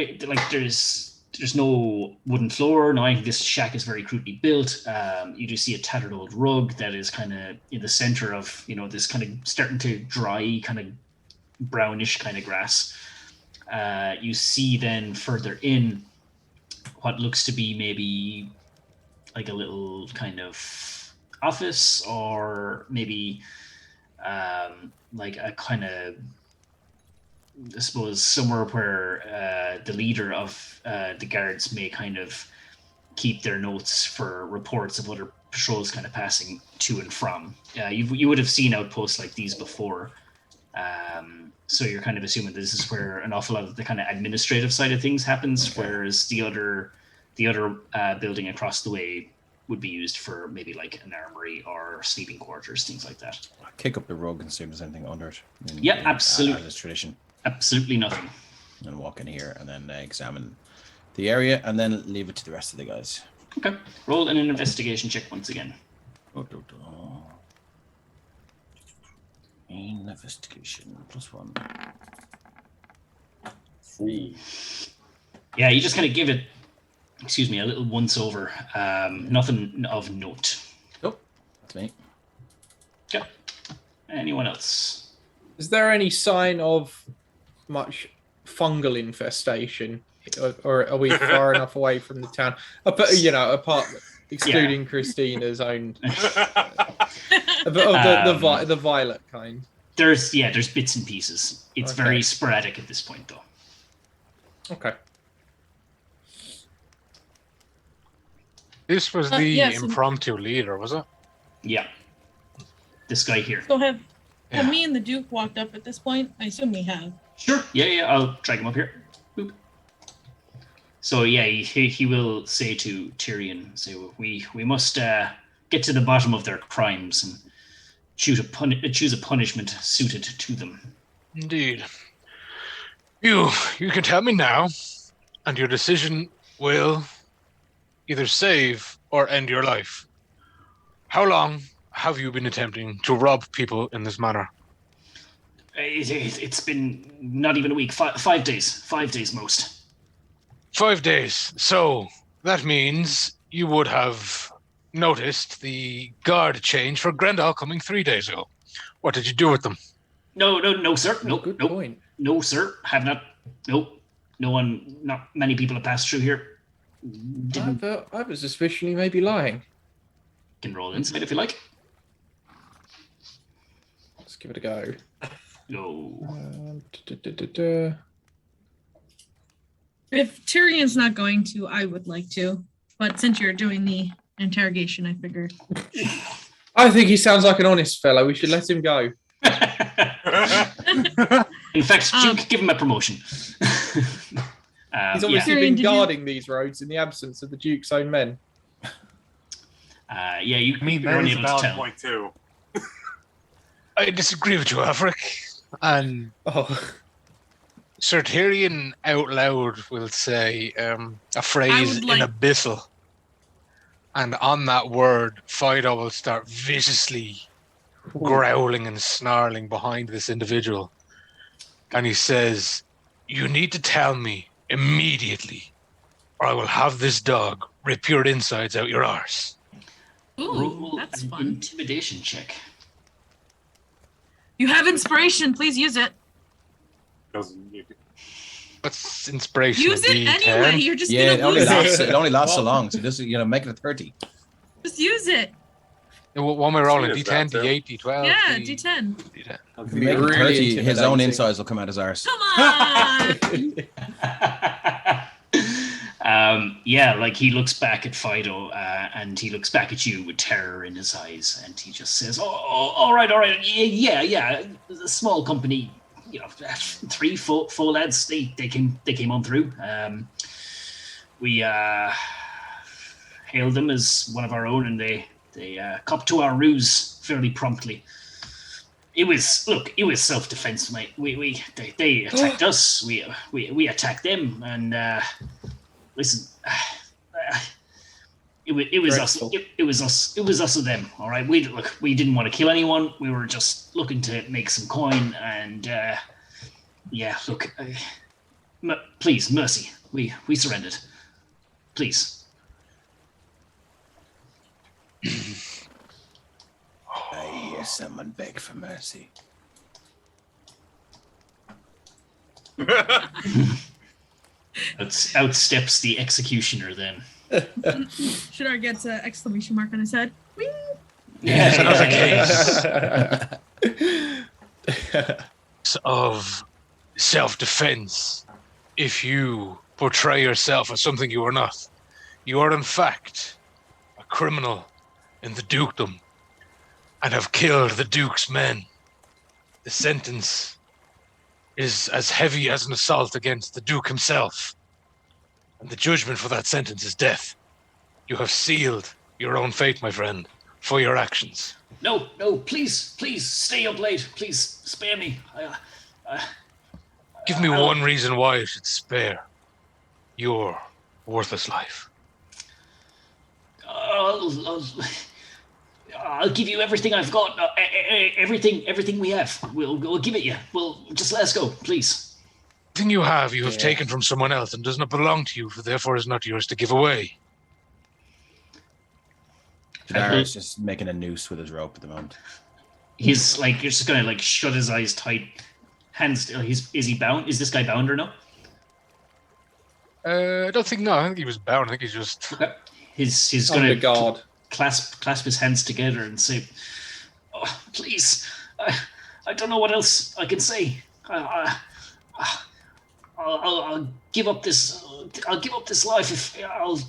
wooden floor. No, I think this shack is very crudely built. You do see a tattered old rug that is kind of in the center of this kind of starting to dry, kind of brownish kind of grass. You see then further in what looks to be maybe like a little kind of office, or maybe like a kind of, I suppose, somewhere where the leader of the guards may kind of keep their notes for reports of other patrols kind of passing to and from. You would have seen outposts like these before. So you're kind of assuming this is where an awful lot of the kind of administrative side of things happens, whereas the other building across the way would be used for maybe like an armory or sleeping quarters, things like that. Kick up the rug and see if there's anything under it. Absolutely. As tradition. Absolutely nothing. And walk in here and then examine the area and then leave it to the rest of the guys. Okay. Roll an investigation check once again. Investigation +1. 3. Yeah, you just kind of give it, a little once over. Nothing of note. Nope. That's me. Okay. Anyone else? Is there any sign of much fungal infestation, or are we far enough away from the town? Apart excluding Christina's own the violet kind. There's bits and pieces. It's very sporadic at this point, though. Okay. This was the impromptu leader, was it? Yeah. This guy here. So have me and the Duke walked up at this point? I assume we have. Sure. Yeah. I'll drag him up here. Boop. So he will say to Tyrion, we must get to the bottom of their crimes and choose a punishment suited to them. Indeed. You can tell me now, and your decision will either save or end your life. How long have you been attempting to rob people in this manner? It's been not even a week. 5 days. 5 days most. 5 days. So that means you would have noticed the guard change for Grendahl coming 3 days ago. What did you do with them? No, sir. Nope. Good point. No, sir. Have not. Nope. No one. Not many people have passed through here. I was suspicion you may be lying. Can roll insight if you like. Let's give it a go. No. If Tyrion's not going to, I would like to. But since you're doing the interrogation, I figured. I think he sounds like an honest fellow. We should let him go. In fact, Duke, give him a promotion. He's obviously been guarding these roads in the absence of the Duke's own men. You're unable to tell. Point too. I disagree with you, Afric. And Sir Tyrion out loud will say a phrase in abyssal. And on that word, Fido will start viciously growling and snarling behind this individual. And he says, "You need to tell me immediately, or I will have this dog rip your insides out your arse." Ooh, that's fun. Intimidation check. You have inspiration. Please use it. What's inspiration? Use it anyway. You're just gonna lose it only lasts so long. So just make it a 30. Just use it. One way rolling, D10, D8, D12. Yeah, D10. If you make it 30, his own insides will come out his arse. Come on. He looks back at Fido and he looks back at you with terror in his eyes, and he just says, all right, yeah, a small company, 3 full lads, they came on through. We hailed them as one of our own, and they copped to our ruse fairly promptly. It was self-defense, mate. They attacked us. We attacked them, and listen, it was us. It was us and them. All right. We didn't want to kill anyone. We were just looking to make some coin, and please, mercy. We surrendered. Please. I hear someone beg for mercy. Outsteps the executioner then. Shadar gets an exclamation mark on his head. Whee! Another case of self-defense. If you portray yourself as something you are not, you are in fact a criminal in the dukedom and have killed the Duke's men. The sentence is as heavy as an assault against the Duke himself. And the judgment for that sentence is death. You have sealed your own fate, my friend, for your actions. No, please, stay up late. Please, spare me. Give me one reason why I should spare your worthless life. I'll give you everything I've got. Everything we have. We'll give it you. Just let us go, please. Everything you have taken from someone else and does not belong to you, therefore is not yours to give away. Jadar is just making a noose with his rope at the moment. He's like, you're just gonna like shut his eyes tight. Hands still. Is he bound? Is this guy bound or no? I don't think, no. I think he was bound. I think he's just... Okay. He's gonna guard. Clasp his hands together and say, oh, please, I don't know what else I can say. I'll give up this. I'll give up this life if I'll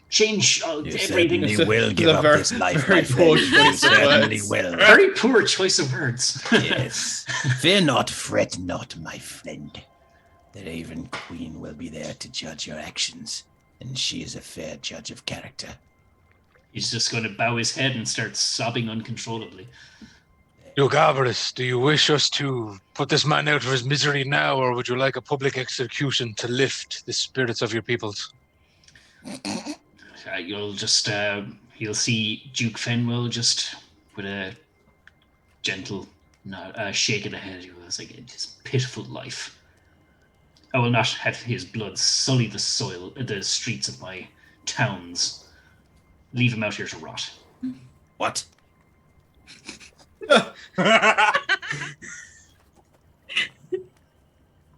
change everything. You will give up this life, my friend. You certainly will. Very poor choice of words. Yes. Fear not, fret not, my friend. The Raven Queen will be there to judge your actions, and she is a fair judge of character. He's just going to bow his head and start sobbing uncontrollably. Duke Alvarez, do you wish us to put this man out of his misery now, or would you like a public execution to lift the spirits of your peoples? You'll just, you'll see Duke Fenwell just with a gentle shake of the head. He was like, his pitiful life. I will not have his blood sully the streets of my towns. Leave him out here to rot. What? No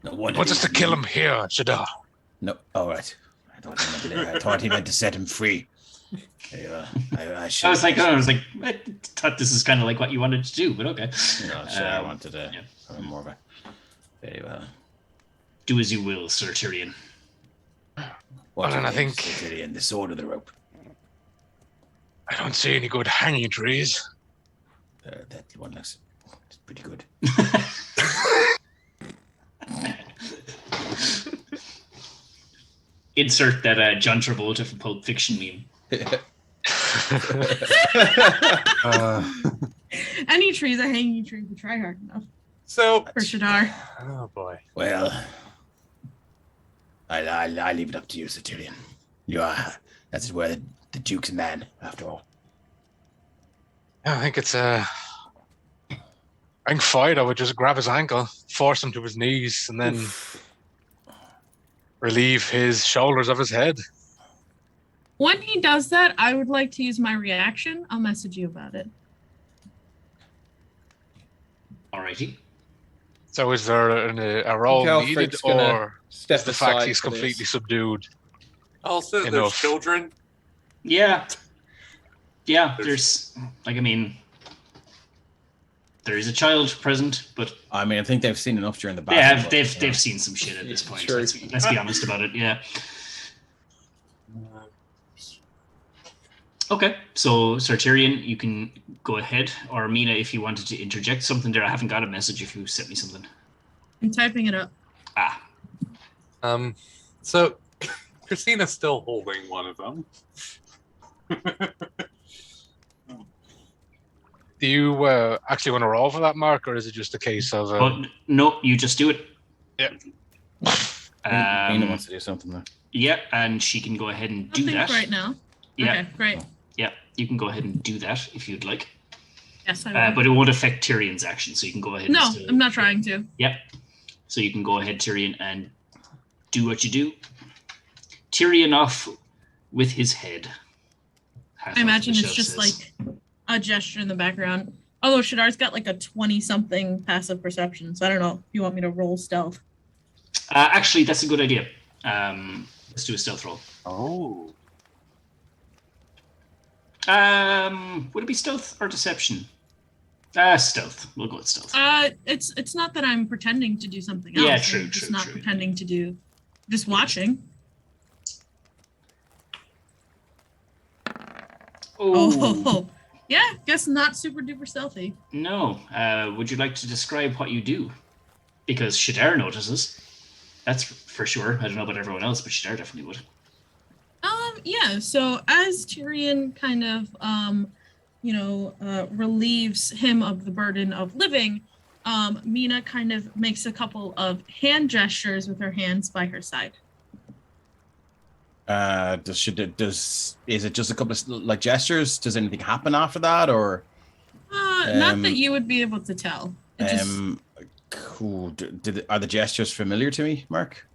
wonder. Wants us to kill him here, Shadar. No, all right. I thought he meant to set him free. I was like, I thought this is kind of like what you wanted to do, but okay. No, sure, I wanted to have more of a. Very well. Do as you will, Sir Tyrion. Well, and I think Tyrion, the sword of the rope. I don't see any good hanging trees. That one looks pretty good. Insert that John Travolta from Pulp Fiction meme. Any tree's a hanging tree if you try hard enough. So, For Shadar. oh boy. Well, I leave it up to you, Sir Tyrion. That's where the Duke's man, after all. I think it's I think Fido would just grab his ankle, force him to his knees, and then relieve his shoulders of his head. When he does that, I would like to use my reaction. I'll message you about it. Alrighty. So is there a role needed, or is the fact he's completely subdued? Also, there's children. Yeah, there's there is a child present, but I mean, I think they've seen enough during the battle. They've seen some shit at this point. Let's be honest about it. Yeah. Okay, so Sir Tyrion, you can go ahead, or Mina, if you wanted to interject something there. I haven't got a message. If you sent me something, I'm typing it up. So Christina's still holding one of them. Do you actually want to roll for that, Mark, or is it just a case of? But no, you just do it. Yeah. Nina wants to do something though. Yeah, and she can go ahead and do Nothing that. right now. Yeah. Okay, great. Yeah, you can go ahead and do that if you'd like. Yes, I will. But it won't affect Tyrion's action, so you can go ahead. No, and still, I'm not trying to. Yep. So you can go ahead, Tyrion, and do what you do. Tyrion off with his head. I imagine it's just like a gesture in the background. Although Shadar's got like a 20-something passive perception, so I don't know if you want me to roll stealth. Actually, that's a good idea. Let's do a stealth roll. Oh. Would it be stealth or deception? Stealth. We'll go with stealth. It's not that I'm pretending to do something else. Yeah, I'm true, just true, not true. pretending to do. Just watching. Oh, yeah. Guess not super duper stealthy. No. Would you like to describe what you do? Because Shadar notices. That's for sure. I don't know about everyone else, but Shadar definitely would. Yeah. So as Tyrion kind of, relieves him of the burden of living, Mina kind of makes a couple of hand gestures with her hands by her side. Is it just a couple of like gestures? Does anything happen after that, or? Not that you would be able to tell. Cool. Are the gestures familiar to me, Mark?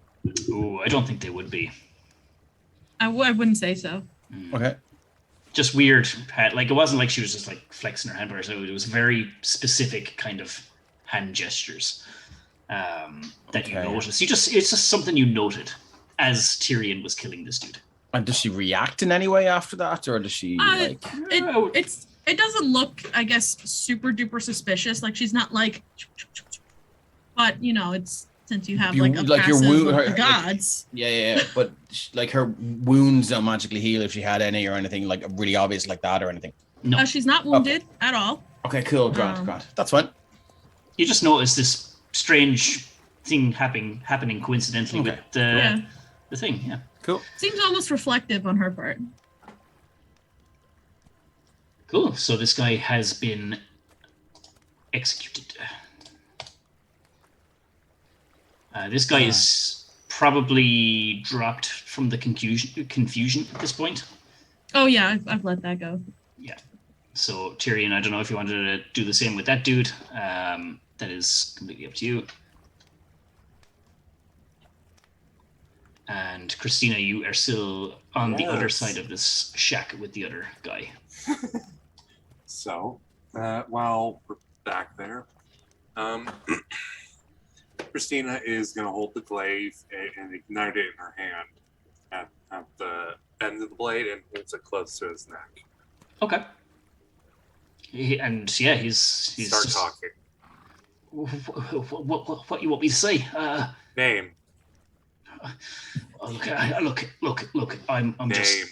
Oh, I don't think they would be. I wouldn't say so. Okay. Just weird. Like, it wasn't like she was just like flexing her hand by herself. It was very specific kind of hand gestures that you noticed. It's just something you noted as Tyrion was killing this dude. And does she react in any way after that, or does she like? It doesn't look, I guess, super duper suspicious. Like she's not like, but it's since you have like a like passive your wound, with her, the gods. Yeah. But like her wounds don't magically heal if she had any or anything like really obvious like that or anything. No, she's not wounded at all. Okay, cool, grand. That's fine. You just noticed this strange thing happening coincidentally with the thing. Yeah. Cool. Seems almost reflective on her part. Cool. So this guy has been executed. This guy is probably dropped from the confusion at this point. Oh yeah, I've let that go. Yeah. So Tyrion, I don't know if you wanted to do the same with that dude. That is completely up to you. And Christina, you are still on the other side of this shack with the other guy. So, while we're back there, Christina is going to hold the glaive and ignite it in her hand at the end of the blade and holds it close to his neck. Okay. He's Start just, talking. What you want me to say? Name. Look. I'm Name. just.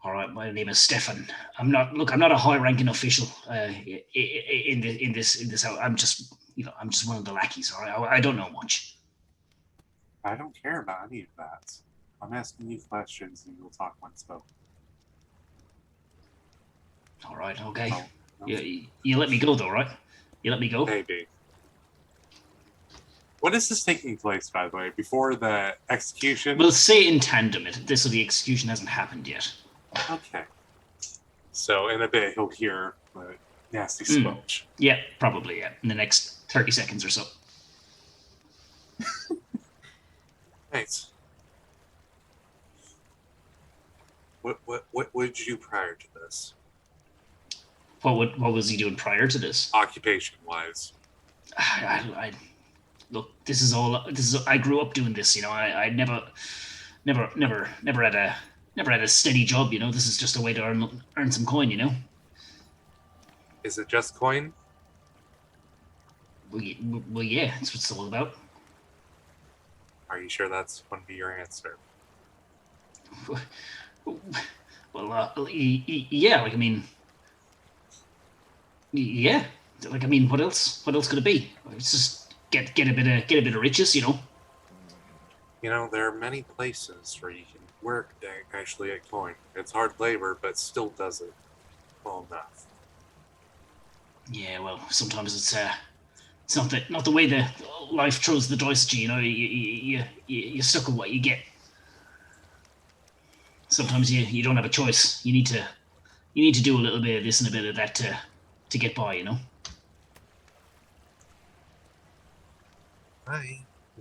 All right, my name is Stefan. I'm not a high-ranking official in this. I'm just one of the lackeys. All right, I don't know much. I don't care about any of that. I'm asking you questions and you'll talk when spoken. All right, okay. Oh, no. You let me go though, right? You let me go. Maybe. What is this taking place, by the way? Before the execution? We'll say in tandem. So the execution hasn't happened yet. Okay. So in a bit he'll hear the nasty squelch. Yeah, probably. Yeah, in the next 30 seconds or so. Right. What did you do prior to this? What was he doing prior to this? Occupation wise. I look. This is I grew up doing this. I never had a steady job. This is just a way to earn some coin. Is it just coin? Well, yeah, that's what it's all about. Are you sure that's going to be your answer? Well, yeah. Yeah. What else? What else could it be? It's just get a bit of riches. there are many places where you can work to actually get coin. It's hard labor, but still does it well enough. Yeah, well, sometimes it's not the way the life throws the dice at you. You're stuck with what you get. Sometimes you don't have a choice. You need to do a little bit of this and a bit of that to get by. I'm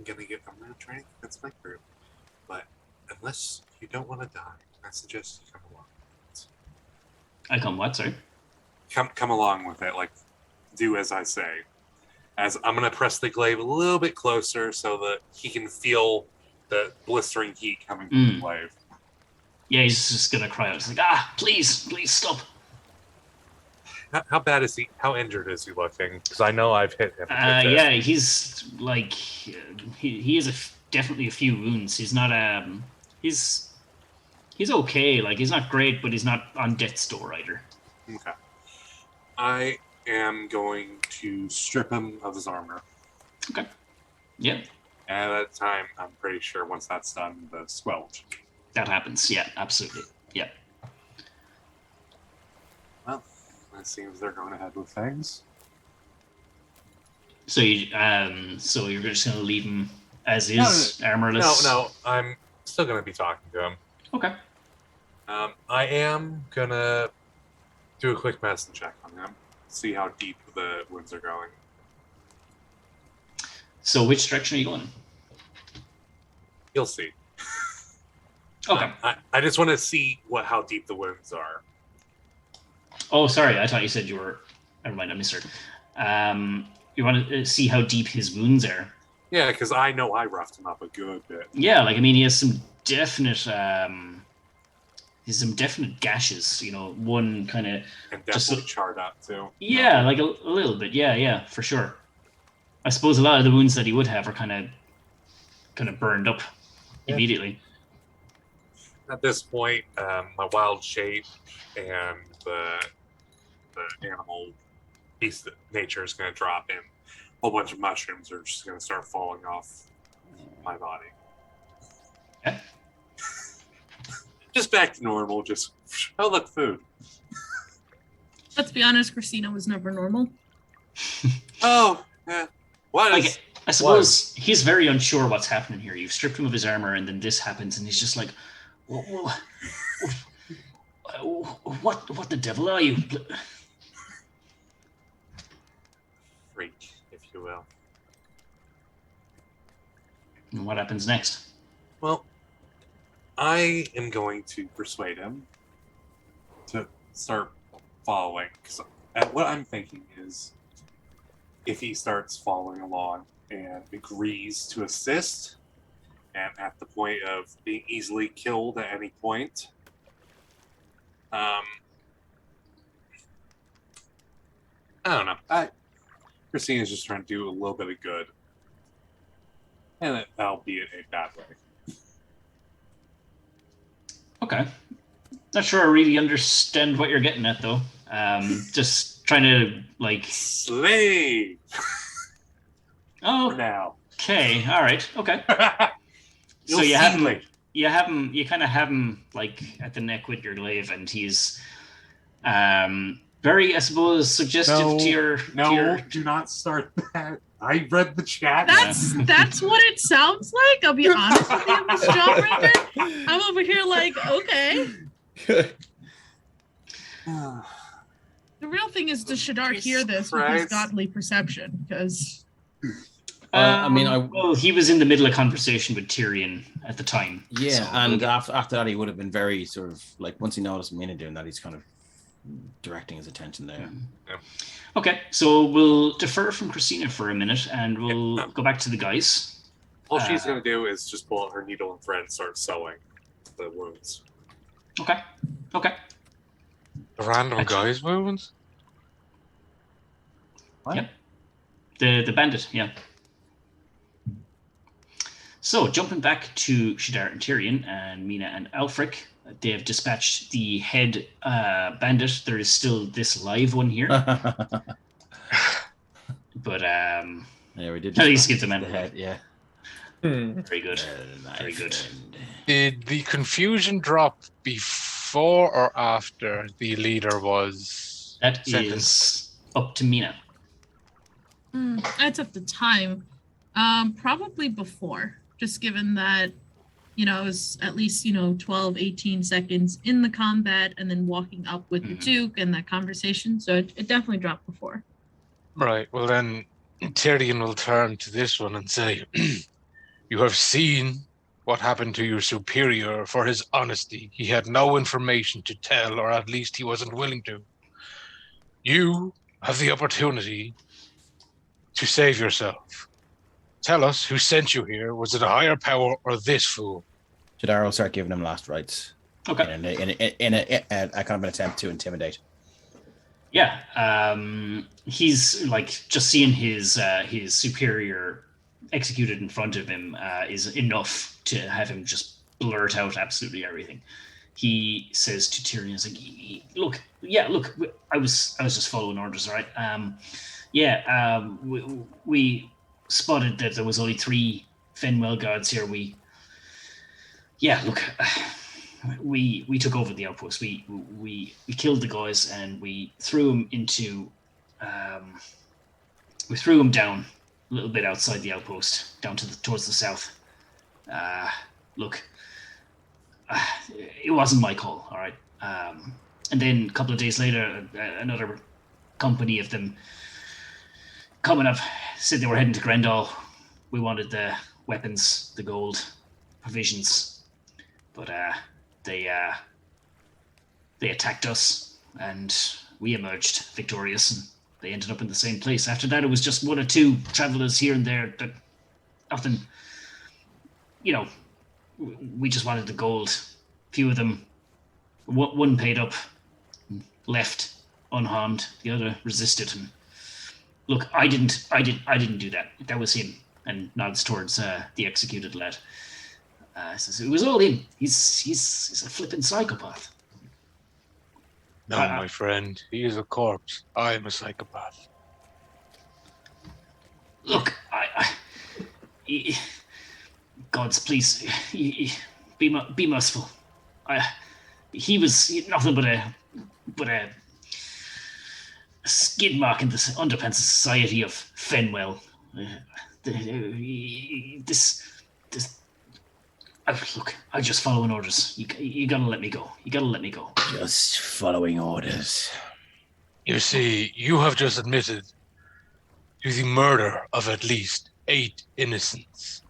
gonna try and convince my group, but unless you don't want to die, I suggest you come along. I come what? Sorry. Come along with it. Like, do as I say. As I'm gonna press the glaive a little bit closer so that he can feel the blistering heat coming from the glaive. Yeah, he's just gonna cry out. He's like, please stop. How bad is he? How injured is he looking? Because I know I've hit him. Yeah, he's like he has definitely a few wounds. He's not he's okay. Like, he's not great, but he's not on death's door either. Okay. I am going to strip him of his armor. Okay. Yep. And at that time, I'm pretty sure once that's done, the squelch. That happens. Yeah, absolutely. Yeah. Well, it seems they're going ahead with things. So you're just gonna leave him as is, armorless? No, I'm still gonna be talking to him. Okay. I am gonna do a quick medicine check on him, see how deep the wounds are going. So which direction are you going? You'll see. Okay. I just want to see how deep the wounds are. Oh, sorry. I thought you said you were. Never mind. I misheard. You want to see how deep his wounds are? Yeah, because I know I roughed him up a good bit. Yeah, like, I mean, he has some definite. Some definite gashes. One kind of. And definitely charred up too. Yeah, like a little bit. Yeah, for sure. I suppose a lot of the wounds that he would have are kind of burned up immediately. At this point, my wild shape and the animal beast nature is going to drop in. A whole bunch of mushrooms are just going to start falling off my body. Okay. Just back to normal. Just, oh, look, food. Let's be honest, Christina was never normal. Oh, yeah. What is... I suppose he's very unsure what's happening here. You've stripped him of his armor, and then this happens, and he's just like, what the devil are you? Freak, if you will. And what happens next? Well, I am going to persuade him to start following. Because what I'm thinking is, if he starts following along and agrees to assist, and at the point of being easily killed at any point, I don't know. Christina's just trying to do a little bit of good, and albeit a bad way. Okay. Not sure I really understand what you're getting at, though. Just trying to, like... Slave! Oh, now. Okay, all right, okay. So you kind of have him like at the neck with your glaive, and he's very, I suppose, suggestive to your. Do not start that. I read the chat. That's what it sounds like. I'll be honest with you, Miss John Raven. I'm over here like, okay. The real thing is, does Shadar hear this with his godly perception? Because. Well, he was in the middle of conversation with Tyrion at the time. Yeah, so, and after that, he would have been very sort of like, once he noticed Mina doing that, he's kind of directing his attention there. Yeah. Okay, so we'll defer from Christina for a minute, and we'll go back to the guys. All she's going to do is just pull out her needle and thread and start sewing the wounds. Okay. The random guy's wounds? What? Yep. The bandit, yeah. So, jumping back to Shadar and Tyrion and Mina and Alfric, they have dispatched the head bandit. There is still this live one here. But yeah, we did. at least get them out the of head, yeah. Very good. My Very good. friend. Did the confusion drop before or after the leader was That sentenced? is up to Mina. That's at the time. Probably before, just given that, it was at least, 12, 18 seconds in the combat and then walking up with the Duke and that conversation. So it definitely dropped before. Right. Well, then Tyrion will turn to this one and say, "You have seen what happened to your superior for his honesty. He had no information to tell, or at least he wasn't willing to. You have the opportunity to save yourself. Tell us who sent you here. Was it a higher power or this fool?" Shadar will start giving him last rites. Okay. In a kind of an attempt to intimidate. Yeah. He's like just seeing his superior executed in front of him is enough to have him just blurt out absolutely everything. He says to Tyrion, "Look, I was just following orders, right? We spotted that there was only 3 Fenwell guards here. We took over the outpost. We killed the guys and we threw them into we threw them down a little bit outside the outpost, down towards the south. It wasn't my call, all right. And then a couple of days later, another company of them coming up said they were heading to Grendahl. We wanted the weapons, the gold, provisions, but they attacked us, and we emerged victorious, and they ended up in the same place. After that, it was just 1 or 2 travelers here and there. That nothing, we just wanted the gold. A few of them, one paid up, left unharmed. The other resisted. And look, I didn't do that. That was him. And nods towards the executed lad. Says it was all him. He's a flippin' psychopath. No, my friend, he is a corpse. I am a psychopath. Look, gods, please, be merciful. He was nothing but a skid mark in the underpants society of Fenwell. Look, I'm just following orders. You gotta let me go. Just following orders. You see, you have just admitted to the murder of at least 8 innocents.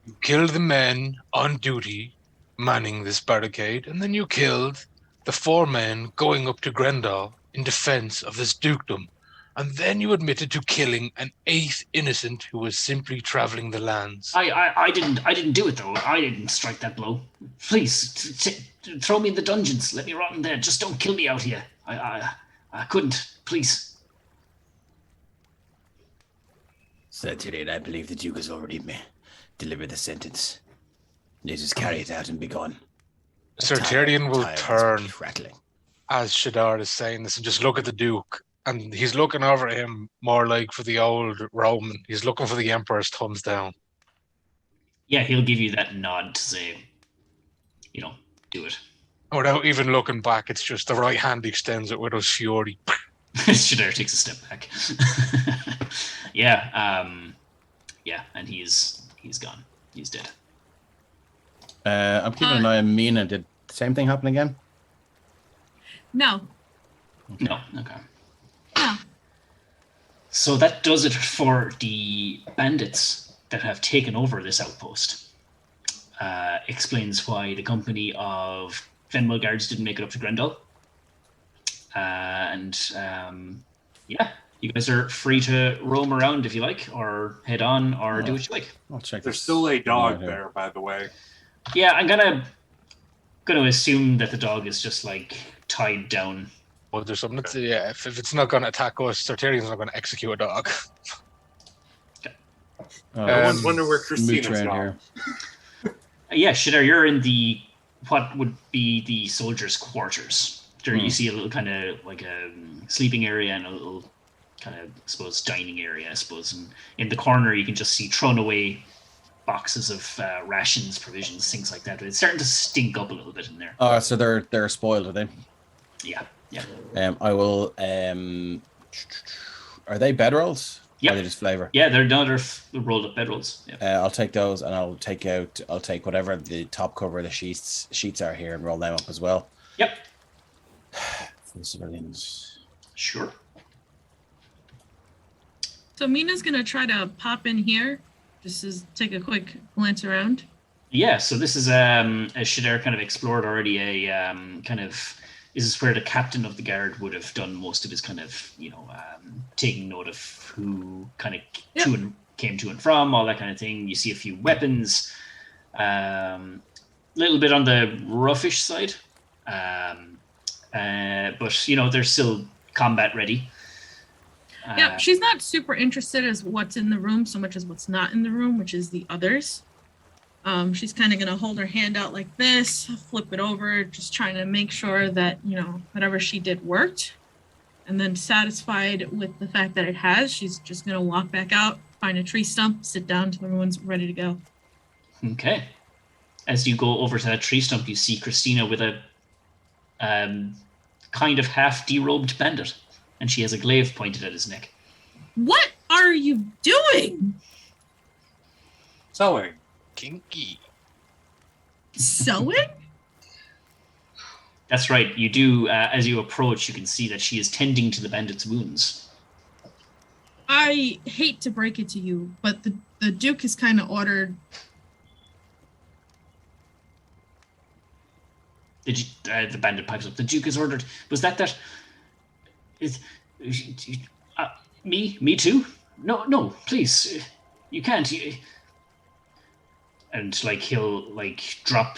You killed the men on duty manning this barricade, and then you killed the 4 men going up to Grendahl in defense of this dukedom. And then you admitted to killing an 8th innocent who was simply traveling the lands. I didn't do it though. I didn't strike that blow. Please throw me in the dungeons. Let me rot in there. Just don't kill me out here. I couldn't. Please. Sir Tyrion, I believe the Duke has already delivered the sentence. Let us carry it out and be gone. Sir Tyrion will turn rattling as Shadar is saying this and just look at the Duke. And he's looking over at him more like for the old Roman. He's looking for the Emperor's thumbs down. Yeah, he'll give you that nod to say, do it. Without even looking back, it's just the right hand extends it with his fury. Shadar takes a step back. And he's gone. He's dead. I'm keeping an eye on Mina. Did the same thing happen again? No. No, okay. No. So that does it for the bandits that have taken over this outpost. Explains why the company of Fenwell Guards didn't make it up to Grendahl. You guys are free to roam around if you like, or head on, or do what you like. I'll check. There's still a dog there, by the way. Yeah, I'm gonna assume that the dog is just like tied down. Well, there's something that's, if it's not going to attack us, Sir Tyrion's not going to execute a dog. I was wondering where Christina's gone. Shadar, you're in what would be the soldiers' quarters. There you see a little kind of like a sleeping area and a little kind of, I suppose, dining area, I suppose. And in the corner, you can just see thrown away boxes of rations, provisions, things like that. It's starting to stink up a little bit in there. Oh, so they're spoiled, are they? Yeah. I will. Are they bedrolls? Yep. Or are they just flavor? Yeah, they're rolled up bedrolls. Yeah. I'll take those, and I'll take whatever the top cover of the sheets are here and roll them up as well. Yep. For the civilians. Sure. So Mina's gonna try to pop in here, just to take a quick glance around. Yeah, so this is as Shadar kind of explored already this is where the captain of the guard would have done most of his kind of, taking note of who kind of came to and from, all that kind of thing. You see a few weapons, little bit on the roughish side, but they're still combat ready. Yeah, she's not super interested as what's in the room so much as what's not in the room, which is the others. She's kind of going to hold her hand out like this, flip it over, just trying to make sure that, whatever she did worked. And then satisfied with the fact that it has, she's just going to walk back out, find a tree stump, sit down until everyone's ready to go. Okay. As you go over to that tree stump, you see Christina with a kind of half derobed bandit. And she has a glaive pointed at his neck. What are you doing? Sewing. Kinky. Sewing? That's right. You do, as you approach, you can see that she is tending to the bandit's wounds. I hate to break it to you, but the Duke has kind of ordered... The bandit pipes up. The Duke has ordered... Was that... Me too? No, please. You can't. And he'll drop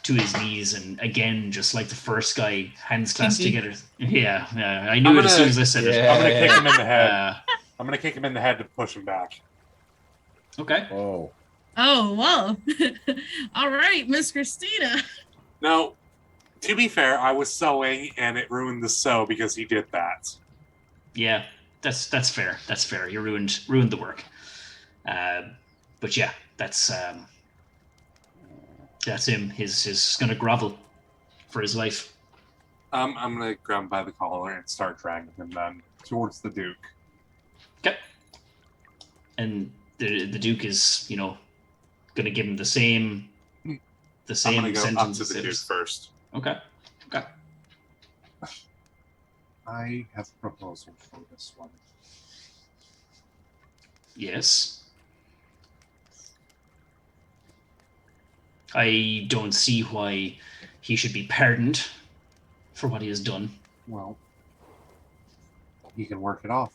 to his knees and again, just like the first guy, hands clasped together. Yeah, I knew it as soon as I said it. I'm gonna kick him in the head. I'm gonna kick him in the head to push him back. Okay. Oh, well. All right, Miss Christina. No, to be fair, I was sewing and it ruined the sew because he did that. Yeah, that's fair. That's fair. You ruined the work. But yeah, that's him. He's gonna grovel for his life. I'm gonna grab him by the collar and start dragging him then towards the Duke. Okay. And the Duke is, gonna give him the same I'm gonna go up sentence. to the Duke first. Okay. I have a proposal for this one. Yes. I don't see why he should be pardoned for what he has done. Well, he can work it off.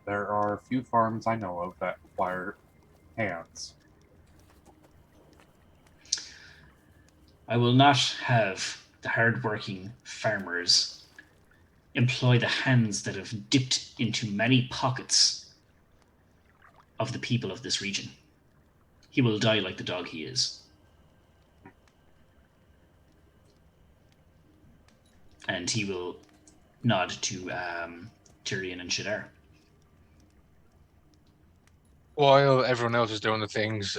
There are a few farms I know of that require hands. I will not have the hard-working farmers employ the hands that have dipped into many pockets of the people of this region. He will die like the dog he is. And he will nod to Tyrion and Shadar. While everyone else is doing the things,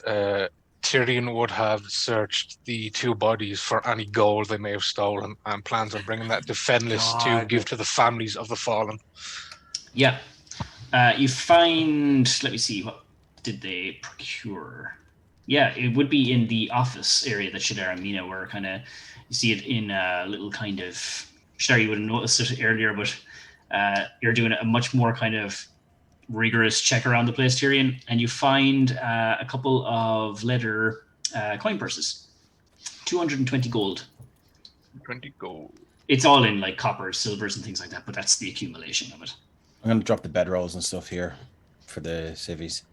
Tyrion would have searched the two bodies for any gold they may have stolen and plans on bringing that to Fenlis to give to the families of the fallen. Yeah. You find, let me see, what did they procure? Yeah, it would be in the office area that Shadar and Mina were kind of, you see it in a little kind of, Shadar, you would have noticed it earlier, but you're doing a much more kind of rigorous check around the place, Tyrion, and you find a couple of leather coin purses. 220 gold. 20 gold. It's all in coppers, silvers, and things like that, but that's the accumulation of it. I'm going to drop the bedrolls and stuff here for the civvies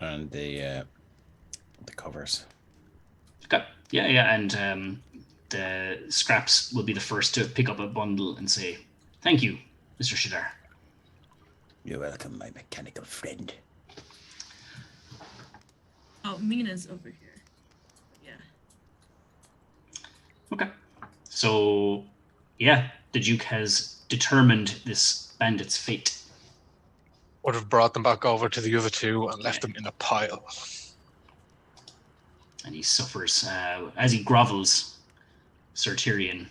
and the covers. Okay. Yeah, and the scraps will be the first to pick up a bundle and say, "Thank you, Mr. Shadar." You're welcome, my mechanical friend. Oh, Mina's over here. Yeah. Okay. So, yeah, the Duke has determined this bandit's fate. Would have brought them back over to the other two and left them in a pile. and he suffers as he grovels. Sir Tyrion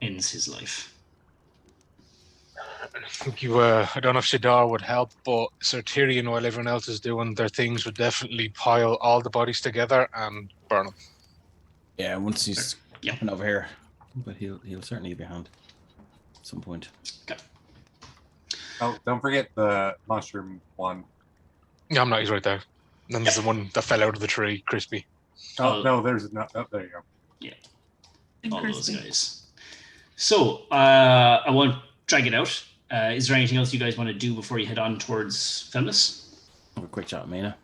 ends his life. I think I don't know if Shadar would help, but Sir Tyrion, while everyone else is doing their things, would definitely pile all the bodies together and burn them. Yeah, once he's Yeah. coming over here, but he'll certainly be around at some point. Okay. Oh, don't forget the mushroom one. Yeah, I'm not. He's right there. And then there's the one that fell out of the tree, crispy. Oh, Oh. no, there's not. Oh, there you go. And All those crispy. guys. So I won't drag it out. Is there anything else you guys want to do before you head on towards Femnus? Have a quick chat with Mina.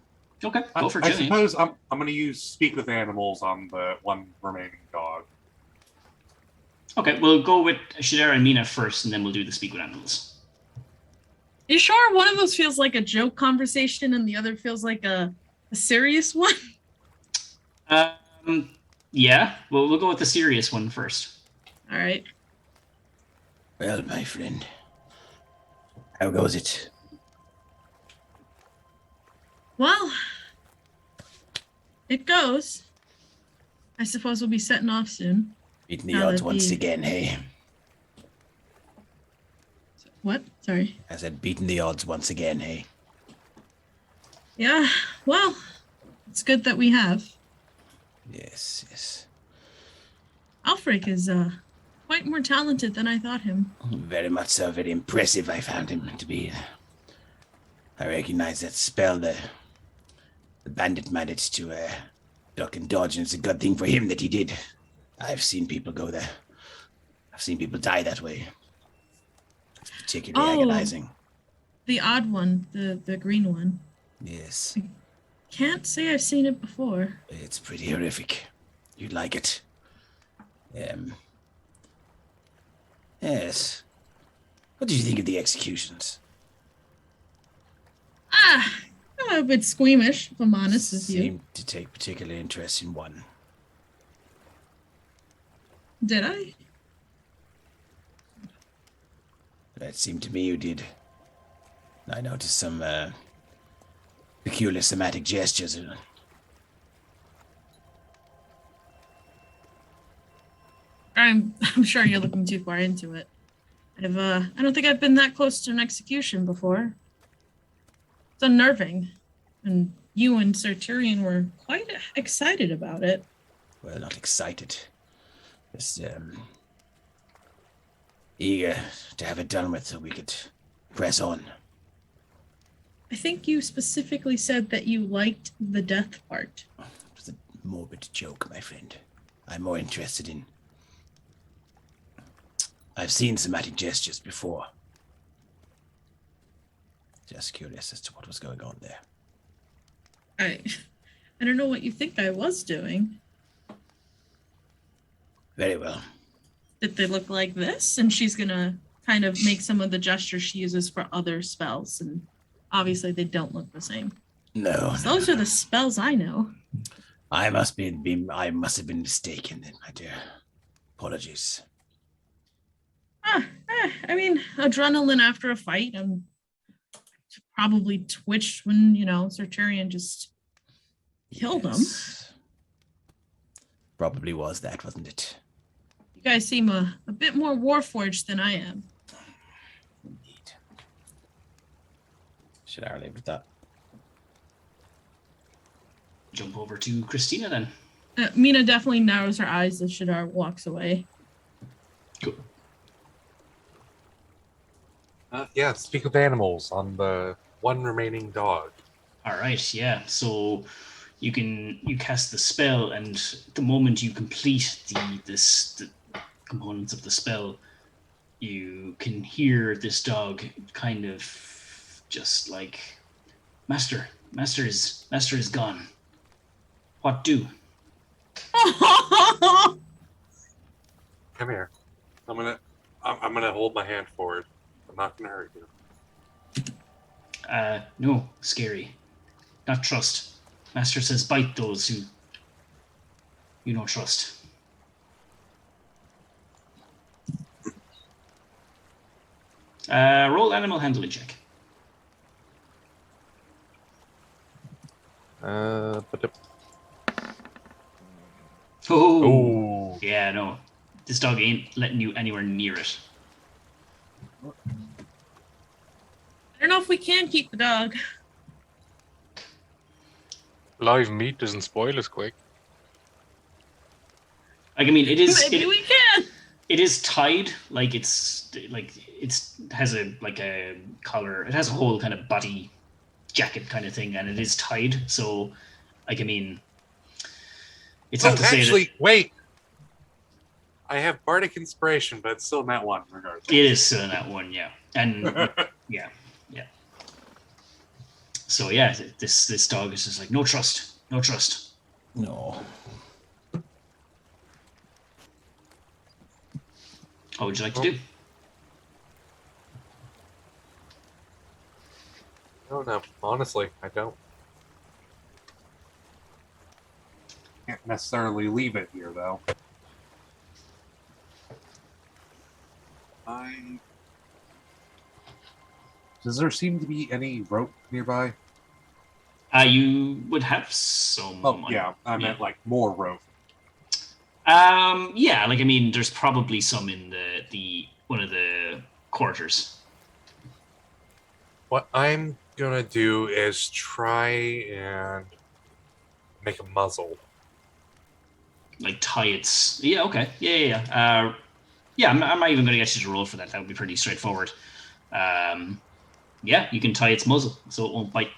Okay, go for it. I Jenny. suppose I'm going to use speak with animals on the one remaining dog. Okay, we'll go with Shadara and Mina first, and then we'll do the speak with animals. You sure one of those feels like a joke conversation and the other feels like a serious one? Yeah, well, we'll go with the serious one first. All right. Well, my friend, how goes it? Well, it goes. I suppose we'll be setting off soon. Beating the Now odds that once the- again, hey? What? Sorry. I said beating the odds once again, hey? Yeah, well, it's good that we have. Yes, yes. Alfric is quite more talented than I thought him. Very much so, very impressive I found him to be. I recognize that spell the bandit managed to duck and dodge, and it's a good thing for him that he did. I've seen people go there. I've seen people die that way. It's particularly agonizing. The odd one, the green one. Yes, Can't say I've seen it before. it's pretty horrific. You'd like it. Yes. What did you think of the executions? I'm a bit squeamish, if I'm honest with you. Seemed to take particular interest in one. Did I? That seemed to me you did. I noticed some peculiar somatic gestures. I'm sure you're looking too far into it. I don't think I've been that close to an execution before. It's unnerving. And you and Sir Tyrion were quite excited about it. Well, not excited. Just eager to have it done with so we could press on. I think you specifically said that you liked the death part. It was a morbid joke, my friend. I'm more interested in... I've seen somatic gestures before. Just curious as to what was going on there. I don't know what you think I was doing. Very well. Did they look like this? And she's gonna kind of make some of the gestures she uses for other spells, and obviously they don't look the same. No. Those are the spells I know. I must have been mistaken then, my dear. Apologies. I mean, adrenaline after a fight. I'm probably twitched when, Sir Tyrion just killed him. Probably was that, wasn't it? You guys seem a bit more warforged than I am. Indeed. Should I leave with that? Jump over to Christina then. Mina definitely narrows her eyes as Shadar walks away. Cool. Yeah, speak with animals on the one remaining dog. All right, yeah. So you cast the spell, and the moment you complete the components of the spell, you can hear this dog kind of just like, Master is gone. What do? Come here. I'm gonna hold my hand forward. I'm not gonna hurt you. No, scary. Not trust. Master says bite those who you don't trust. Roll animal handling check. But Oh, yeah, no. This dog ain't letting you anywhere near it. I don't know if we can keep the dog. Live meat doesn't spoil as quick. Like, I mean, it is. Maybe we can. It is tied. Like it's has a collar. It has a whole kind of body jacket kind of thing, and it is tied. So, like, I mean, it's not to say actually, that wait. I have bardic inspiration, but it's still in that one regardless. it is still in that one. Yeah, and yeah. So yeah, this dog is just like no trust. No. What would you like to do? No, honestly, I don't. Can't necessarily leave it here, though. Does there seem to be any rope nearby? You would have some. Oh, yeah. I meant like more rope. Yeah, like I mean, there's probably some in the one of the quarters. What I'm gonna do is try and make a muzzle. Like tie its. Yeah. Okay. Yeah. Yeah. I'm not even going to get you to roll for that. That would be pretty straightforward. Yeah, you can tie its muzzle so it won't bite.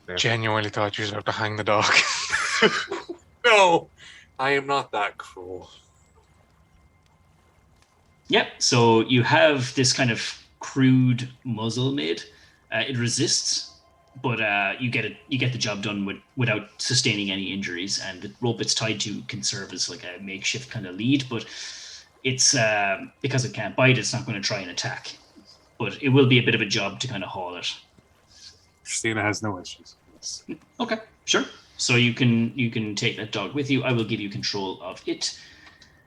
Yeah. Genuinely thought you were about to hang the dog. No, I am not that cruel. Yep. So you have this kind of crude muzzle made. It resists, but you get the job done without sustaining any injuries. And the rope it's tied to can serve as like a makeshift kind of lead, but it's because it can't bite, it's not going to try and attack. But it will be a bit of a job to kind of haul it. Christina has no issues. Yes. Okay, sure. So you can take that dog with you. I will give you control of it.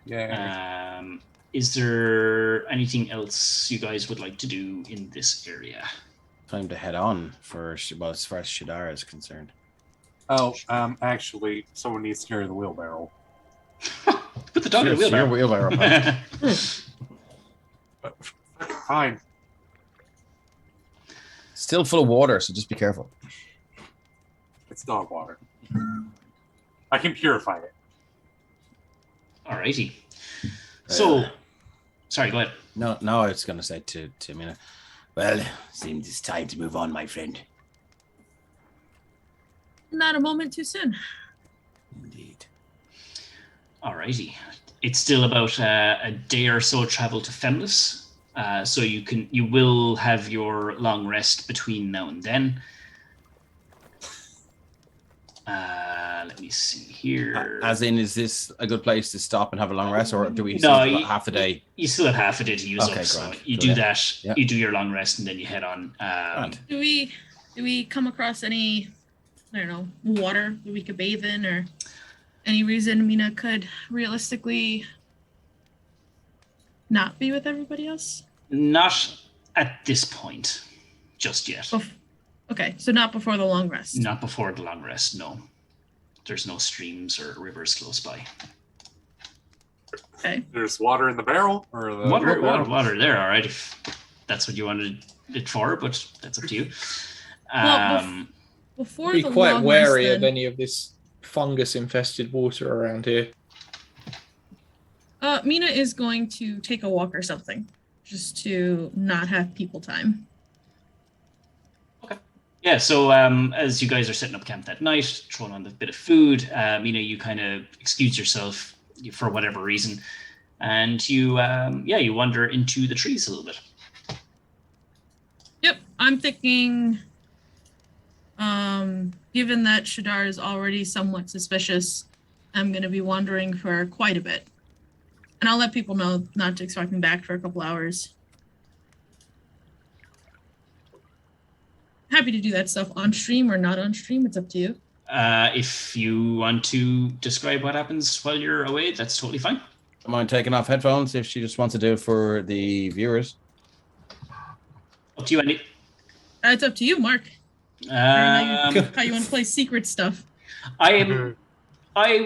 Yeah. Is there anything else you guys would like to do in this area? Time to head on as far as Shadara is concerned. Oh, actually, someone needs to carry the wheelbarrow. Put the dog in the It's your wheelbarrow. wheelbarrow. Fine. Still full of water, so just be careful. It's dog water. I can purify it. Alrighty. So, sorry, go ahead. No, I was going to say to Mina, Well, seems it's time to move on, my friend. Not a moment too soon. Indeed. Alrighty. It's still about a day or so travel to Femless. So you will have your long rest between now and then. Let me see here. as in, is this a good place to stop and have a long rest, or do we No, still have half the day? You still have half a day to use Okay, up. So grand. you Go do ahead. that. Yeah. You do your long rest, and then you head on. Grand. Do we come across any, I don't know, water that we could bathe in, or any reason Mina could realistically not be with everybody else? Not at this point, just yet. Okay, so not before the long rest. Not before the long rest. No, there's no streams or rivers close by. Okay. There's water in the barrel, or the Water there. All right, if that's what you wanted it for, but that's up to you. Well, before Be the quite long wary rest, of then, any of this fungus-infested water around here. Mina is going to take a walk or something, just to not have people time. Yeah, so as you guys are setting up camp that night, throwing on a bit of food, you kind of excuse yourself for whatever reason, and you wander into the trees a little bit. Yep, I'm thinking, given that Shadar is already somewhat suspicious, I'm going to be wandering for quite a bit. And I'll let people know not to expect me back for a couple hours. Happy to do that stuff on stream or not on stream. It's up to you. If you want to describe what happens while you're away, that's totally fine. Don't mind taking off headphones if she just wants to do it for the viewers. Up to you, Andy. It's up to you, Mark. How you want to play secret stuff? I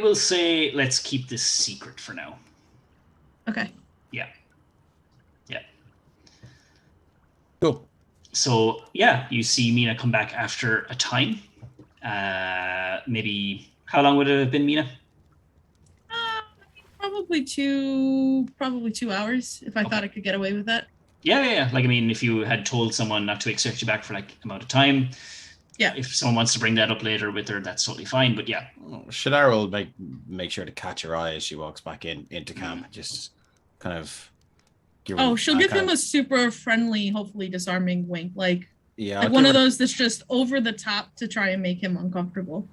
will say let's keep this secret for now. Okay. Yeah. Cool. So yeah, you see Mina come back after a time. Maybe how long would it have been, Mina? Probably 2 hours if I thought I could get away with that. Yeah. Like, I mean, if you had told someone not to expect you back for like amount of time, Yeah. If someone wants to bring that up later with her, that's totally fine. But yeah, Shadara will make sure to catch her eye as she walks back into camp. Just kind of. She'll give him a super friendly, hopefully disarming wink, like Yeah, one of those that's just over the top to try and make him uncomfortable.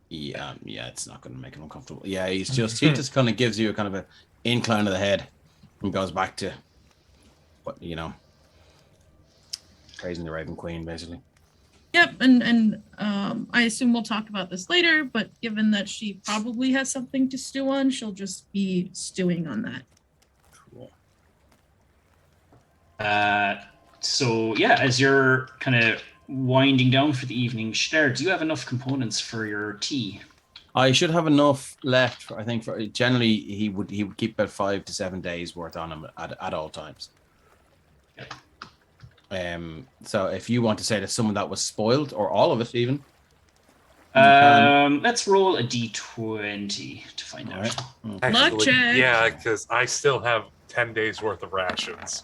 Yeah, it's not going to make him uncomfortable. Yeah, he just kind of gives you a kind of an incline of the head and goes back to what praising the Raven Queen, basically. Yep, and I assume we'll talk about this later, but given that she probably has something to stew on, she'll just be stewing on that. Cool. So yeah, as you're kind of winding down for the evening, Shadar, do you have enough components for your tea? I should have enough left. I think generally he would keep about 5 to 7 days worth on him at all times. Yep. So if you want to say that someone that was spoiled or all of it even, let's roll a d20 to find out. Right. Luck check. Yeah, because I still have 10 days worth of rations.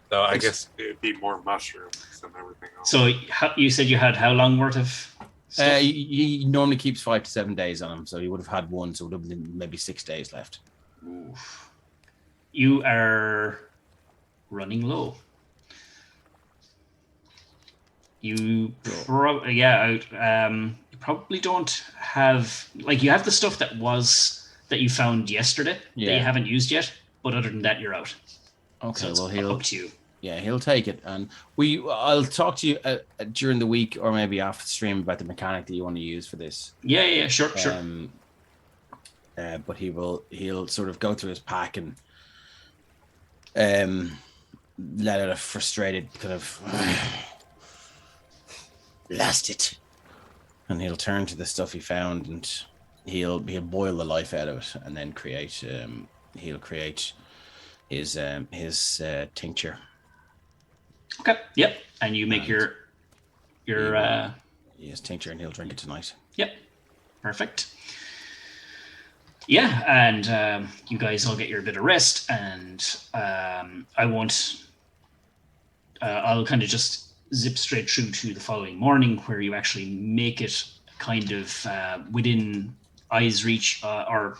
So I guess it'd be more mushrooms and everything else. So you said you had how long worth of stuff? he normally keeps 5 to 7 days on him, so he would have had one, so it would have been maybe 6 days left. Oof. You are running low. You probably don't have, like, you have the stuff that you found yesterday that you haven't used yet, but other than that, you're out. Okay, so well up to you. Yeah, he'll take it, and I'll talk to you during the week or maybe after the stream about the mechanic that you want to use for this. Yeah, sure. But he'll sort of go through his pack and let out a frustrated kind of Lost it. And he'll turn to the stuff he found and he'll boil the life out of it and then create his tincture. Okay. Yep. And you make his tincture, and he'll drink it tonight. Yep. Perfect. Yeah, and you guys all get your bit of rest, and I'll kind of just zip straight through to the following morning, where you actually make it kind of within eye's reach, or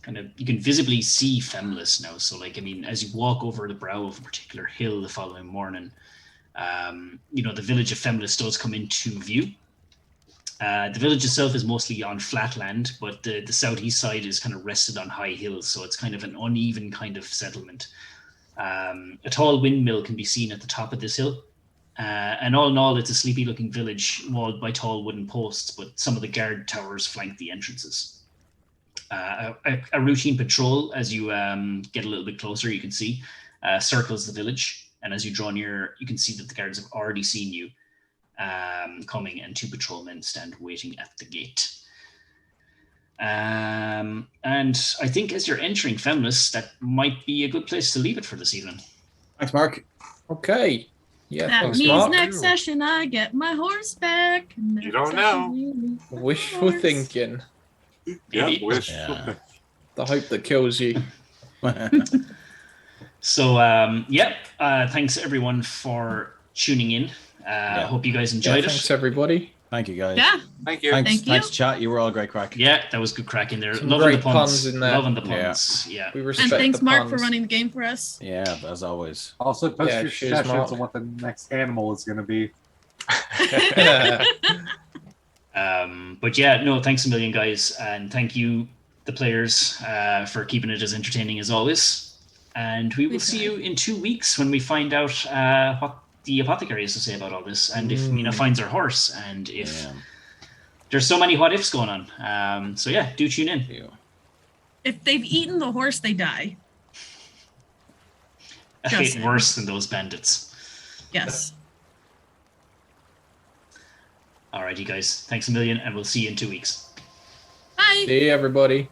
kind of, you can visibly see Femlis now. So, like, I mean, as you walk over the brow of a particular hill the following morning, the village of Femlis does come into view. The village itself is mostly on flat land, but the southeast side is kind of rested on high hills, so it's kind of an uneven kind of settlement. A tall windmill can be seen at the top of this hill. And all in all, it's a sleepy-looking village walled by tall wooden posts, but some of the guard towers flank the entrances. A routine patrol, as you get a little bit closer, you can see, circles the village. And as you draw near, you can see that the guards have already seen you coming, and 2 patrolmen stand waiting at the gate. And I think as you're entering Femlis, that might be a good place to leave it for this evening. Thanks, Mark. Okay. Yeah, that thanks, means Mark. next session I get my horse back. You don't know. Wishful thinking. Yeah, Yeah. The hope that kills you. So, thanks everyone for tuning in. Hope you guys enjoyed it. Thanks, everybody. Thank you, guys. Yeah. Thank you. Thanks, chat. You were all great crack. Yeah, that was good crack in there. Some Loving great the puns. puns in there. Loving the puns. Yeah. We respect And thanks, the Mark, for puns. running the game for us. Yeah, as always. Also, post Yeah, your cheers, suggestions Mark. on what the next animal is going to be. But yeah, no, thanks a million, guys. And thank you, the players, for keeping it as entertaining as always. And we will see you in 2 weeks when we find out what the apothecary has to say about all this, and if Mina finds her horse, and if there's so many what ifs going on. So yeah, do tune in. If they've eaten the horse, they die. A fate worse than those bandits. Yes. Alrighty, guys. Thanks a million, and we'll see you in 2 weeks. Bye. See you, everybody.